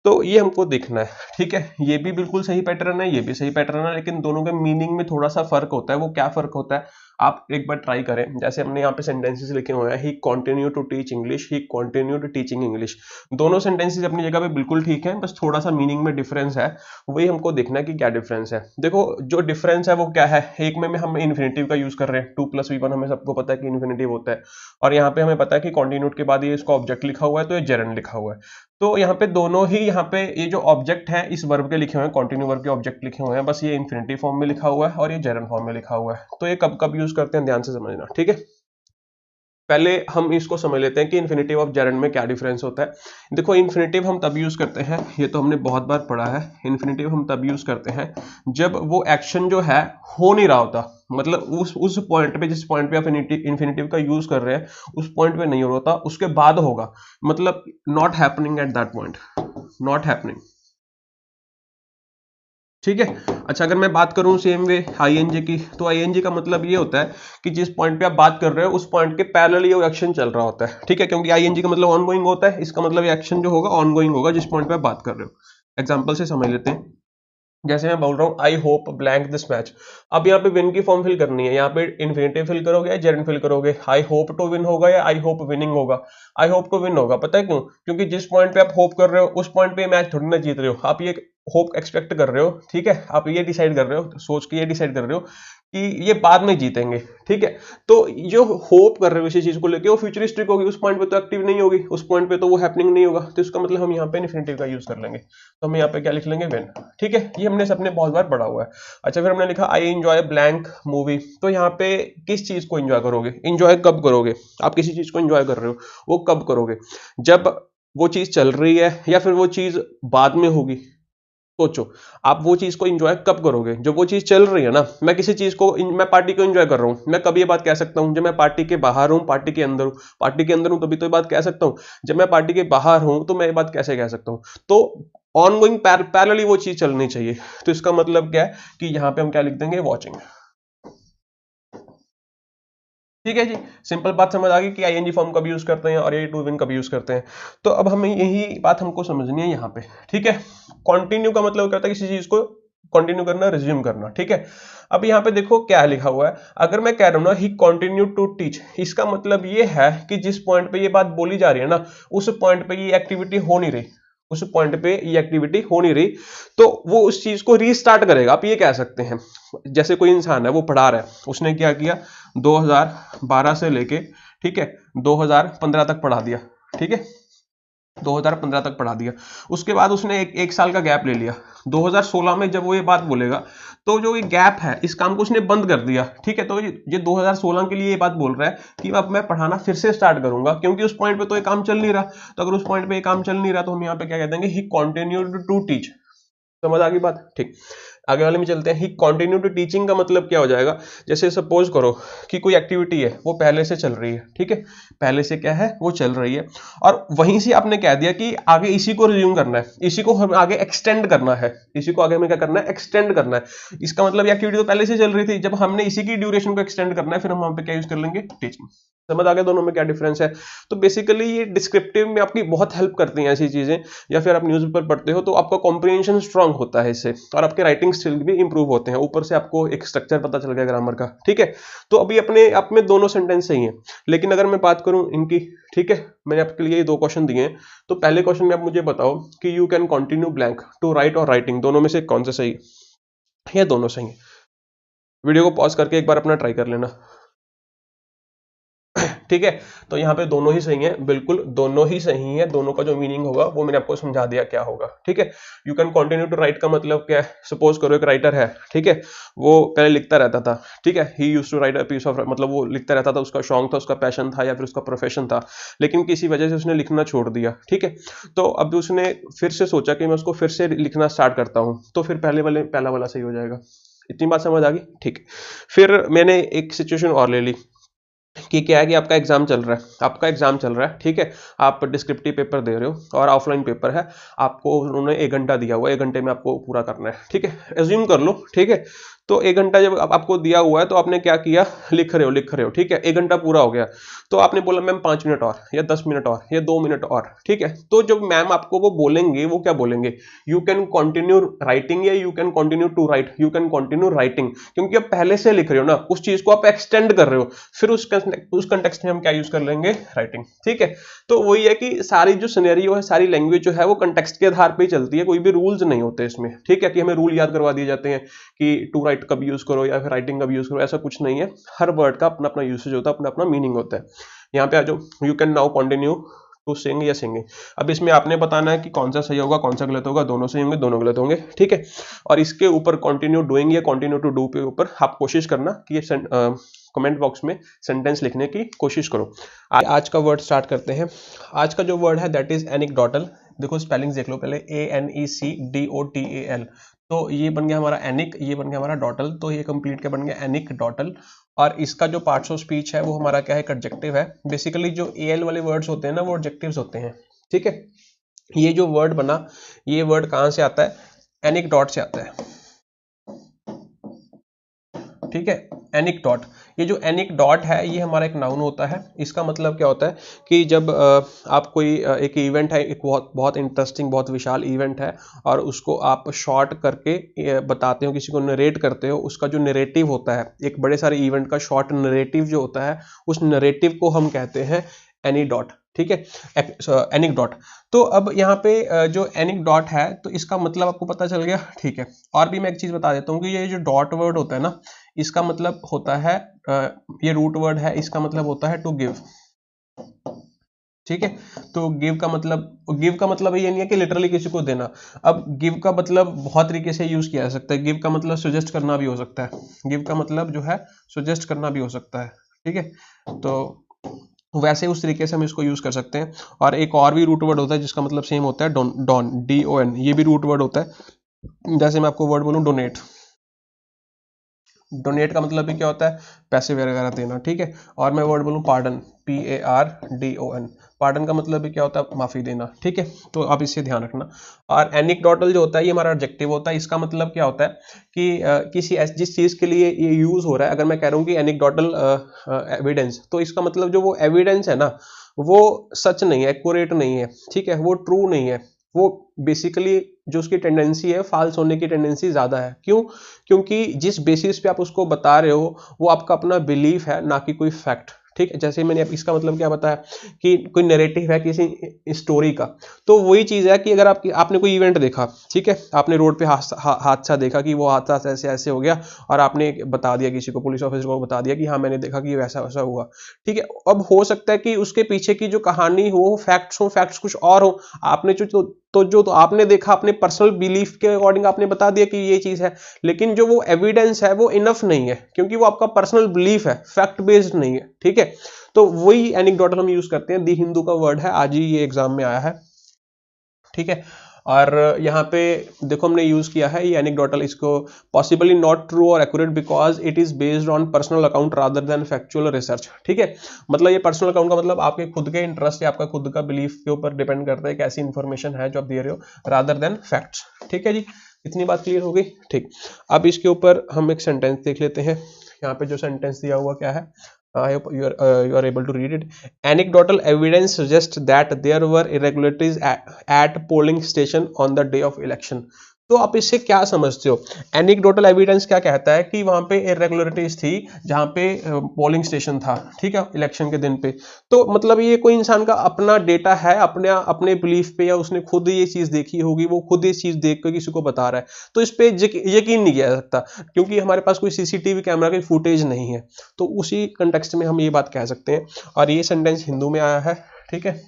तो ये हमको देखना है, ठीक है। ये भी बिल्कुल सही पैटर्न है, ये भी सही पैटर्न है, लेकिन दोनों के मीनिंग में थोड़ा सा फर्क होता है। वो क्या फर्क होता है आप एक बार ट्राई करें। जैसे हमने यहाँ पे सेंटेंसेस लिखे हुए हैं, he continue to teach English, he continued teaching English. दोनों सेंटेंसेस अपनी जगह पे बिल्कुल ठीक है, बस थोड़ा सा मीनिंग में डिफरेंस है। वही हमको देखना है कि क्या डिफरेंस है। देखो जो डिफरेंस है वो क्या है, एक में हम इन्फिनेटिव का यूज कर रहे हैं, 2+V1 हमें सबको पता है कि इन्फिनेटिव होता है, और यहाँ पे हमें पता है कि कंटिन्यूड के बाद ये इसका ऑब्जेक्ट लिखा हुआ है, तो ये जेरंड लिखा हुआ है। तो यहाँ पे दोनों ही, यहाँ पे ये जो ऑब्जेक्ट है इस वर्ब के लिखे हुए हैं, कंटिन्यू वर्ब के ऑब्जेक्ट लिखे हुए हैं, बस ये इन्फिनिटिव फॉर्म में लिखा हुआ है और ये जेरंड फॉर्म में लिखा हुआ है। तो ये कब कब यूज करते हैं ध्यान से समझना, ठीक है। पहले हम इसको समझ लेते हैं कि इन्फिनेटिव और जेरंड में क्या डिफरेंस होता है। देखो इन्फिनेटिव हम तब यूज करते हैं, ये तो हमने बहुत बार पढ़ा है, इन्फिनेटिव हम तब यूज करते हैं जब वो एक्शन जो है हो नहीं रहा होता। मतलब उस पॉइंट पे, जिस पॉइंट पे आप इन्फिनेटिव का यूज कर रहे हैं उस पॉइंट पे नहीं हो रहा होता, उसके बाद होगा, मतलब not happening at that point, not happening, ठीक है। अच्छा अगर मैं बात करूं सेम वे आईएनजी की, तो आईएनजी का मतलब ये होता है कि जिस पॉइंट पे आप बात कर रहे हो उस पॉइंट के पैरेलल ये एक्शन चल रहा होता है, ठीक है, क्योंकि आईएनजी का मतलब ऑनगोइंग होता है, इसका मतलब एक्शन जो होगा ऑनगोइंग होगा जिस पॉइंट पे आप बात कर रहे हो। एग्जांपल से समझ लेते हैं, जैसे मैं बोल रहा हूँ I hope blank this match. अब यहाँ पे विन की फॉर्म फिल करनी है, यहाँ पे इन्फिनेटिव फिल करोगे या जेरंड फिल करोगे, आई होप टू विन होगा या आई होप विनिंग होगा। आई होप टू विन होगा, पता है क्यों? क्योंकि जिस पॉइंट पे आप होप कर रहे हो उस पॉइंट पे मैच थोड़ी ना जीत रहे हो, आप ये होप एक्सपेक्ट कर रहे हो, ठीक है, आप ये डिसाइड कर रहे हो, सोच के ये डिसाइड कर रहे हो कि ये बाद में जीतेंगे, ठीक है। तो जो होप कर रहे हो इसी चीज को लेके वो फ्यूचरिस्टिक होगी, उस पॉइंट पे तो एक्टिव नहीं होगी, उस पॉइंट पे तो वो हैपनिंग नहीं होगा, तो इसका मतलब हम यहाँ पे इन्फिनेटिव का यूज कर लेंगे। तो हम यहाँ पे क्या लिख लेंगे, व्हेन, ठीक है, ये हमने सबने बहुत बार पढ़ा हुआ है। अच्छा फिर हमने लिखा आई एंजॉय ब्लैंक मूवी, तो यहाँ पे किस चीज को एंजॉय करोगे, एंजॉय कब करोगे, आप किसी चीज को एंजॉय कर रहे हो वो कब करोगे, जब वो चीज चल रही है या फिर वो चीज बाद में होगी। सोचो आप वो चीज को एंजॉय कब करोगे, जब वो चीज चल रही है ना। मैं किसी चीज को, मैं पार्टी को एंजॉय कर रहा हूं, मैं कब ये बात कह सकता हूं, जब मैं पार्टी के बाहर हूं, पार्टी के अंदर हूं। पार्टी के अंदर हूं तभी तो ये बात कह सकता हूं, जब मैं पार्टी के बाहर हूं तो मैं ये बात कैसे कह सकता हूं। तो ऑनगोइंग पैरेलली वो चीज चलनी चाहिए। तो इसका मतलब क्या है कि यहां पे हम क्या लिख देंगे, वॉचिंग, ठीक है जी। सिंपल बात समझ आ गई कि आईएनजी फॉर्म कब यूज करते हैं और ये टू विन कब यूज करते हैं। तो अब हमें यही बात हमको समझनी है यहाँ पे, ठीक है। कंटिन्यू का मतलब क्या होता है, किसी चीज को कंटिन्यू करना, रिज्यूम करना, ठीक है। अब यहाँ पे देखो क्या लिखा हुआ है, अगर मैं कह रहा हूं ना ही कंटिन्यू टू टीच, इसका मतलब ये है कि जिस पॉइंट पे ये बात बोली जा रही है ना उस पॉइंट पे ये एक्टिविटी हो नहीं रही, उस पॉइंट पे ये एक्टिविटी हो नहीं रही, तो वो उस चीज को रीस्टार्ट करेगा, आप ये कह सकते हैं। जैसे कोई इंसान है वो पढ़ा रहा है, उसने क्या किया 2012 से लेके, ठीक है, 2015 तक पढ़ा दिया, ठीक है। 2015 तक पढ़ा दिया। उसके बाद उसने एक साल का गैप ले लिया। 2016 में जब वो ये बात बोलेगा तो जो ये गैप है इस काम को उसने बंद कर दिया, ठीक है। तो ये 2016 के लिए ये बात बोल रहा है कि अब मैं पढ़ाना फिर से स्टार्ट करूंगा, क्योंकि उस पॉइंट पे तो ये काम चल नहीं रहा। तो अगर उस पॉइंट पे ये काम चल नहीं रहा तो हम यहाँ पे क्या कह देंगे, ही कंटिन्यूड टू टीच। समझ आ गई बात, ठीक। आगे वाले में चलते हैं। ही कंटिन्यू टू टीचिंग का मतलब क्या हो जाएगा, जैसे सपोज करो कि कोई एक्टिविटी है वो पहले से चल रही है, ठीक है, पहले से क्या है वो चल रही है, और वहीं से आपने कह दिया कि आगे इसी को रिज्यूम करना है, इसी को हम आगे एक्सटेंड करना है, इसी को आगे हमें क्या करना है, एक्सटेंड करना है। इसका मतलब एक्टिविटी तो पहले से चल रही थी, जब हमने इसी की ड्यूरेशन को एक्सटेंड करना है फिर हम वहां पे क्या यूज कर लेंगे, टीचिंग। समझ आ गया दोनों में क्या डिफरेंस है। तो बेसिकली ये डिस्क्रिप्टिव में आपकी बहुत हेल्प करती हैं ऐसी चीजें, या फिर आप न्यूज़पेपर पढ़ते हो तो आपका कॉम्प्रिहेंशन स्ट्रांग होता है इससे, और आपके राइटिंग स्किल भी इंप्रूव होते हैं। ऊपर से आपको एक स्ट्रक्चर पता चल गया ग्रामर का, ठीक है। तो अभी अपने आप में दोनों सेंटेंस सही हैं, लेकिन अगर मैं बात करूं इनकी, ठीक है, मैंने आपके लिए 2 क्वेश्चन दिए हैं। तो पहले क्वेश्चन में आप मुझे बताओ कि you can continue blank to write or writing, दोनों में से कौन सा सही है? ये दोनों सही है। वीडियो को पॉज करके एक बार अपना ट्राई कर लेना, ठीक है। तो यहाँ पे दोनों ही सही है, बिल्कुल दोनों ही सही है। दोनों का जो मीनिंग होगा वो मैंने आपको समझा दिया क्या होगा, ठीक है। You can continue to write का मतलब क्या है, सपोज करो एक राइटर है, ठीक है, वो पहले लिखता रहता था, ठीक है, he used to write a piece of, मतलब वो लिखता रहता था, उसका शौक था, उसका पैशन था, या फिर उसका प्रोफेशन था, लेकिन किसी वजह से उसने लिखना छोड़ दिया, ठीक है। तो अब उसने फिर से सोचा कि मैं उसको फिर से लिखना स्टार्ट करता हूँ, तो फिर पहला वाला सही हो जाएगा। इतनी बात समझ आ गई, ठीक। फिर मैंने एक सिचुएशन और ले ली कि क्या है कि आपका एग्जाम चल रहा है, ठीक है, आप डिस्क्रिप्टिव पेपर दे रहे हो और ऑफलाइन पेपर है, आपको उन्होंने 1 घंटा दिया हुआ है, 1 घंटे में आपको पूरा करना है, ठीक है, एज्यूम कर लो, ठीक है। तो 1 घंटा जब आपको दिया हुआ है तो आपने क्या किया, लिख रहे हो, ठीक है, 1 घंटा पूरा हो गया, तो आपने बोला मैम 5 मिनट और, या 10 मिनट और, या 2 मिनट और, ठीक है। तो जब मैम आपको वो बोलेंगे, वो क्या बोलेंगे, यू कैन कंटिन्यू राइटिंग, या you can continue to write, you can continue writing, क्योंकि आप पहले से लिख रहे हो ना, उस चीज को आप एक्सटेंड कर रहे हो, फिर उस कंटेक्स्ट में हम क्या यूज कर लेंगे, राइटिंग, ठीक है। तो वही है कि सारी जो सिनेरियो है, सारी लैंग्वेज जो है वो कंटेक्स्ट के आधार पर ही चलती है, कोई भी रूल्स नहीं होते इसमें, ठीक है, कि हमें रूल याद करवा दिए जाते हैं कि टू राइट कब यूज करो या फिर राइटिंग कब यूज करो, ऐसा कुछ नहीं है। हर वर्ड का अपना अपना यूसेज होता है, अपना अपना मीनिंग होता है। यहाँ पे आ जाओ, you can now continue to sing या सिंगिंग। अब इसमें आपने बताना है कि कौन सा सही होगा, कौन सा गलत होगा, दोनों सही होंगे, दोनों गलत होंगे, ठीक है। और इसके ऊपर कंटिन्यू डूइंग या कंटिन्यू टू डू के ऊपर आप कोशिश करना कि ये कमेंट बॉक्स में सेंटेंस लिखने की कोशिश करो। आज का वर्ड स्टार्ट करते हैं। आज का जो वर्ड है दैट इज एनिक्डोटल। देखो स्पेलिंग्स देख लो पहले, ANECDOTAL। तो ये बन गया हमारा एनिक, ये बन गया हमारा डॉटल, तो ये कंप्लीट क्या बन गया, एनिक्डोटल। और इसका जो पार्ट्स ऑफ स्पीच है वो हमारा क्या है, एडजेक्टिव है। बेसिकली जो AL वाले वर्ड्स होते हैं ना वो एडजेक्टिव्स होते हैं, ठीक है। ये जो वर्ड बना, ये वर्ड कहां से आता है, एनिक्डोट से आता है, ठीक है, एनिक्डोट। ये जो एनिक्डोट है ये हमारा एक नाउन होता है। इसका मतलब क्या होता है कि जब आप कोई एक इवेंट है, एक बहुत इंटरेस्टिंग, बहुत विशाल इवेंट है, और उसको आप शॉर्ट करके बताते हो, किसी को नरेट करते हो, उसका जो नरेटिव होता है, एक बड़े सारे इवेंट का शॉर्ट नरेटिव जो होता है, उस नरेटिव को हम कहते हैं एनीडॉट, ठीक है, एनिक्डोट। तो अब यहाँ पे जो एनिक्डोट है तो इसका मतलब आपको पता चल गया, ठीक है। और भी मैं एक चीज बता देता हूँ कि ये जो डॉट वर्ड होता है ना, इसका मतलब होता है, ये रूट वर्ड है, इसका मतलब होता है टू गिव, ठीक है। तो गिव का मतलब ये नहीं है कि लिटरली किसी को देना। अब गिव का मतलब बहुत तरीके से यूज किया जा सकता है। गिव का मतलब सजेस्ट करना भी हो सकता है, गिव का मतलब जो है सजेस्ट करना भी हो सकता है, ठीक है। तो वैसे उस तरीके से हम इसको यूज कर सकते हैं। और एक और भी रूट वर्ड होता है जिसका मतलब सेम होता है, डॉन, DON, ये भी रूट वर्ड होता है। जैसे मैं आपको वर्ड बोलूं डोनेट, डोनेट का मतलब भी क्या होता है, पैसे वगैरह देना, ठीक है। और मैं वर्ड बोलूं पार्डन, PARDON, पार्डन का मतलब भी क्या होता है, माफी देना, ठीक है। तो आप इससे ध्यान रखना। और एनिक्डोटल जो होता है ये हमारा एडजेक्टिव होता है। इसका मतलब क्या होता है कि जिस चीज के लिए ये यूज हो रहा है, अगर मैं कह रहा हूँ कि एनिक्डोटल एविडेंस, तो इसका मतलब जो वो एविडेंस है ना वो सच नहीं है, एक्यूरेट नहीं है, ठीक है, वो ट्रू नहीं है, वो बेसिकली जो उसकी टेंडेंसी है फॉल्स होने की टेंडेंसी ज्यादा है। क्यों? क्योंकि जिस बेसिस पे आप उसको बता रहे हो वो आपका अपना बिलीफ है, ना कि कोई फैक्ट, ठीक है, जैसे मैंने इसका मतलब क्या बताया कि कोई नैरेटिव है किसी स्टोरी का, तो वही चीज़ है कि अगर आपने कोई इवेंट देखा, ठीक है, आपने रोड पे हादसा देखा कि वो हादसा ऐसे ऐसे हो गया और आपने बता दिया किसी को, पुलिस ऑफिसर को बता दिया कि हाँ मैंने देखा कि वैसा वैसा हुआ, ठीक है। अब हो सकता है कि उसके पीछे की जो कहानी हो, फैक्ट्स कुछ और हो, आपने जो आपने देखा अपने पर्सनल बिलीफ के अकॉर्डिंग आपने बता दिया कि ये चीज़ है, लेकिन जो वो एविडेंस है वो इनफ नहीं है, क्योंकि वो आपका पर्सनल बिलीफ है, फैक्ट बेस्ड नहीं है, ठीक है। तो वही एनेक्डोटल हम यूज करते हैं, दी हिंदू का वर्ड है, आज ही ये एग्जाम में आया है, ठीक है। और यहाँ पे देखो हमने यूज किया है ये एनेक्डोटल, इसको पॉसिबली नॉट ट्रू और accurate because it is based on personal account rather than factual research, ठीक है। मतलब ये पर्सनल अकाउंट का मतलब आपके खुद के इंटरेस्ट या आपका खुद का बिलीफ के ऊपर डिपेंड करता है कि ऐसी इंफॉर्मेशन है जो आप दे रहे हो, रादर देन फैक्ट्स, ठीक है जी। इतनी बात क्लियर हो गई, ठीक। अब इसके ऊपर हम एक सेंटेंस देख लेते हैं। यहाँ पे जो सेंटेंस दिया हुआ क्या है, I hope you are able to read it. Anecdotal evidence suggests that there were irregularities at polling station on the day of election. तो आप इससे क्या समझते हो? एनेक्डोटल एविडेंस क्या कहता है कि वहां पे इरेगुलरिटीज थी जहां पे पोलिंग स्टेशन था, ठीक है, इलेक्शन के दिन पे। तो मतलब ये कोई इंसान का अपना डेटा है, अपने बिलीफ पे, या उसने खुद ये चीज देखी होगी, वो खुद ये चीज देख कर किसी को बता रहा है, तो इस पे यकीन नहीं किया जा सकता, क्योंकि हमारे पास कोई सीसीटीवी कैमरा की फुटेज नहीं है। तो उसी कंटेक्स्ट में हम ये बात कह सकते हैं। और ये सेंटेंस हिंदू में आया है, ठीक है।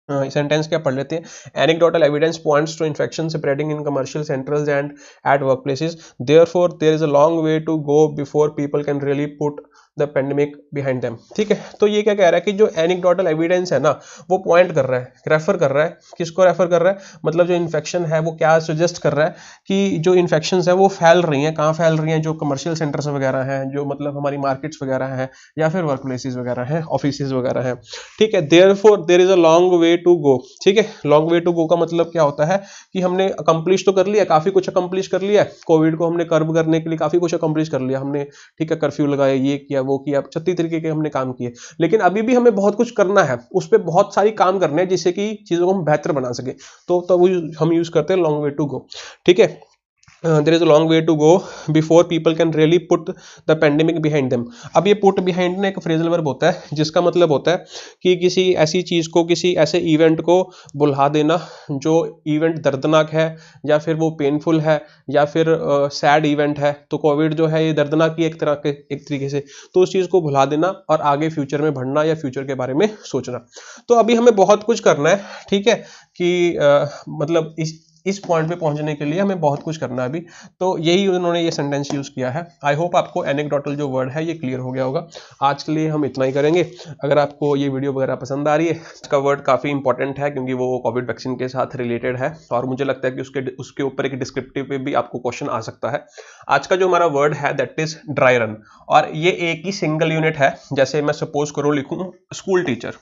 सेंटेंस क्या पढ़ लेते हैं। Anecdotal evidence points to infection spreading in commercial centres and at workplaces, therefore there is a long way to go before people can really put the pandemic behind them, ठीक है। तो ये क्या कह रहा है कि जो एनेक्डोटल एविडेंस है ना, वो पॉइंट कर रहा है, रेफर कर रहा है, किसको रेफर कर रहा है, मतलब जो इन्फेक्शन है वो क्या सजेस्ट कर रहा है कि जो इन्फेक्शंस है वो फैल रही हैं, कहाँ फैल रही हैं, जो कमर्शियल सेंटर्स वगैरह हैं, जो मतलब हमारी मार्केट्स वगैरह हैं, या फिर वर्क प्लेसेस वगैरह हैं, ऑफिसेज वगैरह हैं, ठीक है। Therefore there is a long way to go, ठीक है। लॉन्ग वे टू गो का मतलब क्या होता है कि हमने अकम्प्लिश तो कर लिया, काफी कुछ अकम्प्लिश कर लिया, कोविड को हमने कर्व करने के लिए काफी कुछ अकम्प्लिश कर लिया हमने, ठीक है, कर्फ्यू लगाया, ये किया, वो किया, 36 तरीके के हमने काम किए, लेकिन अभी भी हमें बहुत कुछ करना है, उस पर बहुत सारी काम करने हैं जिससे कि चीजों को हम बेहतर बना सके। तो वो हम यूज करते हैं लॉन्ग वे टू गो, ठीक है। there is a long way to go before people can really put the pandemic behind them। अब ये put behind ना एक फ्रेजल वर्ब होता है, जिसका मतलब होता है कि किसी ऐसी चीज को, किसी ऐसे इवेंट को भुला देना जो इवेंट दर्दनाक है, या फिर वो पेनफुल है, या फिर सैड इवेंट है। तो कोविड जो है ये दर्दनाक ही एक तरीके से, तो उस चीज को भुला देना और आगे फ्यूचर में बढ़ना या फ्यूचर के बारे में सोचना। तो अभी हमें बहुत कुछ करना है, ठीक है, कि मतलब इस पॉइंट पे पहुंचने के लिए हमें बहुत कुछ करना है अभी। तो यही उन्होंने ये सेंटेंस यूज किया है। आई होप आपको एनेक्डोटल जो वर्ड है ये क्लियर हो गया होगा। आज के लिए हम इतना ही करेंगे। अगर आपको ये वीडियो वगैरह पसंद आ रही है, इसका वर्ड काफ़ी इंपॉर्टेंट है क्योंकि वो कोविड वैक्सीन के साथ रिलेटेड है, और मुझे लगता है कि उसके ऊपर एक डिस्क्रिप्टिव पे भी आपको क्वेश्चन आ सकता है। आज का जो हमारा वर्ड है दैट इज ड्राई रन, और ये एक ही सिंगल यूनिट है। जैसे मैं सपोज करो लिखूं स्कूल टीचर,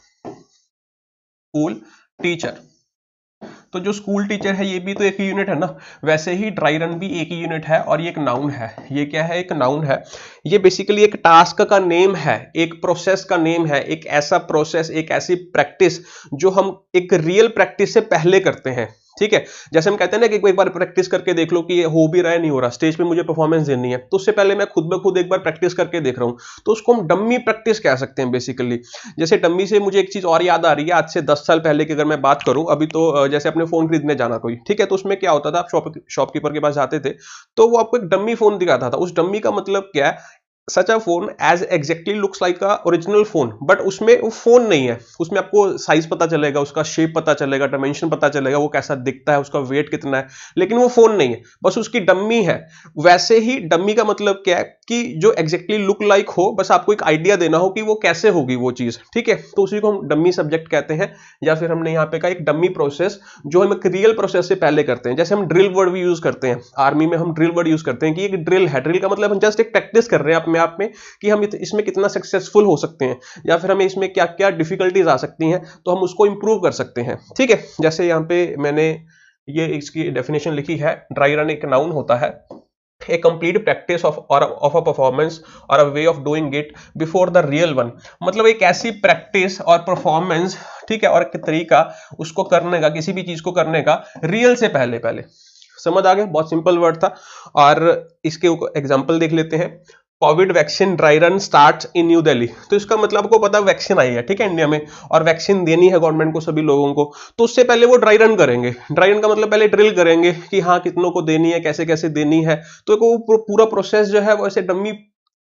तो जो स्कूल टीचर है ये भी तो एक ही यूनिट है ना, वैसे ही ड्राई रन भी एक ही यूनिट है, और ये एक नाउन है। ये क्या है? एक नाउन है। ये बेसिकली एक टास्क का नेम है, एक प्रोसेस का नेम है, एक ऐसा प्रोसेस, एक ऐसी प्रैक्टिस जो हम एक रियल प्रैक्टिस से पहले करते हैं, ठीक है। जैसे हम कहते हैं ना कि एक बार प्रैक्टिस करके देख लो कि ये हो भी रहा है नहीं हो रहा, स्टेज पे मुझे परफॉर्मेंस देनी है, तो उससे पहले मैं खुद ब खुद एक बार प्रैक्टिस करके देख रहा हूं, तो उसको हम डम्मी प्रैक्टिस कह सकते हैं बेसिकली। जैसे डम्मी से मुझे एक चीज और याद आ रही है, आज से 10 साल पहले की अगर मैं बात करूं, अभी तो जैसे अपने फोन खरीदने जाना कोई, ठीक है, तो उसमें क्या होता था, आप शॉपकीपर के पास जाते थे तो वो आपको एक डम्मी फोन दिखाता था। उस डम्मी का मतलब क्या है? Such a phone as exactly looks like a original phone, but उसमें वो फोन नहीं है, उसमें आपको साइज पता चलेगा, उसका शेप पता चलेगा, डायमेंशन पता चलेगा, वो कैसा दिखता है, उसका वेट कितना है, लेकिन वो फोन नहीं है, बस उसकी डम्मी है। वैसे ही डम्मी का मतलब क्या है कि जो एग्जैक्टली लुक लाइक हो, बस आपको एक आइडिया देना हो कि वो कैसे होगी वो चीज, ठीक है। तो उसी को हम डम्मी सब्जेक्ट कहते हैं, या फिर हमने यहाँ पे कहा एक डम्मी प्रोसेस जो हम एक रियल प्रोसेस से पहले करते हैं। जैसे हम ड्रिल वर्ड भी यूज करते हैं, आर्मी में हम ड्रिल वर्ड यूज करते हैं कि एक ड्रिल है। ड्रिल का मतलब हम जस्ट एक प्रैक्टिस कर रहे हैं अपने आप में कि हम इसमें कितना सक्सेसफुल हो सकते हैं, या फिर हमें इसमें क्या क्या डिफिकल्टीज आ सकती हैं, तो हम उसको इंप्रूव कर सकते हैं, ठीक है। जैसे यहाँ पे मैंने ये इसकी डेफिनेशन लिखी है, ड्राई रन एक नाउन होता है, a complete practice of a performance or a way of doing it before the real one। मतलब एक ऐसी प्रैक्टिस और परफॉर्मेंस, ठीक है, और एक तरीका उसको करने का, किसी भी चीज को करने का रियल से पहले। समझ आ गया? बहुत सिंपल वर्ड था। और इसके एग्जांपल देख लेते हैं। Covid vaccine dry run start in new Delhi. तो इसका मतलब आपको पता है वैक्सीन आई है, ठीक है, इंडिया में, और वैक्सीन देनी है गवर्नमेंट को सभी लोगों को, तो उससे पहले वो ड्राई रन करेंगे। ड्राई रन का मतलब पहले ड्रिल करेंगे कि हाँ कितनों को देनी है, कैसे कैसे देनी है, तो वो पूरा प्रोसेस जो है वो ऐसे डमी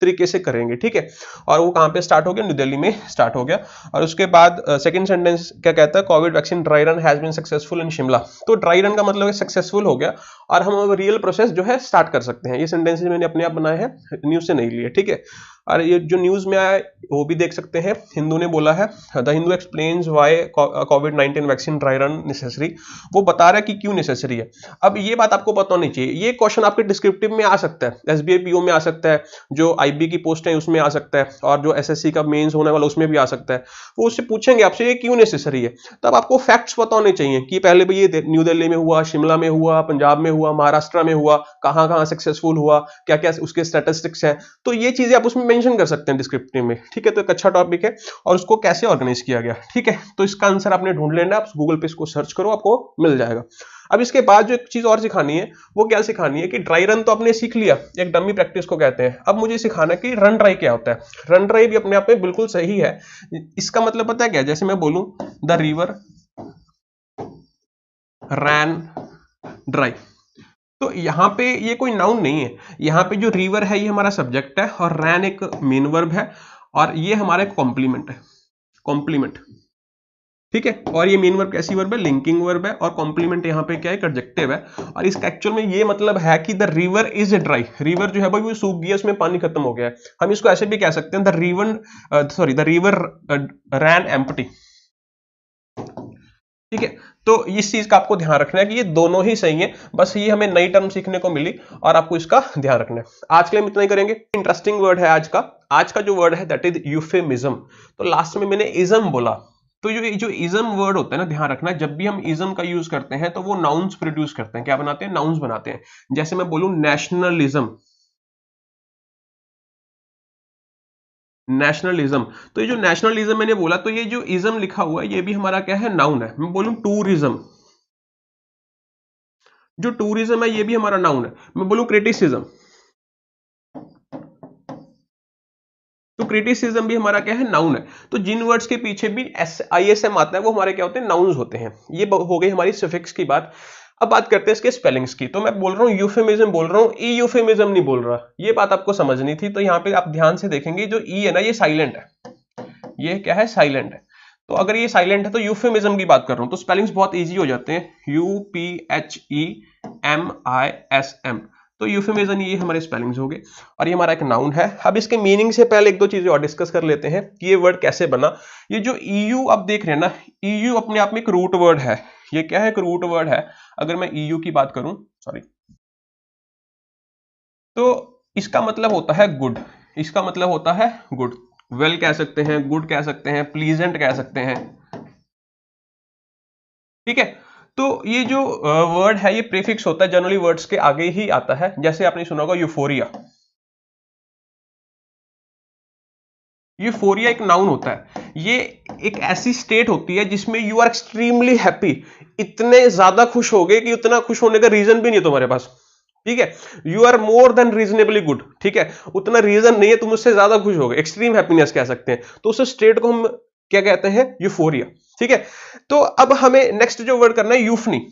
तरीके से करेंगे, ठीक है। और वो कहां पे स्टार्ट हो गया, न्यू दिल्ली में स्टार्ट हो गया। और उसके बाद सेकंड सेंटेंस क्या कहता है, Covid vaccine dry run has been successful in Shimla. तो ड्राई रन का मतलब सक्सेसफुल हो गया और हम अब रियल प्रोसेस जो है स्टार्ट कर सकते हैं। ये सेंटेंसेस मैंने अपने आप बनाए हैं, न्यूज से नहीं लिए, ठीक है। और ये जो न्यूज में आया वो भी देख सकते हैं, हिंदू ने बोला है, the Hindu explains why covid vaccine dry run necessary. वो बता रहा है कि क्यों नेसेसरी है। अब ये बात आपको पता होनी चाहिए, ये क्वेश्चन आपके डिस्क्रिप्टिव में आ सकता है, एसबीआई पीओ में आ सकता है, जो आईबी की पोस्ट है उसमें आ सकता है, और जो एसएससी का मेंस होने वाला उसमें भी आ सकता है। वो उससे पूछेंगे आपसे ये क्यों नेसेसरी है, तब आपको फैक्ट्स पता होने चाहिए कि पहले भी ये न्यू दिल्ली में हुआ, शिमला में हुआ, पंजाब में हुआ, महाराष्ट्र में हुआ, कहां कहां सक्सेसफुल हुआ, क्या क्या उसके स्टैटिस्टिक्स हैं, तो ये चीजें आप उसमें मेंशन कर सकते हैं डिस्क्रिप्टिव में, ठीक है। तो एक अच्छा टॉपिक है, और उसको कैसे ऑर्गेनाइज किया गया, ठीक है। तो इसका आंसर आपने ढूंढ लेना, आप गूगल पे इसको सर्च करो, आपको मिल जाएगा। अब इसके बाद जो एक चीज और सिखानी है, वो क्या सिखानी है कि ड्राई रन तो आपने सीख लिया, एक डमी प्रैक्टिस को कहते हैं। अब मुझे सिखाना है कि रन ड्राई क्या होता है। रन ड्राई भी अपने आप में बिल्कुल सही है। इसका मतलब पता है क्या, जैसे मैं बोलूं द रिवर रैन ड्राई, तो यहां पे ये कोई नाउन नहीं है, यहां पे जो रिवर है ये हमारा सब्जेक्ट है, और रैन एक मेन वर्ब है, और ये हमारा एक कॉम्प्लीमेंट है, कॉम्प्लीमेंट, ठीक है। और ये मेन वर्ब कैसी वर्ब है, लिंकिंग वर्ब है, और कॉम्प्लीमेंट यहाँ पे क्या है, एडजेक्टिव है। और इसका एक्चुअल में ये मतलब है कि the river is dry, river जो है भाई वो सूख गया, उसमें पानी खत्म हो गया है। हम इसको ऐसे भी कह सकते हैं, द रिवर रैन एम्प्टी, ठीक है। तो इस चीज का आपको ध्यान रखना है कि ये दोनों ही सही है, बस ये हमें नई टर्म सीखने को मिली और आपको इसका ध्यान रखना है। आज के लिए हम इतना ही करेंगे। इंटरेस्टिंग वर्ड है आज का जो वर्ड है दैट इज यूफेमिज्म। तो लास्ट में मैंने इज्म बोला, तो जो इज्म वर्ड होता है ना, ध्यान रखना, जब भी हम इज्म का यूज करते हैं तो वो नाउन्स प्रोड्यूस करते हैं। क्या बनाते हैं, नाउन्स बनाते हैं। जैसे मैं बोलूं नेशनलिज्म, नेशनलिज्म, तो ये जो नेशनलिज्म मैंने बोला, तो ये जो इज्म लिखा हुआ है ये भी हमारा क्या है, नाउन है। मैं बोलूं टूरिज्म, जो टूरिज्म है ये भी हमारा नाउन है। मैं बोलूं क्रिटिसिज्म, तो क्रिटिसिज्म भी हमारा क्या है, नाउन है। तो जिन वर्ड्स के पीछे भी ISM आता है वो हमारे क्या होते हैं, नाउन्स होते हैं। ये हो गई हमारी सफिक्स की बात। अब बात करते हैं इसके स्पेलिंग्स की। तो मैं बोल रहा हूँ यूफेमिज्म बोल रहा हूँ, ई यूफेमिज्म नहीं बोल रहा, ये बात आपको समझनी थी। तो यहाँ पे आप ध्यान से देखेंगे, जो ई है ना ये साइलेंट है, ये क्या है, साइलेंट है। तो अगर ये साइलेंट है तो यूफेमिज्म की बात कर रहा हूं, तो स्पेलिंग्स बहुत इजी हो जाते हैं, UPHEMISM। तो यूफेमिज्म ये हमारे स्पेलिंग्स हो गए, और ये हमारा एक नाउन है। अब इसके मीनिंग से पहले एक दो चीजें और डिस्कस कर लेते हैं कि ये वर्ड कैसे बना। ये जो EU आप देख रहे हैं ना, EU अपने आप में एक रूट वर्ड है। ये क्या है, एक रूट वर्ड है। अगर मैं EU की बात करूं, सॉरी, तो इसका मतलब होता है गुड, इसका मतलब होता है गुड। वेल कह सकते हैं, गुड कह सकते हैं, प्लीजेंट कह सकते हैं, ठीक है। तो ये जो वर्ड है ये प्रीफिक्स होता है, जनरली वर्ड्स के आगे ही आता है। जैसे आपने सुना होगा यूफोरिया, यूफोरिया एक नाउन होता है। ये एक ऐसी स्टेट होती है जिसमें यू आर एक्सट्रीमली हैप्पी, इतने ज्यादा खुश हो गए कि उतना खुश होने का रीजन भी नहीं है तुम्हारे पास, ठीक है। You are more than reasonably good, ठीक है, उतना रीजन नहीं है, तुम उससे ज्यादा खुश हो गए, एक्सट्रीम हैप्पीनेस कह सकते हैं। तो उस स्टेट को हम क्या कहते हैं, यूफोरिया, ठीक है। तो अब हमें नेक्स्ट जो वर्ड करना है, यूफनी।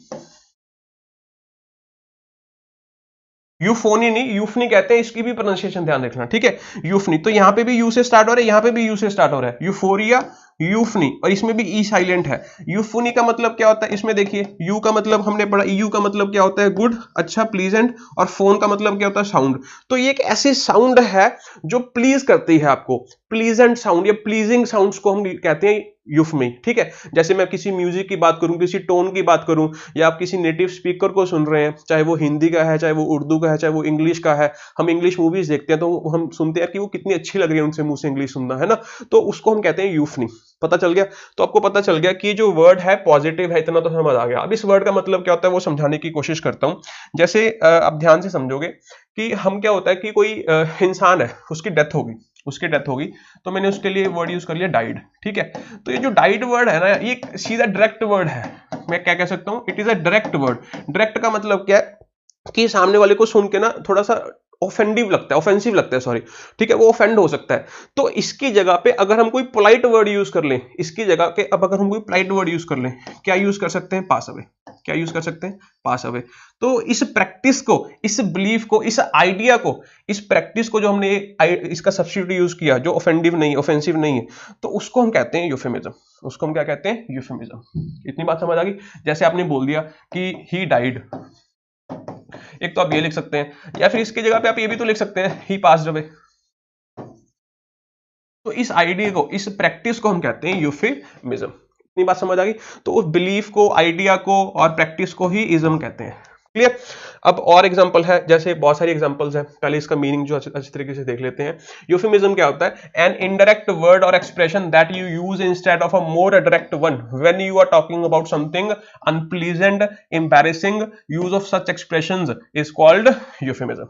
यूफोनी नहीं, यूफनी कहते हैं, इसकी भी प्रोनाउंसिएशन ध्यान रखना, ठीक है। यूफनी, तो यहां पे भी यू से स्टार्ट हो रहा है, यहां पे भी यू से स्टार्ट हो रहा है, यूफोरिया, यूफनी, और इसमें भी ई साइलेंट है। यूफोनी का मतलब क्या होता है, इसमें देखिए, यू का मतलब हमने पढ़ा, यू का मतलब क्या होता है, गुड, अच्छा, प्लीजेंट, और फोन का मतलब क्या होता है, साउंड। तो ये एक ऐसी साउंड है जो प्लीज करती है आपको, प्लीजेंट साउंड या प्लीजिंग साउंड्स को हम कहते हैं यूफमी, ठीक है। जैसे मैं किसी म्यूजिक की बात करूं, किसी टोन की बात करूं, या आप किसी नेटिव स्पीकर को सुन रहे हैं, चाहे वो हिंदी का है, चाहे वो उर्दू का है, चाहे वो इंग्लिश का है। हम इंग्लिश मूवीज देखते हैं तो हम सुनते हैं कि वो कितनी अच्छी लग रही है उनसे मुंह से इंग्लिश सुनना, है ना। तो उसको हम कहते हैं यूफनी। पता चल गया। तो आपको पता चल गया कि जो वर्ड है पॉजिटिव है, इतना तो समझ आ गया। अब इस वर्ड का मतलब क्या होता है वो समझाने की कोशिश करता हूं। जैसे आप ध्यान से समझोगे कि हम क्या होता है कि कोई इंसान है, उसकी डेथ होगी, उसकी डेथ होगी, तो मैंने उसके लिए वर्ड यूज कर लिया डाइड, ठीक है। तो ये जो डाइड वर्ड है ना, ये सीधा डायरेक्ट वर्ड है। मैं क्या कह सकता हूं, it is a direct word. Direct का मतलब क्या है कि सामने वाले को सुन के ना थोड़ा सा ऑफेंडिव लगता है, ऑफेंसिव लगता है, सॉरी, ठीक है, वो ऑफेंड हो सकता है। तो इसकी जगह पे अगर हम कोई पोलाइट वर्ड यूज कर लें, इसकी जगह के अब अगर हम कोई पोलाइट वर्ड यूज कर लें, क्या यूज कर सकते हैं? Pass away. क्या यूज कर सकते हैं? Pass away. तो इस प्रैक्टिस को, इस बिलीफ को, इस आइडिया को, इस प्रैक्टिस को जो हमने इसका सब्स्टिट्यूट यूज किया, जो ऑफेंडिव नहीं, ऑफेंसिव नहीं है, तो उसको हम कहते हैं यूफेमिज्म। उसको हम क्या कहते हैं? यूफेमिज्म। इतनी बात समझ आ गई? जैसे आपने बोल दिया कि ही डाइड, एक तो आप ये लिख सकते हैं, या फिर इसकी जगह पे आप ये भी तो लिख सकते हैं ही पास्ड अवे। तो इस आइडिया को, इस प्रैक्टिस को हम कहते हैं यूफेमिज्म। इतनी बात समझ आ गई? तो उस बिलीफ को, आइडिया को और प्रैक्टिस को ही इज्म कहते हैं। क्लियर? अब और एग्जांपल है, जैसे बहुत सारी एग्जांपल्स हैं, पहले इसका मीनिंग जो अच्छी तरीके से देख लेते हैं। यूफेमिज्म क्या होता है? An indirect word or expression that you use instead of a more direct one when you are talking about something unpleasant, embarrassing. Use of such expressions is called euphemism.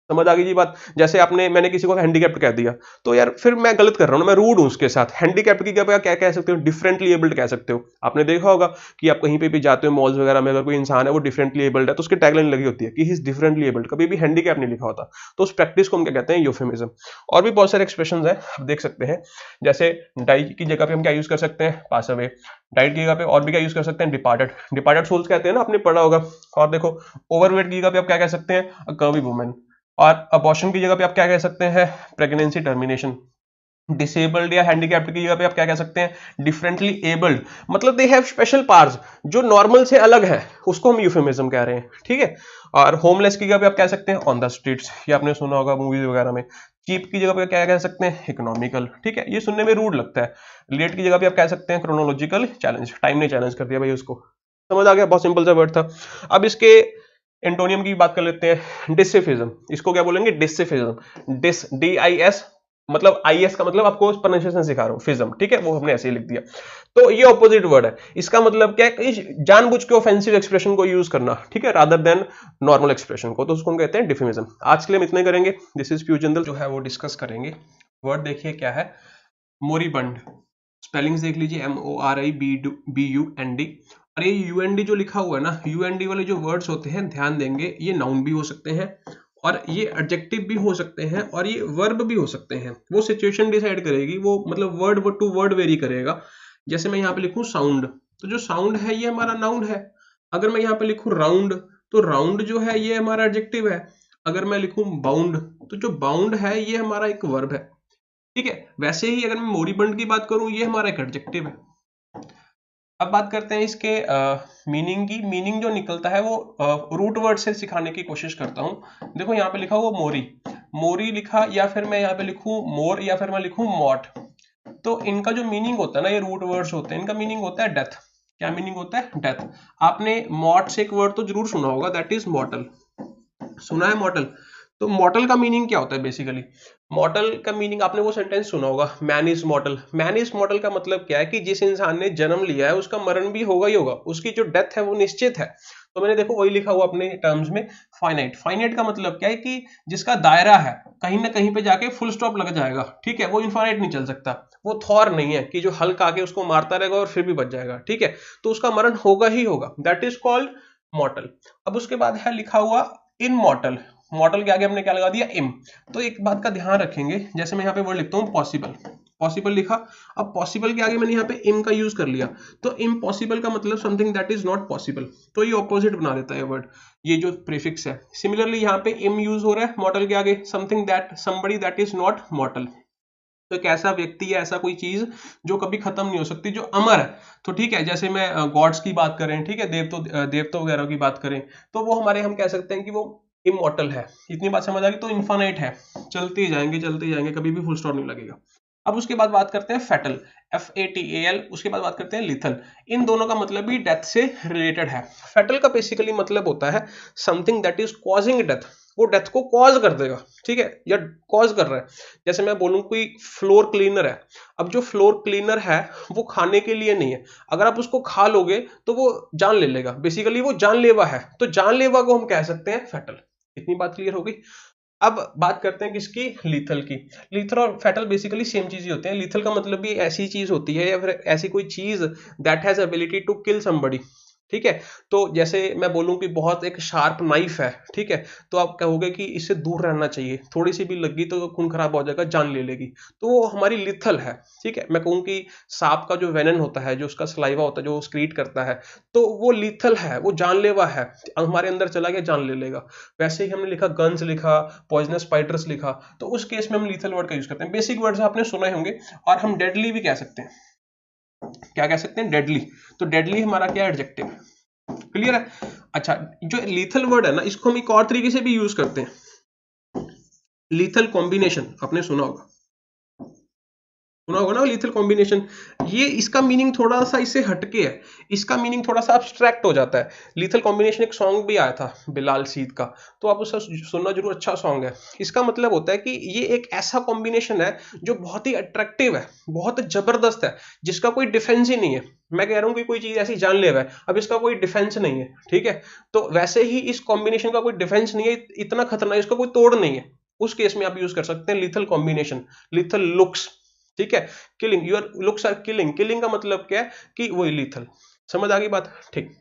समझ आ गई जी बात? जैसे मैंने किसी को हैंडीकैप्ड कह दिया, तो यार फिर मैं गलत कर रहा हूं ना, मैं रूड हूं उसके साथ। हैंडीकैप्ड की जगह क्या कह सकते हो? डिफरेंटली एबल्ड कह सकते हो। आपने देखा होगा कि आप कहीं पे भी जाते हो मॉल्स वगैरह में, अगर कोई इंसान है वो डिफरेंटली एबल्ड है, तो उसकी टैगलाइन लगी होती है कि ही इज डिफरेंटली एबल्ड, कभी भी हैंडीकैप नहीं लिखा होता। तो उस प्रैक्टिस को हम क्या कहते हैं? यूफेमिज्म। और भी बहुत सारे एक्सप्रेशन है, आप देख सकते हैं। जैसे डाई की जगह पे हम क्या यूज कर सकते हैं? Pass away. डाइट की जगह पे और भी क्या यूज कर सकते हैं? डिपार्टेड। डिपार्टेड सोल्स कहते हैं ना, आपने पढ़ा होगा। और देखो, ओवरवेट की जगह पे आप क्या कह सकते हैं? अ कर्वी वुमन। और अबॉर्शन की जगह पे आप क्या कह सकते हैं? Pregnancy termination. डिसेबल्ड या हैंडीकैप्ड की जगह पे आप क्या कह सकते हैं? Differently abled. मतलब दे हैव स्पेशल पावर्स जो नॉर्मल से अलग है, उसको हम यूफेमिज्म कह रहे हैं। ठीक है? और होमलेस की जगह पे आप कह सकते हैं ऑन द स्ट्रीट्स, ये आपने सुना होगा मूवीज वगैरह में। चीप की जगह पे क्या कह सकते हैं? इकोनॉमिकल। ठीक है, ये सुनने में रूड लगता है। लेट की जगह पे आप कह सकते हैं क्रोनोलॉजिकल चैलेंज, टाइम ने चैलेंज कर दिया भाई उसको। समझ आ गया? बहुत सिंपल सा वर्ड था। अब इसके एंटोनियम की बात कर लेते हैं। डिसिफिज्म, इसको क्या बोलेंगे? डिसिफिज्म। डिस, डी आई एस, मतलब आई एस का मतलब आपको प्रोनाउंसिएशन सिखा रहा हूं, फिज्म। ठीक है, वो हमने ऐसे ही लिख दिया। तो ये ऑपोजिट वर्ड है। इसका मतलब क्या है? जानबूझ के ऑफेंसिव एक्सप्रेशन को यूज करना, ठीक है, रादर देन नॉर्मल एक्सप्रेशन को, तो उसको हम कहते हैं डिफेमिज्म। आज के लिए हम इतना करेंगे। दिस इज फ्यूज जनरल जो है वो डिस्कस करेंगे। वर्ड देखिए क्या है? मोरिबंड। स्पेलिंग्स देख लीजिए, MORIBUND। और ये UND जो लिखा हुआ है ना, UND वाले जो वर्ड्स होते हैं, ध्यान देंगे, ये नाउन भी हो सकते हैं, और ये एडजेक्टिव भी हो सकते हैं, और ये वर्ब भी हो सकते हैं। वो सिचुएशन डिसाइड करेगी, वो मतलब वर्ड टू वर्ड वेरी करेगा। जैसे मैं यहाँ पे लिखूं साउंड, तो जो साउंड है ये हमारा नाउन है। अगर मैं यहाँ पे लिखूं राउंड, तो राउंड जो है ये हमारा एडजेक्टिव है। अगर मैं लिखूं बाउंड, तो जो बाउंड है ये हमारा एक वर्ब है। ठीक है? वैसे ही अगर मैं मोरिबंड की बात करूं, ये हमारा एक एडजेक्टिव है। अब बात करते हैं इसके मीनिंग की। मीनिंग जो निकलता है वो रूट वर्ड से सिखाने की कोशिश करता हूं। देखो यहाँ पे लिखा हुआ मोरी, मोरी लिखा, या फिर मैं यहाँ पे लिखूं मोर, या फिर मैं लिखूं मॉट। तो इनका जो मीनिंग होता है ना, ये रूट वर्ड्स होते हैं, इनका मीनिंग होता है डेथ। क्या मीनिंग होता है? डेथ। आपने मॉट से एक वर्ड तो जरूर सुना होगा, दैट इज मॉर्टल। सुना है मॉर्टल? तो मॉर्टल का मीनिंग क्या होता है? बेसिकली मॉर्टल का मीनिंग आपने वो सेंटेंस सुना होगा, मैन इज मॉर्टल। मैन इज मॉर्टल का मतलब क्या है? कि जिस इंसान ने जन्म लिया है उसका मरण भी होगा ही होगा, उसकी जो डेथ है वो निश्चित है। तो मैंने देखो वही लिखा हुआ अपने टर्म्स में, फाइनाइट। फाइनाइट का मतलब क्या है? कि जिसका दायरा है, कहीं ना कहीं पे जाके फुल स्टॉप लग जाएगा। ठीक है? वो इनफाइनाइट नहीं चल सकता। वो थॉर नहीं है कि जो हल्क आके उसको मारता रहेगा और फिर भी बच जाएगा। ठीक है? तो उसका मरण होगा ही होगा, दैट इज कॉल्ड मॉर्टल। अब उसके बाद है लिखा हुआ इनमॉर्टल। मॉर्टल के आगे हमने क्या लगा दिया? इम। तो एक बात का ध्यान रखेंगे, जैसे मैं यहाँ पे वर्ड लिखता हूँ पॉसिबल, पॉसिबल लिखा। अब पॉसिबल के आगे मैंने यहाँ पे इम का यूज कर लिया, तो इम्पॉसिबल का मतलब something that is not possible. तो ये ऑपोजिट बना देता है वर्ड, ये जो प्रीफिक्स है। सिमिलरली यहाँ पे इम यूज हो रहा है मॉर्टल के आगे, something that, somebody that is not मॉर्टल। तो एक ऐसा व्यक्ति या ऐसा कोई चीज जो कभी खत्म नहीं हो सकती, जो अमर है। तो ठीक है, जैसे मैं गॉड्स की बात करें, ठीक है, देवता वगैरह की बात करें, तो वो हमारे, हम कह सकते हैं कि वो इमॉर्टल है। इतनी बात समझ आ गई? तो इन्फानाइट है, चलते ही जाएंगे, कभी भी फुल स्टॉप नहीं लगेगा। अब उसके बाद बात करते हैं फैटल, FATAL। उसके बाद बात करते हैं लिथल। इन दोनों का मतलब भी डेथ से रिलेटेड है। फैटल का बेसिकली मतलब होता है something that is causing death, वो डेथ को कॉज कर देगा। ठीक है? या कॉज कर रहा है। जैसे मैं बोलूं कोई फ्लोर क्लीनर है, अब जो फ्लोर क्लीनर है वो खाने के लिए नहीं है, अगर आप उसको खा लोगे तो वो जान ले लेगा, बेसिकली वो जानलेवा है। तो जानलेवा को हम कह सकते हैं फैटल। इतनी बात क्लियर हो गई? अब बात करते हैं किसकी? लीथल की। लीथल और फैटल बेसिकली सेम चीज ही होते हैं। लीथल का मतलब भी ऐसी चीज होती है, या फिर ऐसी कोई चीज that has ability to kill somebody, ठीक है। तो जैसे मैं बोलूं कि बहुत एक शार्प नाइफ है, ठीक है, तो आप कहोगे कि इससे दूर रहना चाहिए, थोड़ी सी भी लगी तो खून खराब हो जाएगा, जान ले लेगी, तो वो हमारी लिथल है। ठीक है, मैं कहूँ कि सांप का जो वेनन होता है, जो उसका सलाइवा होता है, जो स्क्रीट करता है, तो वो लिथल है, वो जानलेवा है, हमारे अंदर चला गया जान ले लेगा। वैसे ही हमने लिखा गन्स, लिखा पॉइजनस स्पाइडर्स, लिखा, तो उस केस में हम लिथल वर्ड का यूज करते हैं। बेसिक वर्ड्स आपने सुने होंगे। और हम डेडली भी कह सकते हैं, क्या कह सकते हैं, डेडली। तो डेडली हमारा क्या एडजेक्टिव, क्लियर है। अच्छा, जो लीथल वर्ड है ना, इसको हम एक और तरीके से भी यूज करते हैं, लीथल कॉम्बिनेशन, आपने सुना होगा ना लीथल कॉम्बिनेशन। ये इसका मीनिंग थोड़ा सा इससे हटके है, इसका मीनिंग थोड़ा सा अब्स्ट्रैक्ट हो जाता है। लीथल कॉम्बिनेशन एक सॉन्ग भी आया था बिलाल सीद का, तो आप उसका सुनना जरूर, अच्छा सॉन्ग है। इसका मतलब होता है कि ये एक ऐसा कॉम्बिनेशन है जो बहुत ही अट्रैक्टिव है, बहुत जबरदस्त है, जिसका कोई डिफेंस ही नहीं है। मैं कह रहा हूं कि कोई चीज ऐसी जानलेवा है, अब इसका कोई डिफेंस नहीं है, ठीक है। तो वैसे ही इस कॉम्बिनेशन का कोई डिफेंस नहीं है, इतना खतरनाक, इसका कोई तोड़ नहीं है। उस केस में आप यूज कर सकते हैं लीथल कॉम्बिनेशन, लीथल लुक्स, ठीक है। Killing, your looks are killing, killing का मतलब क्या है कि वही लीथल। समझ आ गई बात, ठीक,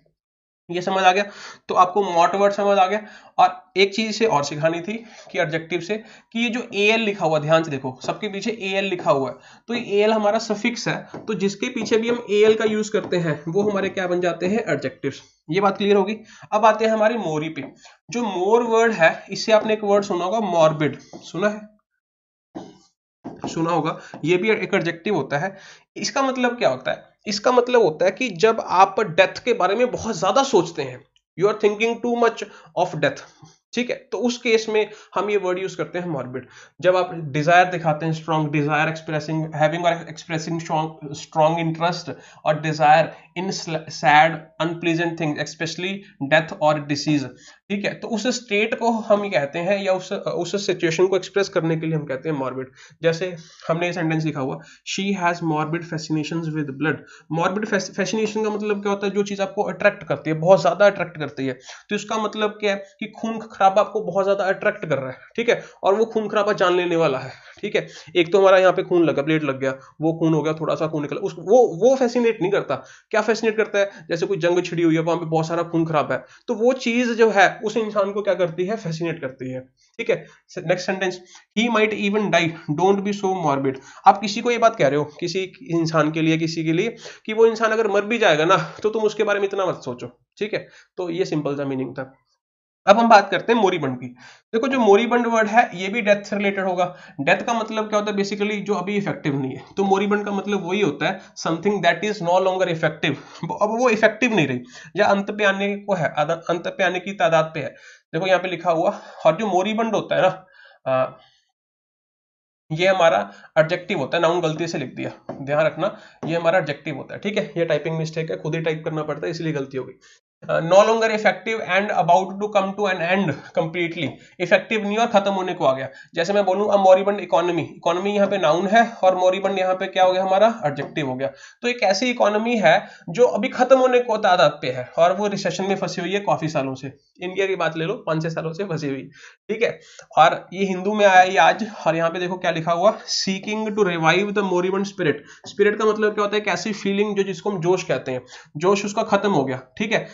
ये समझ आ गया। तो आपको मॉट वर्ड समझ आ गया। और एक चीज से और सिखानी थी कि एडजेक्टिव से, कि ये जो एल लिखा हुआ, ध्यान से देखो, सबके पीछे एल लिखा हुआ है, तो ये एल हमारा सफिक्स है, तो जिसके पीछे भी हम एल का यूज करते हैं वो हमारे क्या बन जाते हैं, एडजेक्टिव्स। ये बात क्लियर होगी। अब आते हैं हमारी मोरी पे। जो मोर वर्ड है, इससे आपने एक वर्ड सुना होगा, मॉर्बिड, सुना है, सुना होगा। ये भी एक एडजेक्टिव होता है। इसका मतलब क्या होता है, इसका मतलब होता है कि जब आप डेथ के बारे में बहुत ज्यादा सोचते हैं, you are thinking too much of death, ठीक है, तो उस केस में हम ये वर्ड यूज करते हैं मॉर्बिड। जब आप डिजायर दिखाते हैं, स्ट्रॉन्ग डिजायर, एक्सप्रेसिंग, हैविंग और एक्सप्रेसिंग स्ट्रॉन्ग इंटरेस्ट और desire in sad unpleasant things, specially death और डिसीज, ठीक है, तो उस स्टेट को हम ये कहते हैं, या उस सिचुएशन को एक्सप्रेस करने के लिए हम कहते हैं मॉर्बिड। जैसे हमने ये सेंटेंस लिखा हुआ, she has morbid fascinations with blood. Morbid fascination का मतलब क्या होता है, जो चीज आपको अट्रैक्ट करती है, बहुत ज्यादा अट्रैक्ट करती है, तो इसका मतलब क्या है कि खून खराबा आपको बहुत ज्यादा अट्रैक्ट कर रहा है, ठीक है, और वो खून खराबा जान लेने वाला है, ठीक है। एक तो हमारा यहाँ पे खून लगा, ब्लेड लग गया, वो खून हो गया, थोड़ा सा खून निकला, वो फैसिनेट नहीं करता। क्या फैसिनेट करता है, जैसे कोई जंग छिड़ी हुई है, वहां पे बहुत सारा खून खराब है, तो वो चीज जो है उस इंसान को क्या करती है, फैसिनेट करती है, ठीक है। Next sentence, he might even die, don't be so morbid. आप किसी को ये बात कह रहे हो, किसी इंसान के लिए, किसी के लिए, कि वो इंसान अगर मर भी जाएगा ना, तो तुम उसके बारे में इतना मत सोचो, ठीक है। तो ये सिंपल सा मीनिंग था। अब हम बात करते हैं मोरीबंड की। देखो, जो मोरीबंड वर्ड है, ये भी डेथ से रिलेटेड होगा। डेथ का मतलब क्या होता है, बेसिकली जो अभी इफेक्टिव नहीं है, तो मोरीबंड का मतलब वही होता है, something that is no longer effective, अब वो इफेक्टिव नहीं रही, या अंत पे आने को है, अंत पे आने की तादाद पे है। देखो यहाँ पे लिखा हुआ, और जो मोरीबंड होता है ना, ये हमारा एडजेक्टिव होता है, नाउन गलती से लिख दिया, ध्यान रखना, ये हमारा एडजेक्टिव होता है, ठीक है। ये टाइपिंग मिस्टेक है, खुद ही टाइप करना पड़ता है, इसलिए गलती हो गई। No longer effective and about to come to an end completely, effective नहीं और खत्म होने को आ गया। जैसे मैं बोलूं, अब मॉरिबंड इकोनॉमी, इकोनॉमी यहाँ पे नाउन है, और मॉरिबंड यहाँ पे क्या हो गया, हमारा एडजेक्टिव हो गया। तो एक ऐसी इकोनॉमी है जो अभी खत्म होने को तादाद पे है, और वो रिसेशन में फंसी हुई है काफी सालों से। इंडिया की बात ले लो, 5-6 सालों से फंसी हुई, ठीक है। और ये हिंदू में आया ये आज, और यहाँ पे देखो क्या लिखा हुआ, seeking to revive the moribund spirit. Spirit का मतलब क्या होता है, एक ऐसी फीलिंग जो, जिसको हम जोश कहते हैं, जोश उसका खत्म हो गया, ठीक है,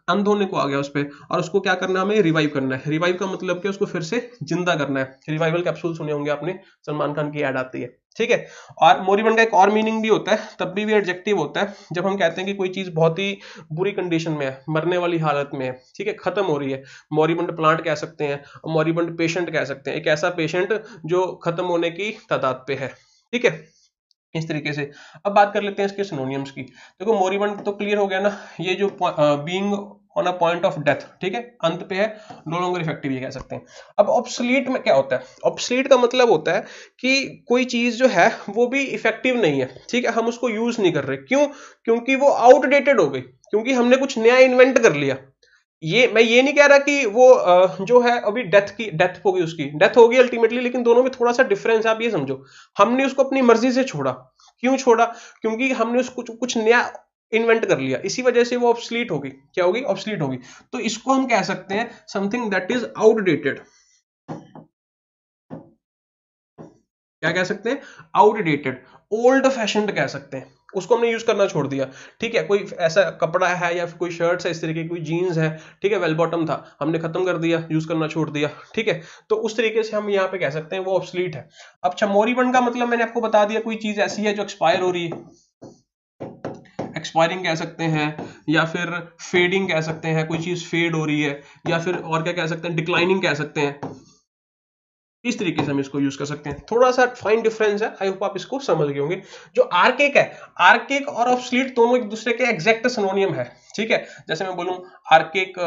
अंध होने को आ गया उस पर, और उसको क्या करना है, हमें रिवाइव करना है। रिवाइव का मतलब क्या, उसको फिर से जिंदा करना है। रिवाइवल कैप्सूल सुने होंगे आपने, सलमान खान की ऐड आती है, ठीक है। और मोरिबंड का एक और मीनिंग भी होता है, तब भी एडजेक्टिव होता है, जब हम कहते हैं कि कोई चीज बहुत ही बुरी कंडीशन में है, मरने वाली हालत में है, ठीक है, खत्म हो रही है। मोरिबंड प्लांट कह सकते हैं, मोरिबंड पेशेंट कह सकते हैं, एक ऐसा पेशेंट जो खत्म होने की तादाद पे है, ठीक है, इस तरीके से। अब बात कर लेते हैं इसके सिनोनियम्स की। देखो, मोरिबंड तो क्लियर हो गया ना, ये जो being on a point of death, ठीक है, अंत पे है, नो लॉन्गर इफेक्टिव ये कह सकते हैं। अब ऑब्सोलीट में क्या होता है, ऑब्सोलीट का मतलब होता है कि कोई चीज जो है वो भी इफेक्टिव नहीं है, ठीक है, हम उसको यूज नहीं कर रहे, क्यों, क्योंकि वो आउटडेटेड हो गई, क्योंकि हमने कुछ नया इन्वेंट कर लिया। ये मैं ये नहीं कह रहा कि वो जो है अभी डेथ होगी, उसकी डेथ होगी अल्टीमेटली, लेकिन दोनों में थोड़ा सा डिफरेंस है, आप ये समझो। हमने उसको अपनी मर्जी से छोड़ा, क्यों छोड़ा, क्योंकि हमने उसको कुछ नया इन्वेंट कर लिया, इसी वजह से वो ऑब्सलीट होगी, क्या होगी, ऑब्सलीट होगी। तो इसको हम कह सकते हैं समथिंग दैट इज आउटडेटेड, क्या कह सकते हैं, आउटडेटेड, ओल्ड फैशन्ड कह सकते हैं, उसको हमने यूज करना छोड़ दिया, ठीक है। कोई ऐसा कपड़ा है या फिर कोई शर्ट्स है इस तरीके की, कोई जीन्स है, ठीक है, वेल बॉटम था, हमने खत्म कर दिया, यूज करना छोड़ दिया, ठीक है। तो उस तरीके से हम यहाँ पे कह सकते हैं वो ऑब्सलीट है। अब चमोरीबंद का मतलब मैंने आपको बता दिया, कोई चीज ऐसी है जो एक्सपायर हो रही है, एक्सपायरिंग कह सकते हैं, या फिर फेडिंग कह सकते हैं, कोई चीज फेड हो रही है, या फिर और क्या कह सकते हैं, डिक्लाइनिंग कह सकते हैं। इस तरीके से हम इसको यूज कर सकते हैं। थोड़ा सा फाइन डिफरेंस है, आई होप आप इसको समझ गए होंगे। जो आर्केक है, आर्केक और ऑब्सलीट दोनों एक दूसरे के एग्जैक्ट सिनोनियम है, ठीक है। जैसे मैं बोलूं आर्केक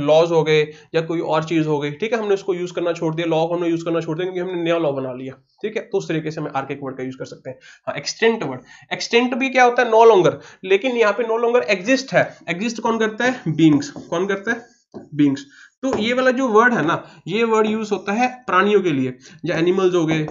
लॉज हो गए या कोई और चीज हो गई, ठीक है, हमने उसको यूज करना छोड़ दिया, लॉ हमने यूज करना छोड़ दिया क्योंकि हमने नया लॉ बना लिया, ठीक है। तो उस तरीके से हम आर्केक वर्ड का यूज कर सकते हैं। हाँ, एक्सटेंट वर्ड, एक्सटेंट भी क्या होता है, नो लॉन्गर, लेकिन यहाँ पे नो लॉन्गर एग्जिस्ट है। एग्जिस्ट कौन करता है, बीइंग्स। कौन करता है, बीइंग्स। तो ये वाला जो वर्ड है ना, ये वर्ड यूज होता है प्राणियों के लिए, या एनिमल्स हो गए,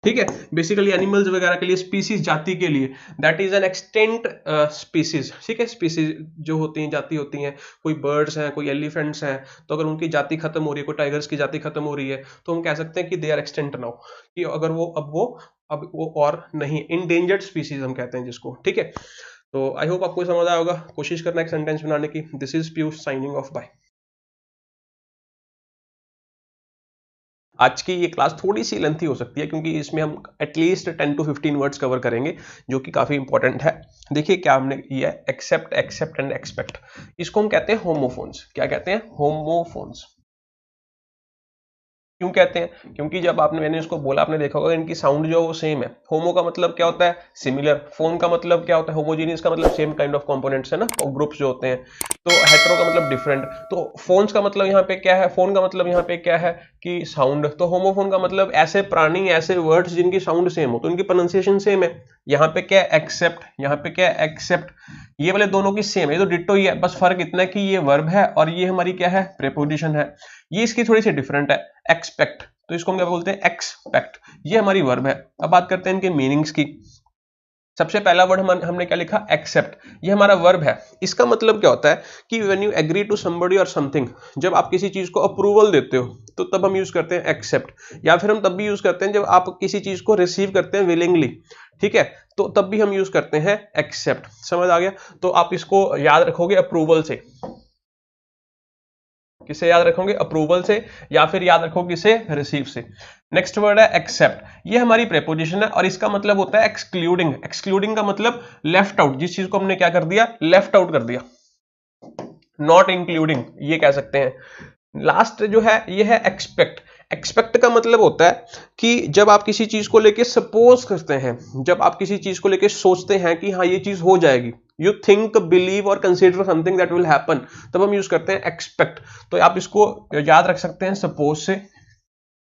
ठीक है, बेसिकली एनिमल्स वगैरह के लिए, स्पीसीज जाति के लिए, that is an extent species, ठीक है। स्पीसीज जो होती हैं, जाति होती हैं, कोई बर्ड्स हैं, कोई एलिफेंट्स हैं, तो अगर उनकी जाति खत्म हो रही है, कोई टाइगर्स की जाति खत्म हो रही है, तो हम कह सकते हैं कि दे आर एक्सटेंट नाउ, कि अगर अब वो और नहीं, इंडेंजर्ड स्पीसीज हम कहते हैं जिसको, ठीक है। तो आई होप आपको समझ आया होगा। कोशिश करना एक सेंटेंस बनाने की। This is Piyush signing off, bye. आज की ये क्लास थोड़ी सी लेंथी हो सकती है क्योंकि इसमें हम एटलीस्ट 10 to 15 वर्ड्स कवर करेंगे जो कि काफी इंपॉर्टेंट है। देखिए क्या हमने किया है, एक्सेप्ट, एक्सेप्ट एंड एक्सपेक्ट, इसको हम कहते हैं होमोफोन्स। क्या कहते हैं, होमोफोन्स। क्यों कहते हैं, क्योंकि जब मैंने इसको बोला, आपने देखा होगा इनकी साउंड जो है वो सेम है। होमो का मतलब क्या होता है, सिमिलर। फोन का मतलब क्या होता है, होमोजीनियस का मतलब सेम काइंड ऑफ कंपोनेंट्स है ना, और ग्रुप्स जो होते हैं। तो हेटेरो का मतलब डिफरेंट। तो फोन्स का मतलब यहाँ पे क्या है, फोन का मतलब यहाँ पे क्या है कि साउंड। तो होमोफोन का मतलब ऐसे प्राणी, ऐसे वर्ड्स जिनकी साउंड सेम हो, तो उनकी प्रोनाउंसिएशन सेम है। यहाँ पे क्या है, एक्सेप्ट, यहाँ पे क्या है, एक्सेप्ट। ये वाले दोनों की सेम है, ये तो डिट्टो ही है, बस फर्क इतना है कि ये वर्ब है और ये हमारी क्या है, प्रीपोजिशन है। ये इसकी थोड़ी सी डिफरेंट है, एक्सपेक्ट, तो इसको हम क्या बोलते हैं, एक्सपेक्ट। ये हमारी वर्ब है। अब बात करते हैं इनके मीनिंग्स की। सबसे पहला वर्ड हमने क्या लिखा, एक्सेप्ट। ये हमारा वर्ब है। इसका मतलब क्या होता है कि when you agree to somebody or something, जब आप किसी चीज को अप्रूवल देते हो तो तब हम यूज करते हैं एक्सेप्ट। या फिर हम तब भी यूज करते हैं जब आप किसी चीज को रिसीव करते हैं विलिंगली, ठीक है, तो तब भी हम यूज करते हैं एक्सेप्ट। समझ आ गया। तो आप इसको याद रखोगे अप्रूवल से। किसे याद रखोगे, अप्रूवल से, या फिर याद रखोगे किसे, रिसीव से। नेक्स्ट वर्ड है एक्सेप्ट। ये हमारी प्रीपोजिशन है और इसका मतलब होता है एक्सक्लूडिंग। एक्सक्लूडिंग का मतलब लेफ्ट आउट, जिस चीज को हमने क्या कर दिया, लेफ्ट आउट कर दिया। नॉट इंक्लूडिंग, ये कह सकते हैं। लास्ट जो है ये है एक्सपेक्ट। एक्सपेक्ट का मतलब होता है कि जब आप किसी चीज को लेके सपोज करते हैं, जब आप किसी चीज को लेके सोचते हैं कि हाँ ये चीज हो जाएगी, यू थिंक, बिलीव और consider something that will happen, तब हम यूज करते हैं एक्सपेक्ट। तो आप इसको याद रख सकते हैं सपोज से,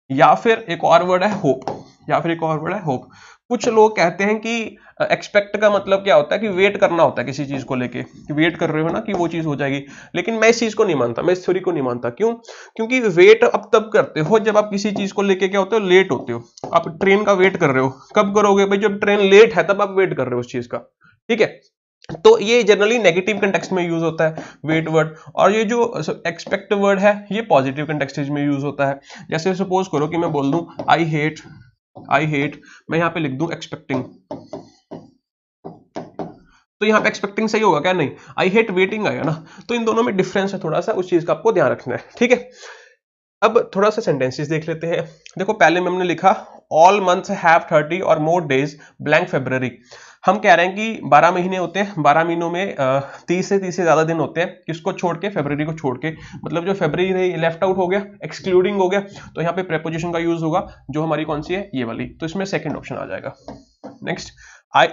या फिर एक और वर्ड है होप, या फिर एक और वर्ड है होप। कुछ लोग कहते हैं कि एक्सपेक्ट का मतलब क्या होता है कि वेट करना होता है किसी चीज को लेके, कि वेट कर रहे हो ना कि वो चीज हो जाएगी। लेकिन मैं इस चीज को नहीं मानता, मैं इस थ्योरी को नहीं मानता। क्यों, क्योंकि वेट अब तब करते हो जब आप किसी चीज को लेके क्या होते हो, लेट होते हो। आप ट्रेन का वेट कर रहे हो, कब करोगे भाई, जब ट्रेन लेट है तब आप वेट कर रहे हो उस चीज का, ठीक है। तो ये जनरली नेगेटिव कंटेक्स्ट में यूज होता है वेट वर्ड, और ये जो एक्सपेक्ट वर्ड है ये पॉजिटिव कंटेक्स्ट में यूज होता है। जैसे सपोज करो कि मैं बोल दूं आई हेट, मैं यहां पे लिख दूं एक्सपेक्टिंग, तो यहां पे एक्सपेक्टिंग सही होगा क्या, नहीं, आई हेट वेटिंग आएगा ना। तो इन दोनों में डिफरेंस है थोड़ा सा, उस चीज का आपको ध्यान रखना है, ठीक है। अब थोड़ा सा सेंटेंसेस देख लेते हैं। देखो पहले में हमने लिखा ऑल मंथ्स हैव 30 और मोर डेज ब्लैंक फेब्रुअरी। हम कह रहे हैं कि 12 महीने होते हैं, 12 महीनों में 30 से ज्यादा दिन होते हैं, किसको छोड़ के, फेब्रुअरी को छोड़ के। मतलब जो फेब्रुअरी लेफ्ट आउट हो गया, एक्सक्लूडिंग हो गया, तो यहाँ पे प्रीपोजिशन का यूज होगा जो हमारी कौन सी है, ये वाली। तो इसमें सेकंड ऑप्शन आ जाएगा। Next,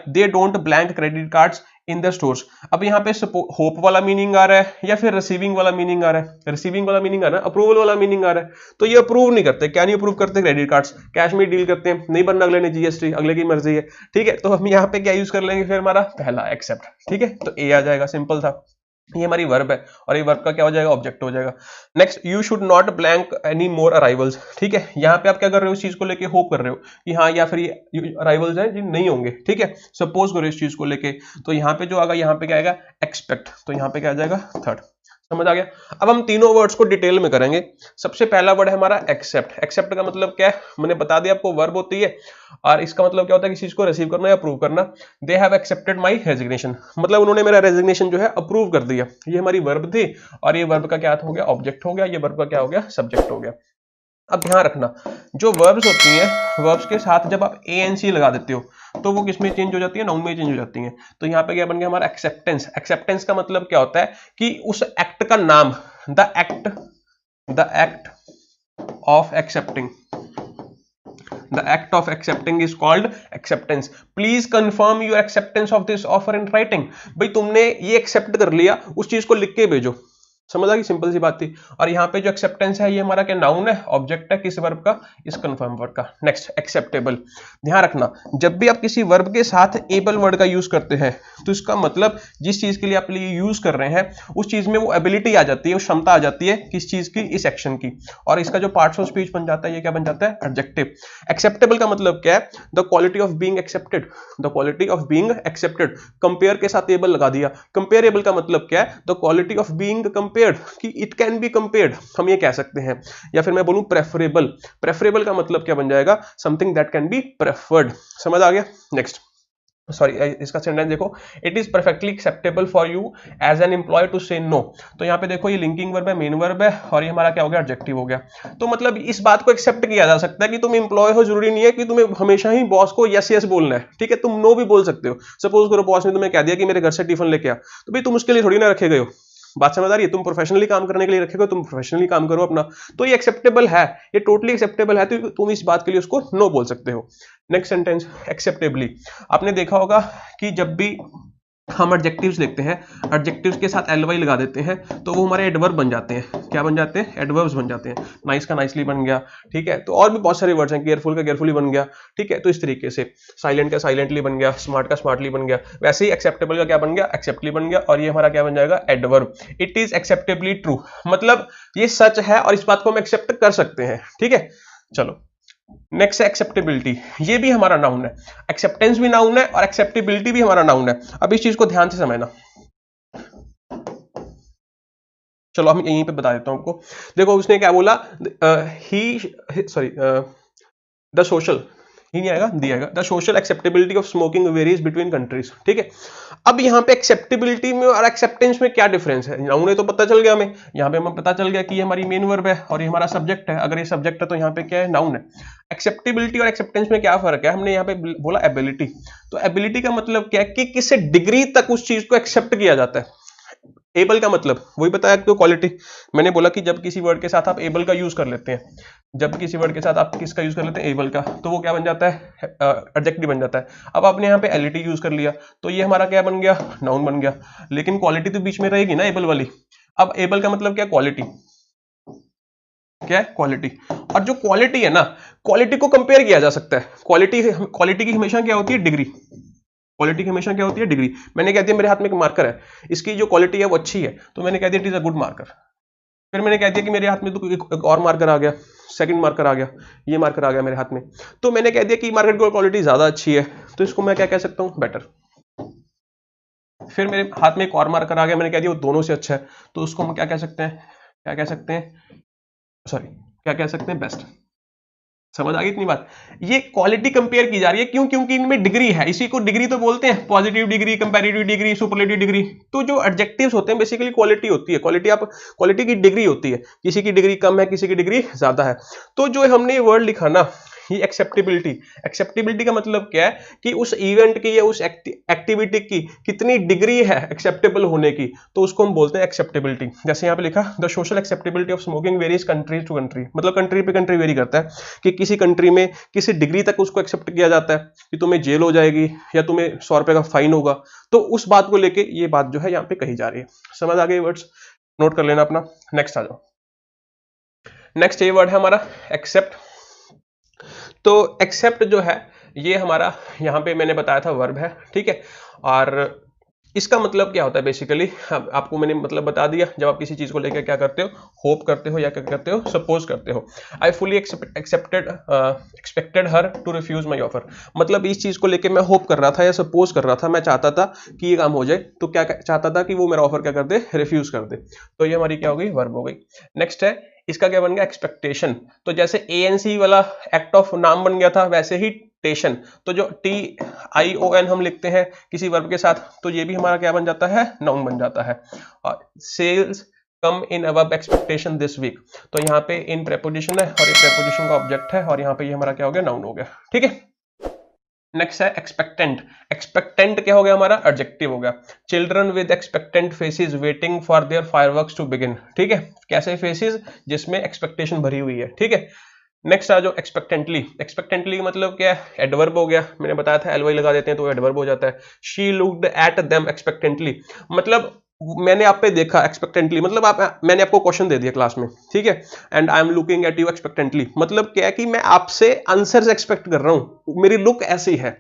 they don't blank credit cards in the stores. अब यहाँ पे होप वाला मीनिंग आ रहा है या फिर रिसीविंग वाला मीनिंग आ रहा है, रिसीविंग वाला मीनिंग आ रहा है, अप्रूवल वाला मीनिंग आ रहा है। तो ये अप्रूव नहीं करते, क्या नहीं अप्रूव करते, क्रेडिट कार्ड्स कैश में डील करते हैं, नहीं बनना अगले ने जीएसटी, अगले की मर्जी है, ठीक है। तो हम यहाँ पे क्या यूज कर लेंगे फिर, हमारा पहला एक्सेप्ट, ठीक है। तो ए आ जाएगा, सिंपल था। ये हमारी वर्ब है और ये वर्ब का क्या हो जाएगा, ऑब्जेक्ट हो जाएगा। Next, you should not blank any more arrivals, ठीक है। यहाँ पे आप क्या कर रहे हो, इस चीज को लेके होप कर रहे हो कि हाँ या फिर ये अराइवल्स है जी नहीं होंगे, ठीक है, सपोज करो इस चीज को लेके। तो यहाँ पे जो आएगा, यहाँ पे क्या आएगा, एक्सपेक्ट, तो यहाँ पे क्या आ जाएगा, थर्ड। समझ आ गया। अब हम तीनों वर्ड्स को डिटेल में करेंगे। सबसे पहला वर्ड है हमारा एक्सेप्ट। एक्सेप्ट का मतलब क्या है, मैंने बता दिया आपको, वर्ब होती है और इसका मतलब क्या होता है, किसी चीज को रिसीव करना या अप्रूव करना। They have accepted my resignation, मतलब उन्होंने मेरा रेजिग्नेशन जो है अप्रूव कर दिया। ये हमारी वर्ब थी और ये वर्ब का क्या हो गया, ऑब्जेक्ट हो गया। ये वर्ब का क्या हो गया, सब्जेक्ट हो गया। अब ध्यान रखना, जो वर्ब्स होती हैं, वर्ब्स के साथ जब आप एएनसी लगा देते हो तो वो किसमें चेंज हो जाती है, नाउन में चेंज हो जाती हैं। तो यहाँ पे क्या बन गया हमारा एक्सेप्टेंस। एक्सेप्टेंस का मतलब क्या होता है कि उस एक्ट का नाम, the act of accepting, the act of accepting is called acceptance. Please confirm your acceptance of this offer in writing. भाई तुमने ये एक्सेप्ट कर लिया, उस चीज को लिख के भेजो। समझ आ गई, सिंपल सी बात थी। और यहाँ पे जो एक्सेप्टेंस है ये हमारा क्या नाउन है, ऑब्जेक्ट है, किस वर्ब का, इस कंफर्म वर्ब का। Next acceptable. ध्यान रखना, जब भी आप किसी वर्ब के साथ एबल वर्ड का यूज करते हैं तो इसका मतलब जिस चीज के लिए आप ये यूज कर रहे हैं उस चीज में वो एबिलिटी आ जाती है, वो क्षमता आ जाती है, किस चीज की, इस एक्शन की। और इसका जो पार्ट्स ऑफ स्पीच बन जाता है ये क्या बन जाता है, एडजेक्टिव। एक्सेप्टेबल का मतलब क्या है, the quality of being accepted, the quality of being accepted. Compare के साथ एबल लगा दिया। कंपेयरेबल का मतलब क्या है, द क्वालिटी ऑफ बीइंग कि इट कैन बी कंपेयर्ड, हम ये कह सकते हैं। या फिर मैं बोलूं प्रेफरेबल। प्रेफरेबल का मतलब क्या बन जाएगा, something that can be preferred. समझ आ गया। नेक्स्ट, सॉरी इसका सेंटेंस देखो, it is perfectly acceptable for you as an employee to say no. तो यहाँ पे देखो ये लिंकिंग वर्ब है, मेन वर्ब है और ये हमारा क्या हो गया, एडजेक्टिव हो गया। तो मतलब इस बात को एक्सेप्ट किया जा सकता है कि तुम एम्प्लॉय हो, जरूरी नहीं है कि तुम्हें हमेशा ही बॉस को यस यस बोलना है, ठीक है, तुम नो भी बोल सकते हो। सपोज करो बॉस ने तुम्हें कह दिया कि मेरे घर से टिफिन लेके आ, तो भाई तुम उसके लिए थोड़ी ना रखे गए हो। बात समझ आ रही है, तुम प्रोफेशनली काम करने के लिए रखे हो, तुम प्रोफेशनली काम करो अपना। तो ये एक्सेप्टेबल है, ये टोटली एक्सेप्टेबल है, तो तुम इस बात के लिए उसको नो बोल सकते हो। Next sentence, acceptably. आपने देखा होगा कि जब भी हम एडजेक्टिव्स देखते हैं, एडजेक्टिव्स के साथ एलवाई लगा देते हैं तो वो हमारे एडवर्ब बन जाते हैं। क्या बन जाते हैं, एडवर्ब्स बन जाते हैं। नाइस का नाइसली बन गया, ठीक है। तो और भी बहुत सारे वर्ड्स हैं, केयरफुल का केयरफुली बन गया, ठीक है। तो इस तरीके से साइलेंट का साइलेंटली बन गया, स्मार्ट का स्मार्टली बन गया। वैसे ही एक्सेप्टेबल का क्या बन गया, एक्सेप्टली बन गया। और ये हमारा क्या बन जाएगा, adverb. It is acceptably true, मतलब ये सच है और इस बात को हम एक्सेप्ट कर सकते हैं, ठीक है। चलो नेक्स्ट है एक्सेप्टेबिलिटी। ये भी हमारा नाउन है, एक्सेप्टेंस भी नाउन है और एक्सेप्टेबिलिटी भी हमारा नाउन है। अब इस चीज को ध्यान से समझना। चलो हम यहीं पे बता देता हूं आपको। देखो उसने क्या बोला, द सोशल, ही नहीं आएगा, दी आएगा। The social acceptability of smoking varies between countries, ठीक है। अब यहाँ पे एक्सेप्टेबिलिटी में और एक्सेप्टेंस में क्या डिफरेंस है, नाउन है तो पता चल गया हमें। यहाँ पे हमें पता चल गया कि ये हमारी मेन वर्ब है और ये हमारा सब्जेक्ट है। अगर ये सब्जेक्ट है तो यहाँ पे क्या है, नाउन है। एक्सेप्टेबिलिटी और एक्सेप्टेंस में क्या फर्क है, हमने यहाँ पे बोला एबिलिटी। तो एबिलिटी का मतलब क्या है कि किस डिग्री तक उस चीज को एक्सेप्ट किया जाता है। एबल का मतलब वही बताया आपको, क्वालिटी। मैंने बोला कि जब किसी वर्ड के साथ आप एबल का यूज कर लेते हैं, जब किसी वर्ड के साथ आप किसका यूज कर लेते हैं, एबल का, तो वो क्या बन जाता है, एडजेक्टिव बन जाता है। अब आपने यहाँ पे एलिटी यूज कर लिया तो ये हमारा क्या बन गया, नाउन बन गया। लेकिन क्वालिटी तो बीच में रहेगी ना एबल वाली। अब एबल का मतलब क्या, क्वालिटी, क्या है, क्वालिटी। और जो क्वालिटी है ना, क्वालिटी को कंपेयर किया जा सकता है। क्वालिटी की हमेशा क्या होती है, डिग्री। क्वालिटी की हमेशा क्या होती है, डिग्री। मैंने कह दिया मेरे हाथ में एक मार्कर है, इसकी जो क्वालिटी है वो अच्छी है, तो मैंने कह दिया it is a good marker. फिर मैंने कह दिया कि मेरे हाथ में तो एक और मार्कर आ गया, सेकंड मार्कर आ गया, ये मार्कर आ गया मेरे हाथ में, तो मैंने कह दिया कि मार्कर की क्वालिटी ज्यादा अच्छी है, तो इसको मैं क्या कह सकता हूं, बेटर। फिर मेरे हाथ में एक और मार्कर आ गया, मैंने कह दिया वो दोनों से अच्छा है, तो उसको हम क्या कह सकते हैं, क्या कह सकते हैं, सॉरी क्या कह सकते हैं, बेस्ट। समझ आ गई इतनी बात। ये क्वालिटी कंपेयर की जा रही है, क्यों, क्योंकि इनमें डिग्री है। इसी को डिग्री तो बोलते हैं, positive degree, comparative degree, superlative degree. तो जो एडजेक्टिव्स होते हैं बेसिकली क्वालिटी होती है। क्वालिटी की डिग्री होती है, किसी की डिग्री कम है, किसी की डिग्री ज्यादा है। तो जो हमने ये वर्ड लिखा ना, ये एक्सेप्टेबिलिटी का मतलब क्या है कि उस इवेंट की या उस एक्टिविटी की कितनी डिग्री है एक्सेप्टेबल होने की, तो उसको हम बोलते हैं एक्सेप्टेबिलिटी। जैसे यहाँ पे लिखा, the social acceptability of smoking varies country to country, मतलब कंट्री पे कंट्री वेरी करता है कि किसी कंट्री में किसी डिग्री तक उसको एक्सेप्ट किया जाता है कि तुम्हें जेल हो जाएगी या तुम्हें 100 रुपए का फाइन होगा। तो उस बात को लेके ये बात जो है यहाँ पे कही जा रही है। समझ आ गई, वर्ड्स नोट कर लेना अपना। नेक्स्ट आ जाओ। नेक्स्ट ये वर्ड है हमारा एक्सेप्ट। तो एक्सेप्ट जो है ये हमारा यहाँ पे मैंने बताया था वर्ब है, ठीक है। और इसका मतलब क्या होता है बेसिकली, आपको मैंने मतलब बता दिया, जब आप किसी चीज को लेकर क्या करते हो, होप करते हो या क्या करते हो, सपोज करते हो। I fully expected her to refuse my offer, मतलब इस चीज को लेकर मैं होप कर रहा था या सपोज कर रहा था, मैं चाहता था कि ये काम हो जाए, तो क्या चाहता था कि वो मेरा ऑफर क्या कर दे, रिफ्यूज कर दे। तो ये हमारी क्या हो गई, वर्ब हो गई। नेक्स्ट है, इसका क्या बन गया, एक्सपेक्टेशन। तो जैसे ANC वाला एक्ट ऑफ नाम बन गया था, वैसे ही टेशन, तो जो TION हम लिखते हैं किसी वर्ब के साथ, तो ये भी हमारा क्या बन जाता है, नाउन बन जाता है। Sales come in above expectation this week, तो यहाँ पे इन प्रेपोजिशन है और ये प्रेपोजिशन का ऑब्जेक्ट है, और यहाँ पे ये हमारा क्या हो गया, नाउन हो गया। ठीक है, नेक्स्ट है एक्सपेक्टेंट। एक्सपेक्टेंट क्या हो गया, हमारा एडजेक्टिव हो गया। Children with expectant faces waiting for their fireworks to begin. ठीक है, कैसे फेसेस, जिसमें एक्सपेक्टेशन भरी हुई है। ठीक है, नेक्स्ट आ जो एक्सपेक्टेंटली। एक्सपेक्टेंटली मतलब क्या है, एडवर्ब हो गया, मैंने बताया था एलवाई लगा देते हैं तो एडवर्ब हो जाता है। शी लुक्ड एट देम एक्सपेक्टेंटली, मतलब मैंने आप पे देखा एक्सपेक्टेंटली, मतलब मैंने आपको क्वेश्चन दे दिया क्लास में, ठीक है, and I am looking at you expectantly, मतलब क्या है कि मैं आपसे आंसर्स एक्सपेक्ट कर रहा हूं, मेरी लुक ऐसी है।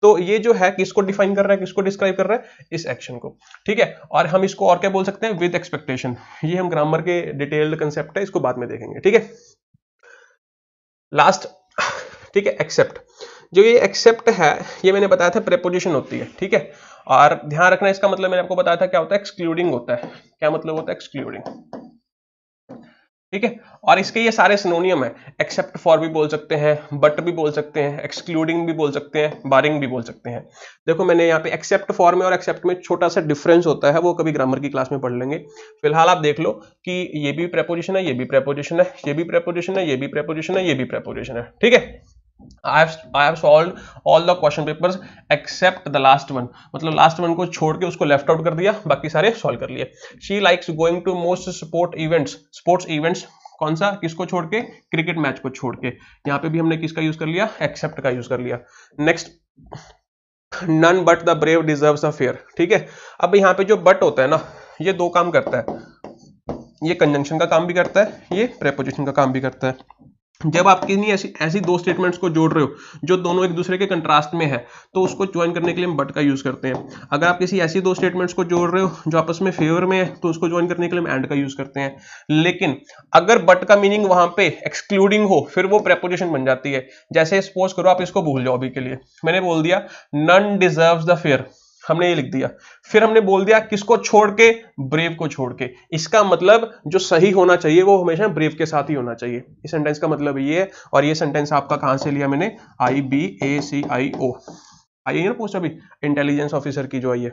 तो ये जो है किसको डिफाइन कर रहा है, किसको डिस्क्राइब कर रहा है, इस एक्शन को। ठीक है, और हम इसको और क्या बोल सकते हैं, विद एक्सपेक्टेशन। ये हम ग्रामर के डिटेल्ड कंसेप्ट है, इसको बाद में देखेंगे। ठीक है, लास्ट, ठीक है, एक्सेप्ट। जो ये एक्सेप्ट है, ये मैंने बताया था प्रेपोजिशन होती है। ठीक है, और ध्यान रखना, इसका मतलब मैंने आपको बताया था क्या होता है, एक्सक्लूडिंग होता है। क्या मतलब होता है, एक्सक्लूडिंग। ठीक है, और इसके ये सारे सिनोनियम है। एक्सेप्ट फॉर भी बोल सकते हैं, बट भी बोल सकते हैं, एक्सक्लूडिंग भी बोल सकते हैं, बारिंग भी बोल सकते हैं। देखो मैंने यहाँ पे एक्सेप्ट फॉर में और एक्सेप्ट में छोटा सा डिफरेंस होता है, वो कभी ग्रामर की क्लास में पढ़ लेंगे। फिलहाल आप देख लो कि ये भी प्रेपोजिशन है, ये भी प्रेपोजिशन है, ये भी प्रेपोजिशन है, ये भी प्रेपोजिशन है, ये भी प्रेपोजिशन है। ठीक है, I have solved all the question papers except the last one, मतलब लास्ट वन को छोड़ के उसको लेफ्ट आउट कर दिया, बाकी सारे सॉल्व कर लिए। She likes going to most sports events, कौन सा, किसको छोड़ के, क्रिकेट मैच को छोड़ के। यहाँ पे भी हमने किसका यूज कर लिया, एक्सेप्ट का यूज कर लिया। Next, none but the brave deserves a fair. ठीक है, अब यहाँ पे जो बट होता है ना, ये दो काम करता है, ये कंजंक्शन का काम भी करता है, ये प्रेपोजिशन का काम भी करता है। जब आप किसी ऐसी ऐसी दो स्टेटमेंट्स को जोड़ रहे हो जो दोनों एक दूसरे के कंट्रास्ट में है, तो उसको ज्वाइन करने के लिए हम बट का यूज करते हैं। अगर आप किसी ऐसी दो स्टेटमेंट्स को जोड़ रहे हो जो आपस में फेवर में है, तो उसको ज्वाइन करने के लिए हम एंड का यूज करते हैं। लेकिन अगर बट का मीनिंग वहां पे एक्सक्लूडिंग हो, फिर वो प्रेपोजिशन बन जाती है। जैसे सपोज करो, आप इसको भूल जाओ अभी के लिए, मैंने बोल दिया नन डिजर्व्स द फेयर, हमने ये लिख दिया, फिर हमने बोल दिया किसको छोड़ के, ब्रेव को छोड़ के। इसका मतलब जो सही होना चाहिए वो हमेशा ब्रेव के साथ ही होना चाहिए। इस सेंटेंस का मतलब ये है, और ये सेंटेंस आपका कहां से लिया मैंने, IBACIO आई है ना पोस्ट अभी, इंटेलिजेंस ऑफिसर की जो आई है।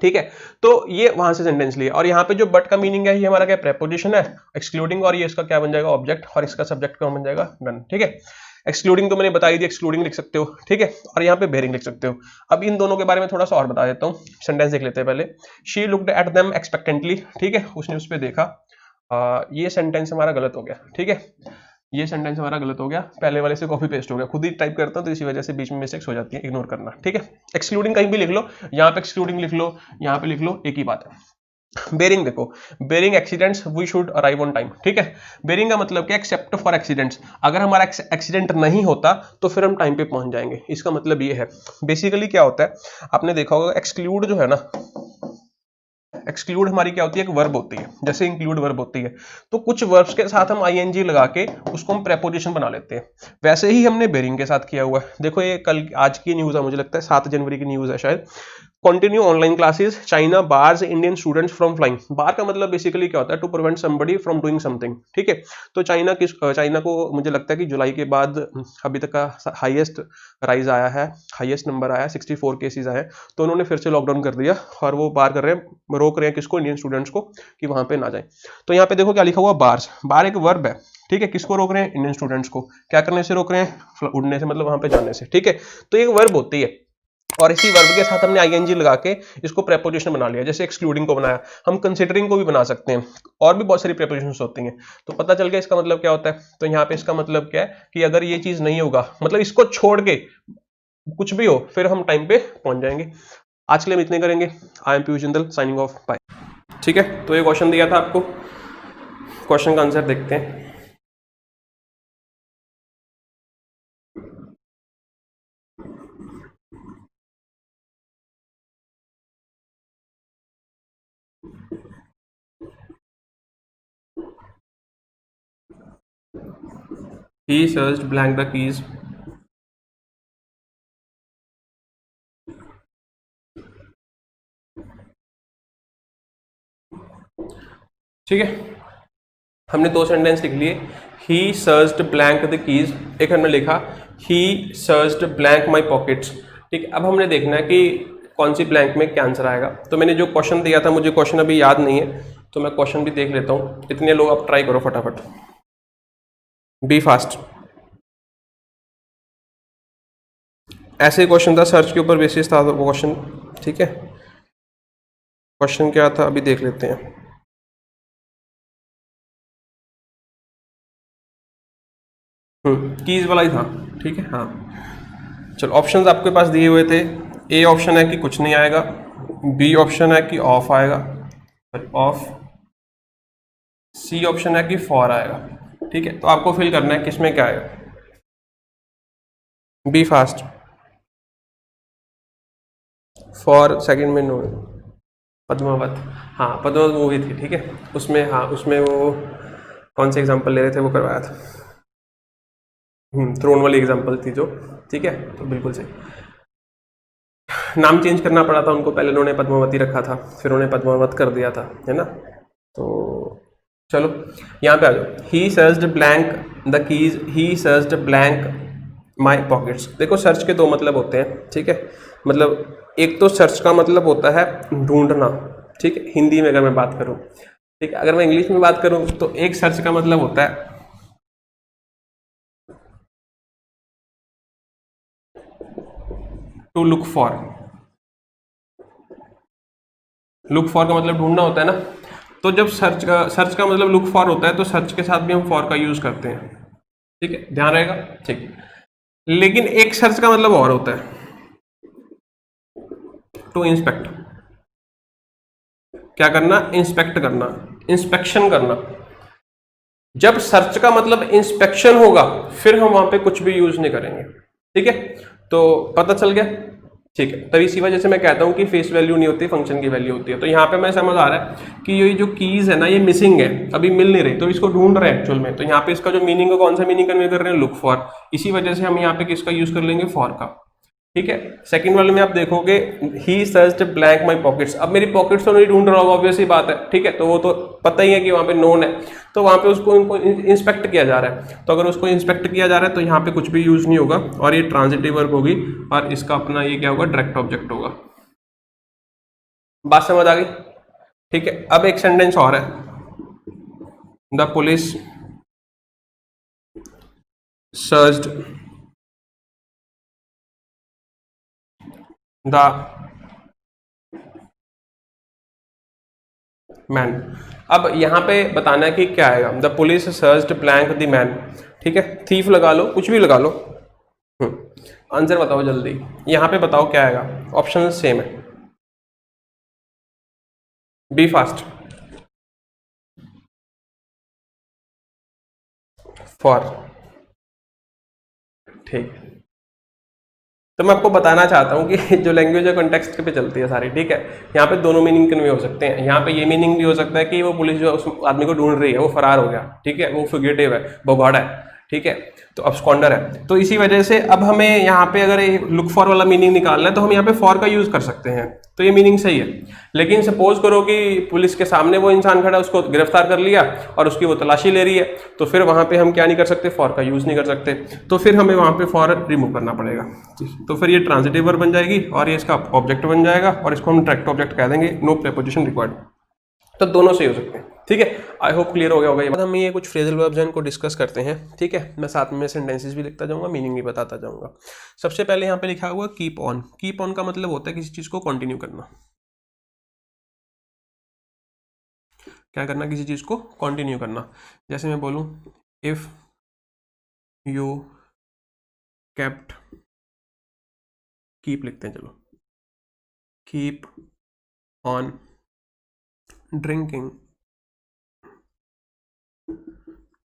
ठीक है, तो ये वहां से सेंटेंस लिया, और यहाँ पे जो बट का मीनिंग है, ये हमारा क्या प्रेपोजिशन है, एक्सक्लूडिंग, और ये इसका क्या बन जाएगा, ऑब्जेक्ट, और इसका सब्जेक्ट क्या बन जाएगा, डन। ठीक है, एक्सक्लूडिंग तो मैंने बताई दी, एक्सक्लूडिंग लिख सकते हो। ठीक है, और यहाँ पे बेरिंग लिख सकते हो। अब इन दोनों के बारे में थोड़ा सा और बता देता हूँ, सेंटेंस देख लेते हैं पहले। She looked at them expectantly. ठीक है, उसने उस पर देखा। ये सेंटेंस हमारा गलत हो गया। ठीक है, ये सेंटेंस हमारा गलत हो गया, पहले वाले से कॉपी पेस्ट हो गया, खुद ही टाइप करता हूं तो इसी वजह से बीच में मिस्टेक्स हो जाती है, इग्नोर करना। ठीक है, एक्सक्लूडिंग कहीं भी लिख लो, यहाँ पे एक्सक्लूडिंग लिख लो, यहाँ पे लिख लो, एक ही बात है। बेरिंग देखो, barring accidents we should arrive on time. ठीक है, बेरिंग का मतलब क्या, एक्सेप्ट फॉर एक्सीडेंट्स, अगर हमारा एक्सीडेंट नहीं होता तो फिर हम टाइम पे पहुंच जाएंगे, इसका मतलब ये है। बेसिकली क्या होता है, आपने देखा होगा एक्सक्लूड जो है ना, एक्सक्लूड हमारी क्या होती है, एक वर्ब होती है, जैसे इंक्लूड वर्ब होती है, तो कुछ वर्ब्स के साथ हम आईएनजी लगा के उसको हम प्रेपोजिशन बना लेते हैं। वैसे ही हमने बेरिंग के साथ किया हुआ है। देखो ये कल आज की न्यूज है, मुझे लगता है 7 जनवरी की न्यूज है शायद। Continue online classes, China bars Indian students from flying. Bar का मतलब बेसिकली क्या होता है, to prevent somebody from doing something. ठीक है, तो चाइना को मुझे लगता है कि जुलाई के बाद अभी तक का हाईएस्ट राइज आया है, हाईएस्ट नंबर आया है, 64 केसेस आए हैं, तो उन्होंने फिर से लॉकडाउन कर दिया, और वो बार कर रहे हैं, रोक रहे हैं किसको, इंडियन स्टूडेंट्स को, कि वहां पे ना जाए। तो यहाँ पे देखो क्या लिखा हुआ, बार्स, बार एक वर्ब है। ठीक है, किसको रोक रहे हैं, इंडियन स्टूडेंट्स को, क्या करने से रोक रहे हैं, उड़ने से, मतलब वहां पे जाने से। ठीक है, तो एक वर्ब होती है, और इसी वर्ब के साथ हमने आईएनजी लगा के इसको प्रेपोजिशन बना लिया, जैसे एक्सक्लूडिंग को बनाया, हम कंसिडरिंग को भी बना सकते हैं, और भी बहुत सारी प्रेपोजिशंस होती हैं। तो पता चल गया इसका मतलब क्या होता है। तो यहाँ पे इसका मतलब क्या है कि अगर ये चीज नहीं होगा, मतलब इसको छोड़ के कुछ भी हो, फिर हम टाइम पे पहुंच जाएंगे। आज के लिए हम इतने करेंगे। I am Piyush Jindal, signing off, bye. ठीक है, तो ये क्वेश्चन दिया था आपको, क्वेश्चन का आंसर देखते हैं। ही सर्च ब्लैंक द कीज। ठीक है, हमने दो सेंटेंस लिख लिए। ही सर्च्ड ब्लैंक द कीज, एक हमने लिखा ही सर्च्ड ब्लैंक माई पॉकेट्स। ठीक है, अब हमने देखना है कि कौन सी ब्लैंक में क्या आंसर आएगा। तो मैंने जो क्वेश्चन दिया था, मुझे क्वेश्चन अभी याद नहीं है, तो मैं क्वेश्चन भी देख लेता हूँ। इतने लोग आप ट्राई करो फटाफट, बी फास्ट। ऐसे क्वेश्चन था, सर्च के ऊपर बेसिस था वो क्वेश्चन। ठीक है, क्वेश्चन क्या था अभी देख लेते हैं। कीज वाला ही था। ठीक है, हाँ चलो, ऑप्शंस आपके पास दिए हुए थे। ए ऑप्शन है कि कुछ नहीं आएगा, बी ऑप्शन है कि ऑफ आएगा, ऑफ, सी ऑप्शन है कि फॉर आएगा। ठीक है, तो आपको फिल करना है किसमें क्या आएगा। बी फास्ट, फॉर सेकंड में नो, पद्मावत। हाँ पद्मावत मूवी थी, ठीक है, उसमें, हाँ उसमें वो कौन से एग्जांपल ले रहे थे वो करवाया था। थ्रोन वाली एग्जांपल थी जो। ठीक है, तो बिल्कुल सही। नाम चेंज करना पड़ा था उनको, पहले उन्होंने पद्मावती रखा था, फिर उन्होंने पद्मावत कर दिया था, है ना। तो चलो यहाँ पे आ जाओ। He searched blank the keys, he searched blank my pockets. देखो सर्च के दो मतलब होते हैं, ठीक है, मतलब एक तो सर्च का मतलब होता है ढूंढना। ठीक है, हिंदी में अगर मैं बात करूँ, ठीक है, अगर मैं इंग्लिश में बात करूँ तो एक सर्च का मतलब होता है to look for. Look for का मतलब ढूंढना होता है ना। तो जब सर्च का मतलब लुक फॉर होता है, तो सर्च के साथ भी हम फॉर का यूज करते हैं। ठीक है, ध्यान रहेगा। ठीक, लेकिन एक सर्च का मतलब और होता है टू इंस्पेक्ट। क्या करना, इंस्पेक्ट करना, इंस्पेक्शन करना। जब सर्च का मतलब इंस्पेक्शन होगा, फिर हम वहां पे कुछ भी यूज नहीं करेंगे। ठीक है, तो पता चल गया। ठीक है, तो इसी वजह से मैं कहता हूं कि फेस वैल्यू नहीं होती, फंक्शन की वैल्यू होती है। तो यहाँ पे मैं समझ आ रहा है कि ये जो कीज है ना, ये मिसिंग है, अभी मिल नहीं रही, तो इसको ढूंढ रहे हैं एक्चुअल में। तो यहाँ पे इसका जो मीनिंग है, कौन सा मीनिंग कन्वे कर रहे हैं, लुक फॉर। इसी वजह से हम यहाँ पे किसका यूज कर लेंगे, फॉर का। ठीक है, सेकंड वाले में आप देखोगे ही सर्च्ड ब्लैंक माई पॉकेट्स। अब मेरी पॉकेट्स तो नहीं ढूंढ रहा होगा, ऑब्वियस ही बात है। ठीक है, तो वो तो पता ही है कि वहां पे नोन है, तो वहां पे उसको इंस्पेक्ट किया जा रहा है। तो अगर उसको इंस्पेक्ट किया जा रहा है तो यहाँ पे कुछ भी यूज नहीं होगा, और ये ट्रांजिटिव वर्ब होगी, और इसका अपना ये क्या होगा, डायरेक्ट ऑब्जेक्ट होगा। बात समझ आ गई। ठीक है, अब एक सेंटेंस और है, the police searched the man. अब यहाँ पे बताना है कि क्या आएगा, the police searched blank the man. ठीक है, थीफ लगा लो, कुछ भी लगा लो। आंसर बताओ जल्दी, यहाँ पे बताओ क्या आएगा। ऑप्शन सेम है, बी फास्ट, फॉर। ठीक, तो मैं आपको बताना चाहता हूँ कि जो लैंग्वेज है कॉन्टेक्स्ट पे चलती है सारी। ठीक है, यहाँ पे दोनों मीनिंग कन्वे हो सकते हैं। यहाँ पे ये मीनिंग भी हो सकता है कि वो पुलिस जो उस आदमी को ढूंढ रही है वो फरार हो गया। ठीक है, वो फ्यूगिटिव है, भगौड़ा है। ठीक है, तो अब्सकॉन्डर है। तो इसी वजह से अब हमें यहाँ पे अगर लुक फॉर वाला मीनिंग निकालना है, तो हम यहाँ पे फॉर का यूज कर सकते हैं। तो ये मीनिंग सही है। लेकिन सपोज करो कि पुलिस के सामने वो इंसान खड़ा, उसको गिरफ्तार कर लिया और उसकी वो तलाशी ले रही है, तो फिर वहां पे हम क्या नहीं कर सकते, फॉर का यूज नहीं कर सकते। तो फिर हमें वहां पे फॉर रिमूव करना पड़ेगा। तो फिर ये ट्रांजिटिव वर्ब बन जाएगी और ये इसका ऑब्जेक्ट बन जाएगा, और इसको हम डायरेक्ट ऑब्जेक्ट कह देंगे, नो प्रीपोजिशन रिक्वायर्ड। तो दोनों से हो सकते हैं। ठीक है, आई होप क्लियर हो गया होगा। ये हम ये कुछ फ्रेजल वर्ब्स हैं, इनको डिस्कस करते हैं। ठीक है, मैं साथ में सेंटेंसेस भी लिखता जाऊंगा, मीनिंग भी बताता जाऊंगा। सबसे पहले यहाँ पे लिखा हुआ कीप ऑन। कीप ऑन का मतलब होता है किसी चीज को कंटिन्यू करना। क्या करना, किसी चीज को कंटिन्यू करना। जैसे मैं बोलूं, इफ यू केप्ट, कीप लिखते हैं चलो, keep on drinking,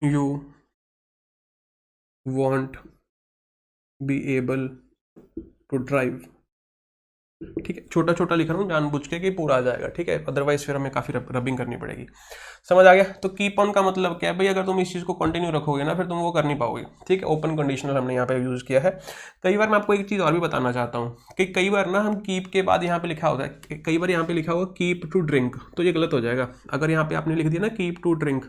you won't be able to drive. ठीक है, छोटा छोटा लिख रहा हूँ जानबूझ के कि पूरा आ जाएगा, ठीक है, अदरवाइज फिर हमें काफ़ी रबिंग करनी पड़ेगी। समझ आ गया? तो कीप ऑन का मतलब क्या है भाई, अगर तुम इस चीज़ को कंटिन्यू रखोगे ना फिर तुम वो कर नहीं पाओगे, ठीक है। ओपन कंडीशनल हमने यहाँ पे यूज़ किया है। कई बार मैं आपको एक चीज़ और भी बताना चाहता हूँ कि कई बार ना हम कीप के बाद यहाँ पे लिखा होता है, कई बार यहाँ पे लिखा होगा कीप टू ड्रिंक, तो ये गलत हो जाएगा। अगर यहाँ पे आपने लिख दिया ना कीप टू ड्रिंक,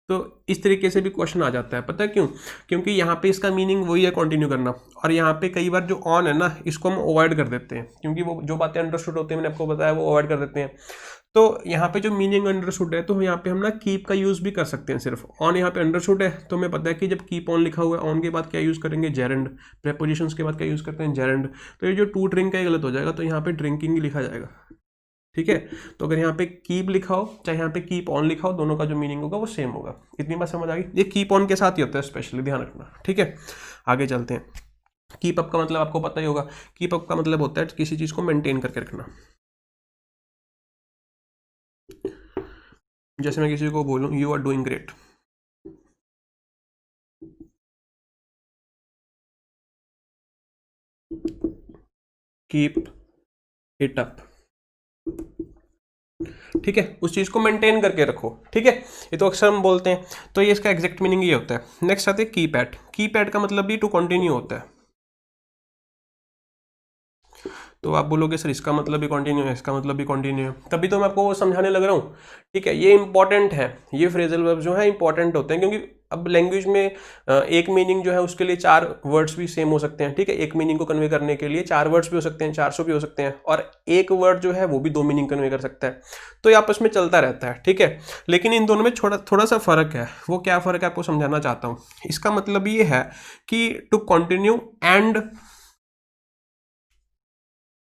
तो इस तरीके से भी क्वेश्चन आ जाता है। पता है क्यों? क्योंकि यहाँ पे इसका मीनिंग वही है कंटिन्यू करना, और यहाँ पे कई बार जो ऑन है ना इसको हम अवॉइड कर देते हैं, क्योंकि वो जो बातें अंडरस्टूड होती हैं मैंने आपको बताया वो अवॉइड कर देते हैं। तो यहाँ पे जो मीनिंग अंडरस्टूड है तो यहाँ पे हम ना कीप का यूज़ भी कर सकते हैं। सिर्फ ऑन यहाँ पे अंडरस्टूड है तो हमें पता है कि जब कीप ऑन लिखा हुआ है ऑन के बाद क्या यूज़ करेंगे, जेरेंड। प्रेपोजिशंस के बाद क्या यूज़ करते हैं, जेरेंड। तो ये जो टू ड्रिंक का गलत हो जाएगा, तो यहाँ पे ड्रिंकिंग ही लिखा जाएगा, ठीक है। तो अगर यहाँ पे कीप लिखा हो चाहे यहाँ पे कीप ऑन लिखा हो, दोनों का जो मीनिंग होगा वो सेम होगा। इतनी बात समझ आ गई? ये कीप ऑन के साथ ही होता है, स्पेशली ध्यान रखना, ठीक है। आगे चलते हैं। कीप अप का मतलब आपको पता ही होगा। कीप अप का मतलब होता है किसी चीज को मेंटेन करके रखना। जैसे मैं किसी को बोलूं you are doing great, keep it up, ठीक है। उस चीज को मेंटेन करके रखो, ठीक है। ये तो अक्सर हम बोलते हैं, तो ये इसका एग्जैक्ट मीनिंग ये होता है। नेक्स्ट आते हैं कीप एट। कीप एट का मतलब भी टू कंटिन्यू होता है। तो आप बोलोगे सर इसका मतलब भी कंटिन्यू है, इसका मतलब भी कंटिन्यू है, तभी तो मैं आपको वो समझाने लग रहा हूँ, ठीक है। ये इंपॉर्टेंट है, ये फ्रेजल वर्ब जो है इंपॉर्टेंट होते हैं, क्योंकि अब लैंग्वेज में एक मीनिंग जो है उसके लिए 4 वर्ड्स भी सेम हो सकते हैं, ठीक है। एक मीनिंग को कन्वे करने के लिए 4 वर्ड्स भी हो सकते हैं, 400 भी हो सकते हैं, और एक वर्ड जो है वो भी 2 मीनिंग कन्वे कर सकता है। तो ये आपस में चलता रहता है, ठीक है। लेकिन इन दोनों में थोड़ा सा फर्क है। वो क्या फर्क है आपको समझाना चाहता हूँ। इसका मतलब ये है कि to continue and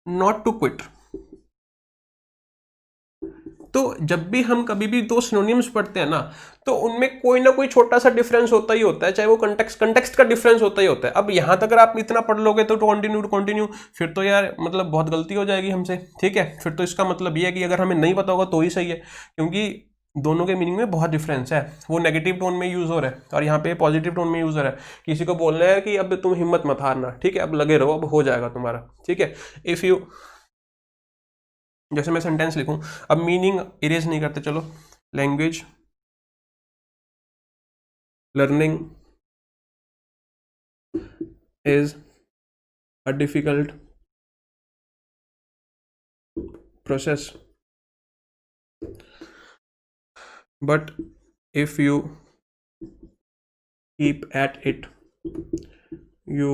not to quit. तो जब भी हम कभी भी 2 सिनोनिम्स पढ़ते हैं ना, तो उनमें कोई ना कोई छोटा सा डिफरेंस होता ही होता है, चाहे वो कंटेक्स्ट का डिफरेंस होता ही होता है। अब यहां तक अगर आप इतना पढ़ लोगे तो टू कंटिन्यू, फिर तो यार मतलब बहुत गलती हो जाएगी हमसे, ठीक है। फिर तो इसका मतलब ये है कि अगर हमें नहीं पता होगा तो ही सही है, क्योंकि दोनों के मीनिंग में बहुत डिफरेंस है। वो नेगेटिव टोन में यूज हो रहा है और यहाँ पे पॉजिटिव टोन में यूज हो रहा है। किसी को बोलना है कि अब तुम हिम्मत मत हारना, ठीक है, अब लगे रहो, अब हो जाएगा तुम्हारा, ठीक है। इफ यू, जैसे मैं सेंटेंस लिखूं, अब मीनिंग इरेज नहीं करते, चलो। Language learning is a difficult process, but if you keep at it you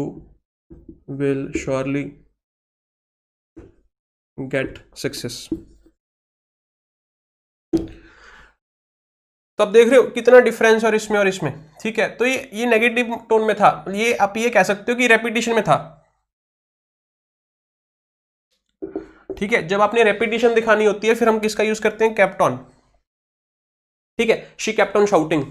will surely get success। तो आप देख रहे हो कितना डिफरेंस और इसमें, ठीक है। तो ये नेगेटिव टोन में था, ये आप ये कह सकते हो कि रेपिटेशन में था, ठीक है। जब आपने रेपिटेशन दिखानी होती है फिर हम किसका यूज करते हैं, केप्ट ऑन, ठीक है। शी केप्ट ऑन शाउटिंग,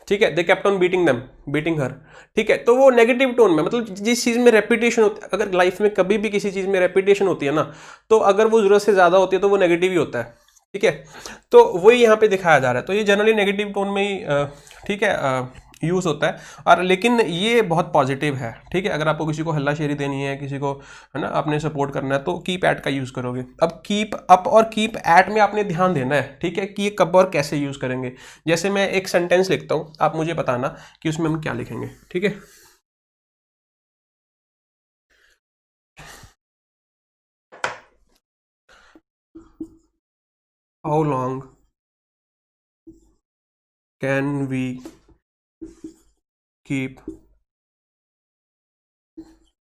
ठीक है। दे केप्ट ऑन बीटिंग हर, ठीक है। तो वो नेगेटिव टोन में, मतलब जिस चीज में रेपिटेशन होती है, अगर लाइफ में कभी भी किसी चीज में रेपिटेशन होती है ना, तो अगर वो जरूरत से ज्यादा होती है तो वो नेगेटिव ही होता है, ठीक है। तो वही यहाँ पे दिखाया जा रहा है। तो ये जनरली नेगेटिव टोन में ही, ठीक है, यूज होता है। और लेकिन ये बहुत पॉजिटिव है, ठीक है। अगर आपको किसी को हल्लाशेरी देनी है, किसी को, है ना, आपने सपोर्ट करना है, तो कीप एट का यूज करोगे। अब कीप अप और कीप एट में आपने ध्यान देना है, ठीक है, कि ये कब और कैसे यूज करेंगे। जैसे मैं एक सेंटेंस लिखता हूं, आप मुझे बताना कि उसमें हम क्या लिखेंगे, ठीक है। How long can we keep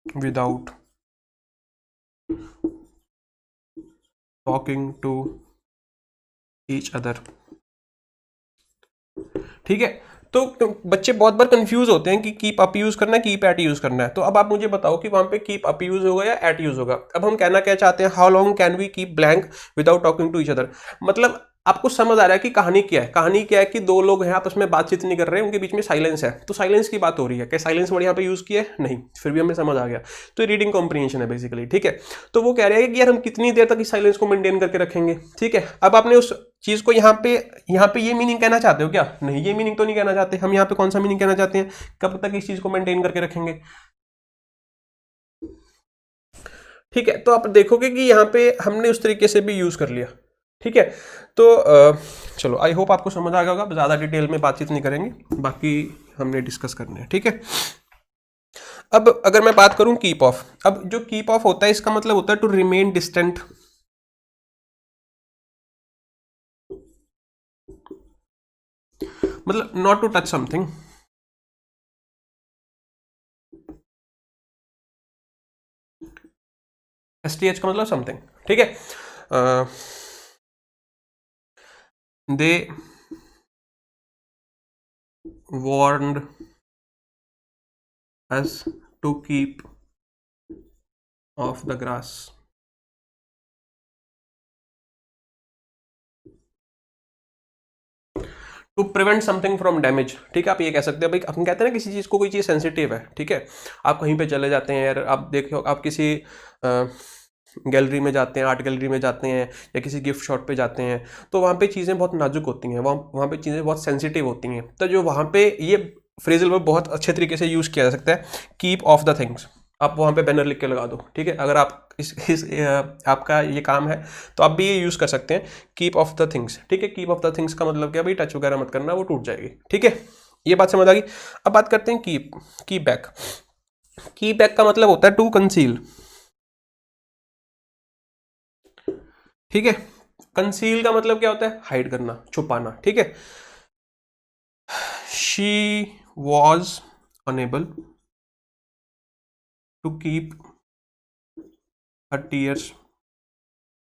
without talking to each other, ठीक है। तो बच्चे बहुत बार कंफ्यूज होते हैं कि कीप अप यूज करना है, कीप एट यूज करना है। तो अब आप मुझे बताओ कि वहां पे कीप अप यूज होगा या एट यूज होगा। अब हम कहना क्या चाहते हैं, how long can we keep blank without talking to each other. मतलब आपको समझ आ रहा है कि कहानी क्या है। कहानी क्या है कि 2 लोग हैं आपस में बातचीत नहीं कर रहे, उनके बीच में साइलेंस है, तो साइलेंस की बात हो रही है। क्या साइलेंस वर्ड यहाँ पे यूज किया है? नहीं, फिर भी हमें समझ आ गया। तो रीडिंग कॉम्प्रिहेंशन है बेसिकली, ठीक है। तो वो कह रहे हैं कि यार हम कितनी देर तक इस साइलेंस को मेंटेन करके रखेंगे, ठीक है। अब आपने उस चीज को यहाँ पे ये मीनिंग कहना चाहते हो क्या? नहीं, ये मीनिंग तो नहीं कहना चाहते। हम यहाँ पे कौन सा मीनिंग कहना चाहते हैं, कब तक इस चीज को मेंटेन करके रखेंगे। ठीक है, तो आप देखोगे कि यहाँ पे हमने उस तरीके से भी यूज कर लिया। ठीक है, तो चलो आई होप आपको समझ आ गया होगा, ज़्यादा डिटेल में बातचीत नहीं करेंगे, बाकी हमने डिस्कस करने हैं। ठीक है, अब अगर मैं बात करूं कीप ऑफ, अब जो कीप ऑफ होता है इसका मतलब होता है टू रिमेन डिस्टेंट, मतलब not to touch something. STH का मतलब समथिंग। ठीक है, they warned us to keep off the grass। To prevent something from damage. ठीक है, आप ये कह सकते हैं भाई, अपन कहते हैं ना किसी चीज़ को, कोई चीज़ सेंसिटिव है, ठीक है, आप कहीं पे चले जाते हैं यार, आप देखो आप किसी गैलरी में जाते हैं, आर्ट गैलरी में जाते हैं या किसी गिफ्ट शॉप पे जाते हैं, तो वहाँ पे चीज़ें बहुत नाजुक होती हैं, वहाँ पे चीज़ें बहुत सेंसिटिव होती हैं, तो जो वहाँ पे ये फ्रेजल वर्ब बहुत अच्छे तरीके से यूज़ किया जा सकता है, कीप ऑफ द थिंग्स। आप वहाँ पे बैनर लिख के लगा दो। ठीक है, अगर आप आपका ये काम है तो आप भी ये यूज़ कर सकते हैं, कीप ऑफ द थिंग्स। ठीक है, कीप ऑफ द थिंग्स का मतलब क्या भाई, टच वगैरह मत करना, वो टूट जाएगी। ठीक है, ये बात समझ आ गई। अब बात करते हैं कीप बैक। कीप बैक का मतलब होता है टू कंसील। ठीक है, कंसील का मतलब क्या होता है, हाइड करना, छुपाना। ठीक है, she was unable to keep her tears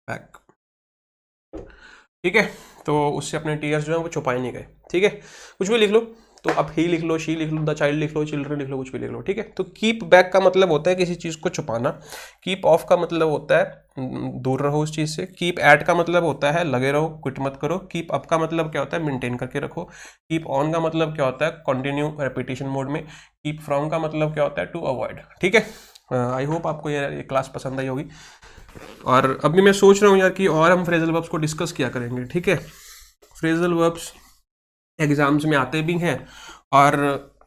back. ठीक है, तो उससे अपने टीयर्स जो है वो छुपाए नहीं गए। ठीक है, कुछ भी लिख लो, तो अब ही लिख लो, शी लिख लो, द चाइल्ड लिख लो, चिल्ड्रन लिख लो, कुछ भी लिख लो। ठीक है, तो कीप बैक का मतलब होता है किसी चीज़ को छुपाना। कीप ऑफ का मतलब होता है दूर रहो उस चीज़ से। कीप एट का मतलब होता है लगे रहो, क्विट मत करो। कीप अप का मतलब क्या होता है, मेंटेन करके रखो। कीप ऑन का मतलब क्या होता है, कंटिन्यू रेपिटेशन मोड में। कीप फ्रॉम का मतलब क्या होता है, टू अवॉइड। ठीक है, आई होप आपको ये क्लास पसंद आई होगी, और अभी मैं सोच रहा हूँ यार कि और हम फ्रेजल वर्ब्स को डिस्कस किया करेंगे। ठीक है, फ्रेजल वर्ब्स एग्जाम्स में आते भी हैं और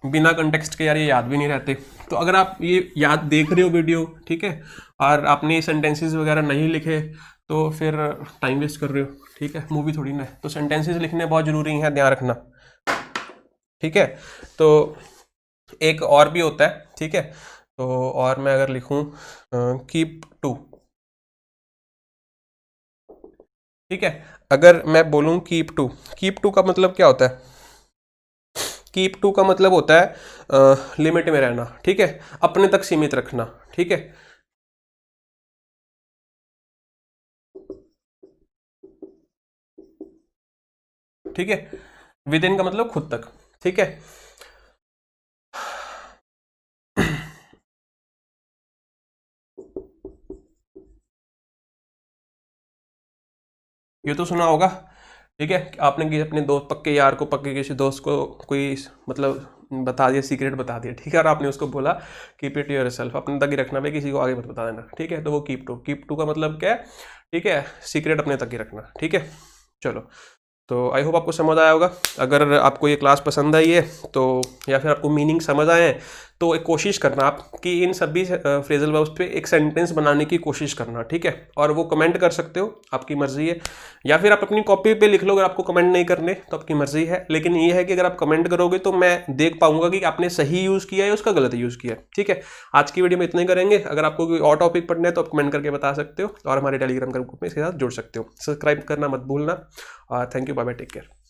बिना कंटेक्स्ट के यार ये याद भी नहीं रहते। तो अगर आप ये याद देख रहे हो वीडियो, ठीक है, और आपने सेंटेंसेस वगैरह नहीं लिखे तो फिर टाइम वेस्ट कर रहे हो। ठीक है, मूवी थोड़ी ना है, तो सेंटेंसेस लिखने बहुत ज़रूरी है, ध्यान रखना। ठीक है, तो एक और भी होता है। ठीक है, तो और मैं अगर लिखूं कीप टू। ठीक है, अगर मैं बोलूं कीप टू का मतलब क्या होता है, कीप टू का मतलब होता है लिमिट में रहना। ठीक है, अपने तक सीमित रखना। ठीक है, ठीक है, विद इन का मतलब खुद तक। ठीक है, ये तो सुना होगा। ठीक है, आपने किसी अपने दोस्त, पक्के यार को, पक्के किसी दोस्त को कोई मतलब बता दिया, सीक्रेट बता दिया। ठीक है, और आपने उसको बोला कीप इट योर सेल्फ, अपने तक ही रखना भाई, किसी को आगे मत बता देना। ठीक है, तो वो कीप टू का मतलब क्या है, ठीक है, सीक्रेट अपने तक ही रखना। ठीक है, चलो, तो आई होप आपको समझ आया होगा। अगर आपको ये क्लास पसंद आई है तो, या फिर आपको मीनिंग समझ आए हैं, तो एक कोशिश करना आप कि इन सभी फ्रेजल वर्ब्स पे एक सेंटेंस बनाने की कोशिश करना। ठीक है, और वो कमेंट कर सकते हो, आपकी मर्जी है, या फिर आप अपनी कॉपी पे लिख लो। अगर आपको कमेंट नहीं करने तो आपकी मर्जी है, लेकिन ये है कि अगर आप कमेंट करोगे तो मैं देख पाऊंगा कि आपने सही यूज़ किया है उसका गलत यूज़ किया है। ठीक है, आज की वीडियो में इतना ही करेंगे। अगर आपको कोई और टॉपिक पढ़ना है तो आप कमेंट करके बता सकते हो, और हमारे टेलीग्राम ग्रुप में इसके साथ जुड़ सकते हो। सब्सक्राइब करना मत भूलना। Thank you, bye bye, take care.